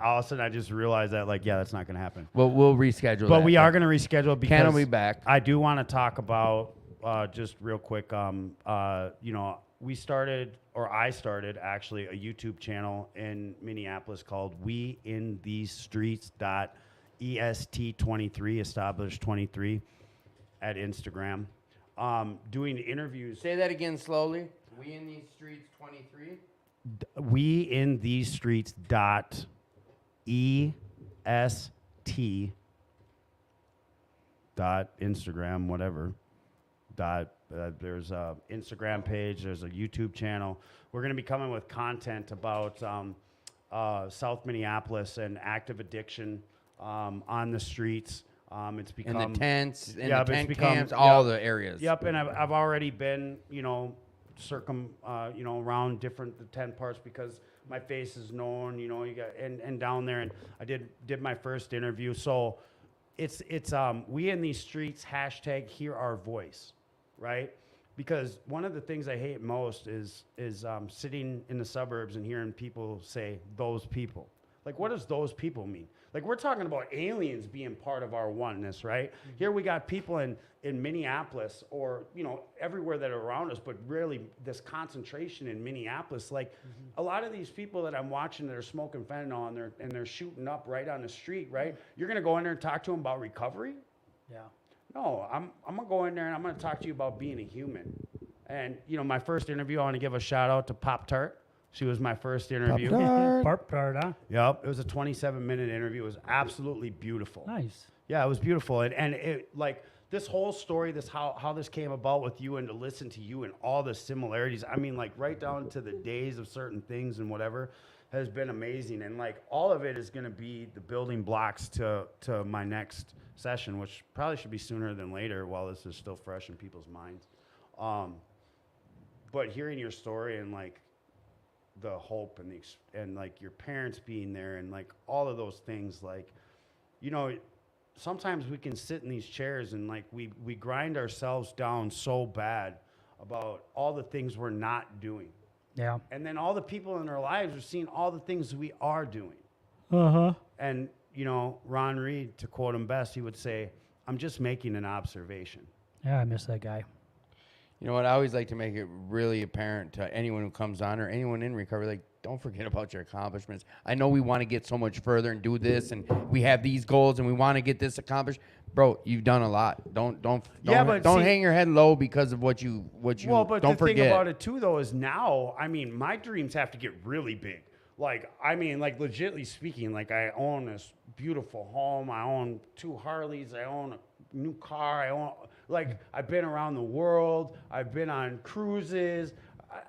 all of a sudden I just realized that, like, yeah, that's not gonna happen. Well, we'll reschedule. But that. we are gonna reschedule because Ken will be back. I do want to talk about just real quick. We started, or I started actually, a YouTube channel in Minneapolis called We in These Streets .est23, established 23 at Instagram. Doing interviews. Say that again slowly. We in these streets 23. We in These Streets .est Instagram, whatever. There's a Instagram page. There's a YouTube channel. We're going to be coming with content about South Minneapolis and active addiction on the streets. It's become In the tents, in yeah, the but it's tent become- camps, all yep. the areas. Yep, and I've already been, around the tent parts because my face is known, you got and down there, and I did my first interview. So it's We in These Streets # hear our voice, right? Because one of the things I hate most is sitting in the suburbs and hearing people say those people. Like, what does those people mean? Like, we're talking about aliens being part of our oneness, right? Here we got people in Minneapolis or, everywhere that are around us, but really this concentration in Minneapolis. Like, a lot of these people that I'm watching that are smoking fentanyl and they're shooting up right on the street, right? You're going to go in there and talk to them about recovery? Yeah. No, I'm going to go in there and I'm going to talk to you about being a human. And, my first interview, I want to give a shout out to Pop Tart. She was my first interview. Pop-Tart. Barp tart, huh? Yep, it was a 27-minute interview. It was absolutely beautiful. Nice. Yeah, it was beautiful, and it like this whole story, how this came about with you, and to listen to you and all the similarities. I mean, like right down to the days of certain things and whatever, has been amazing. And like all of it is going to be the building blocks to my next session, which probably should be sooner than later while this is still fresh in people's minds. But hearing your story and like the hope and like your parents being there and like all of those things, like, sometimes we can sit in these chairs and like we grind ourselves down so bad about all the things we're not doing, Yeah. And then all the people in our lives are seeing all the things we are doing. And, you know, Ron Reed, to quote him best, he would say, I'm just making an observation. Yeah, I miss that guy. You know what? I always like to make it really apparent to anyone who comes on or anyone in recovery, like, don't forget about your accomplishments. I know we want to get so much further and do this, and we have these goals, and we want to get this accomplished. Bro, you've done a lot. Don't hang your head low because of what you. Well, but don't the forget. thing about it too, though, is now, I mean, my dreams have to get really big. Like, I mean, like, legitly speaking, like, I own this beautiful home. I own 2 Harleys. I own a new car. I own, like, I've been around the world. I've been on cruises.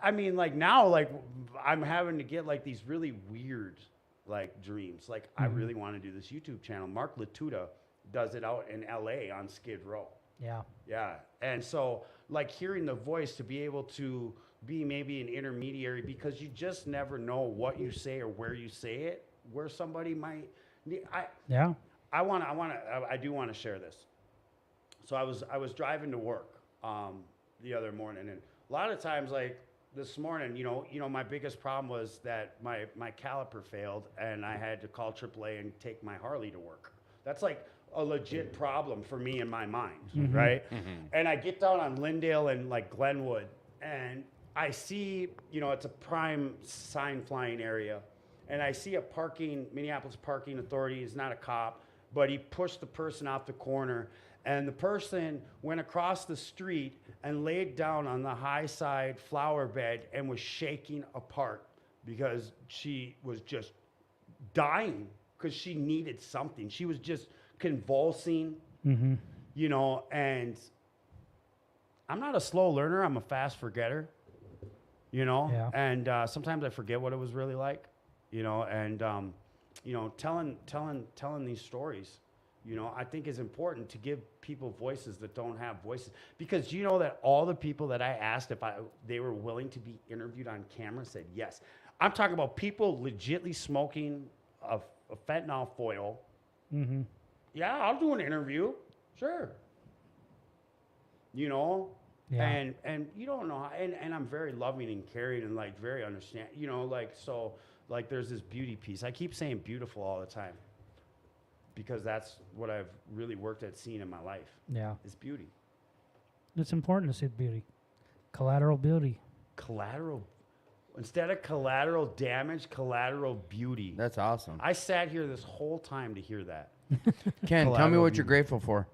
I mean, like, now, like, I'm having to get, like, these really weird, like, dreams. Like, I really want to do this YouTube channel. Mark Latuda does it out in L.A. on Skid Row. Yeah. Yeah. And so, like, hearing the voice to be able to be maybe an intermediary, because you just never know what you say or where you say it, where somebody might need. I do want to share this. So I was driving to work the other morning, and a lot of times, like this morning, you know, my biggest problem was that my caliper failed, and I had to call AAA and take my Harley to work. That's like a legit problem for me in my mind, right? And I get down on Lindale and like Glenwood, and I see, you know, it's a prime sign flying area, and I see Minneapolis Parking Authority is not a cop, but he pushed the person off the corner, and the person went across the street and laid down on the high side flower bed and was shaking apart because she was just dying because she needed something. She was just convulsing, you know, and I'm not a slow learner. I'm a fast forgetter, you know, and sometimes I forget what it was really like, you know, and, you know, telling these stories, you know, I think is important to give people voices that don't have voices, because you know that all the people that I asked if they were willing to be interviewed on camera said yes. I'm talking about people legitly smoking a fentanyl foil. Yeah, I'll do an interview. Sure. You know, and you don't know, and I'm very loving and caring and like very understand, you know, like, so like there's this beauty piece. I keep saying beautiful all the time because that's what I've really worked at seeing in my life. Yeah. Is beauty. It's important to see the beauty. Collateral beauty. Instead of collateral damage, collateral beauty. That's awesome. I sat here this whole time to hear that. Ken, tell me what you're grateful for.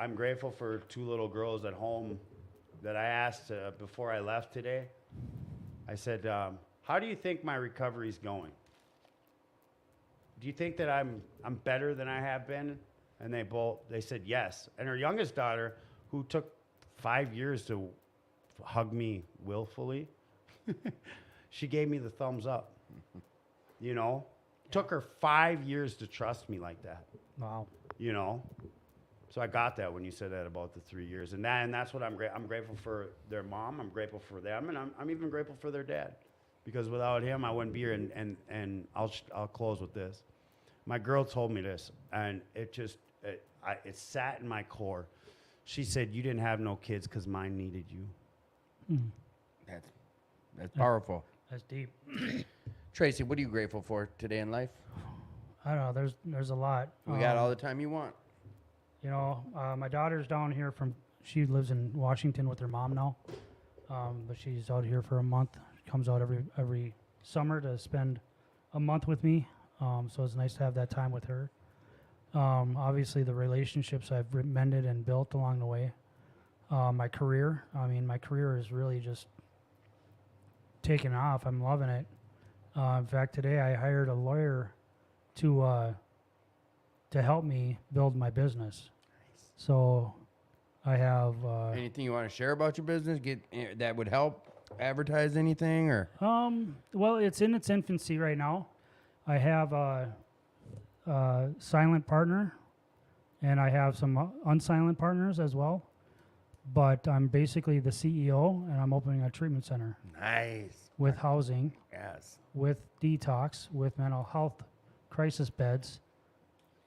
I'm grateful for 2 little girls at home that I asked before I left today. I said, how do you think my recovery's going? Do you think that I'm better than I have been? And they said yes. And her youngest daughter, who took 5 years to hug me willfully, she gave me the thumbs up. You know, took her 5 years to trust me like that. Wow. You know, so I got that when you said that about the 3 years, and that's what I'm grateful for their mom. I'm grateful for them, and I'm even grateful for their dad, because without him, I wouldn't be here. And I'll close with this. My girl told me this, and it sat in my core. She said, "You didn't have no kids because mine needed you." That's powerful. That's deep. Tracy, what are you grateful for today in life? I don't know. There's a lot. We got all the time you want. You know, my daughter's down here she lives in Washington with her mom now, but she's out here for a month. She comes out every summer to spend a month with me, so it's nice to have that time with her. Obviously, the relationships I've mended and built along the way. My career is really just taking off. I'm loving it. In fact, today I hired a lawyer to help me build my business. Nice. So I have anything you want to share about your business that would help advertise anything, or well, it's in its infancy right now. I have a silent partner, and I have some unsilent partners as well, but I'm basically the CEO, and I'm opening a treatment center. Nice. With housing. Yes. With detox, with mental health crisis beds,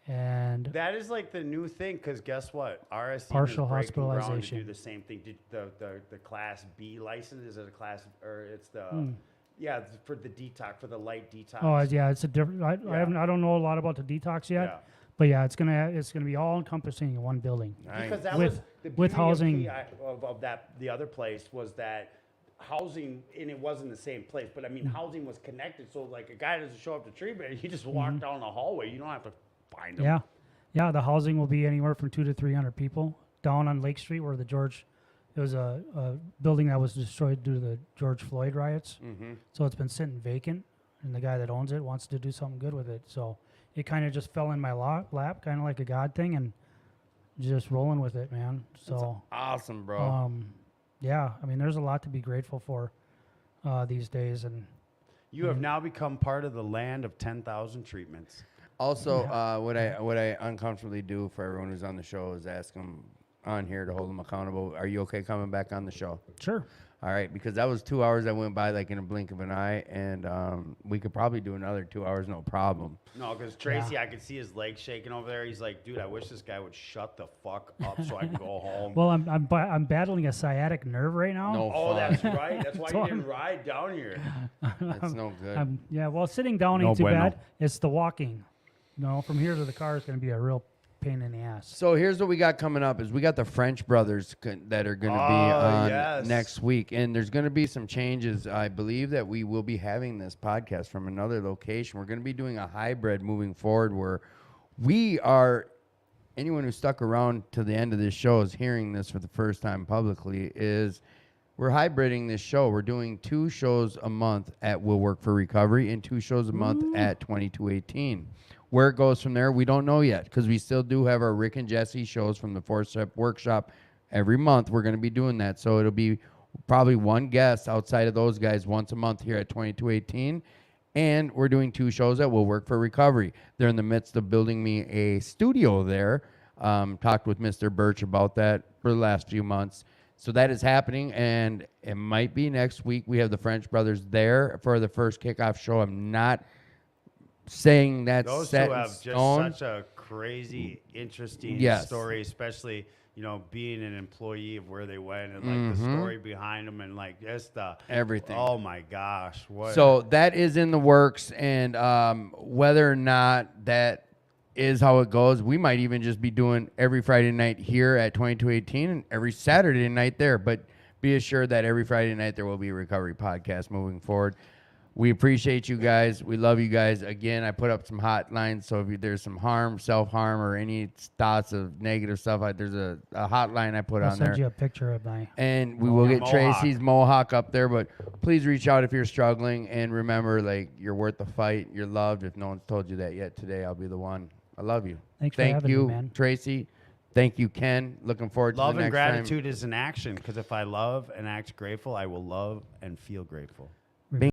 And That is like the new thing, because guess what? RSC Partial is breaking ground to hospitalization. do the same thing. Did the Class B license, is it a class, or it's the yeah, it's for the detox, for the light detox. oh yeah, it's a different. I Yeah. I don't know a lot about the detox yet, Yeah. but yeah, it's gonna be all encompassing in one building. Because that With- was the with beauty housing- of that the other place was that housing, and it wasn't the same place, but I mean housing was connected. So like a guy doesn't show up to treatment, he just walk down the hallway. You don't have to find him. Yeah, yeah. The housing will be anywhere from 200 to 300 people down on Lake Street, where it was a building that was destroyed due to the George Floyd riots. So it's been sitting vacant, and the guy that owns it wants to do something good with it. So it kind of just fell in my lap, kind of like a God thing, and just rolling with it, man. So Awesome, bro. yeah, I mean, there's a lot to be grateful for these days, and You have now become part of the land of 10,000 treatments. Also, what I uncomfortably do for everyone who's on the show is ask them on here to hold them accountable. Are you okay coming back on the show? sure. All right, because that was 2 hours that went by like in a blink of an eye, and we could probably do another 2 hours, no problem. No, because Tracy, I could see his legs shaking over there. He's like, dude, I wish this guy would shut the fuck up so I can go home. Well, I'm battling a sciatic nerve right now. No Oh, fun. that's right. That's why So you didn't ride down here. That's no good. Yeah, well, sitting down No ain't too bueno. bad. It's the walking. No, from here to the car is going to be a real pain in the ass. So here's what we got coming up: is we got the French brothers that are going to be Oh, on yes. next week, and there's going to be some changes. I believe that we will be having this podcast from another location. We're going to be doing a hybrid moving forward, where we are. Anyone who stuck around to the end of this show is hearing this for the first time publicly. Is we're hybriding this show. We're doing 2 shows a month at Will Work for Recovery and 2 shows a month at 2218. Where it goes from there, we don't know yet, because we still do have our Rick and Jesse shows from the 4-Step Workshop every month. We're going to be doing that. So it'll be probably one guest outside of those guys once a month here at 2218. And we're doing 2 shows that will work for recovery. They're in the midst of building me a studio there. Talked with Mr. Birch about that for the last few months. So that is happening, and it might be next week. We have the French brothers there for the first kickoff show. I'm not saying that's Those set two in have just stone. such a crazy, interesting Yes. story, especially, you know, being an employee of where they went and like the story behind them and like just the Everything. Oh my gosh. What? So that is in the works, and whether or not that is how it goes, we might even just be doing every Friday night here at 2218 and every Saturday night there. But be assured that every Friday night there will be a recovery podcast moving forward. We appreciate you guys. We love you guys. Again, I put up some hotlines, so if there's some harm, self-harm, or any thoughts of negative stuff, there's a hotline I put I'll on send there. you a picture of my. And we will get Mohawk. Tracy's Mohawk up there, but please reach out if you're struggling. And remember, like, you're worth the fight. You're loved. If no one's told you that yet today, I'll be the one. I love you. Thanks for Thank having me, you, man. Tracy. Thank you, Ken. Looking forward to love the and next time. gratitude is an action, because if I love and act grateful, I will love and feel grateful.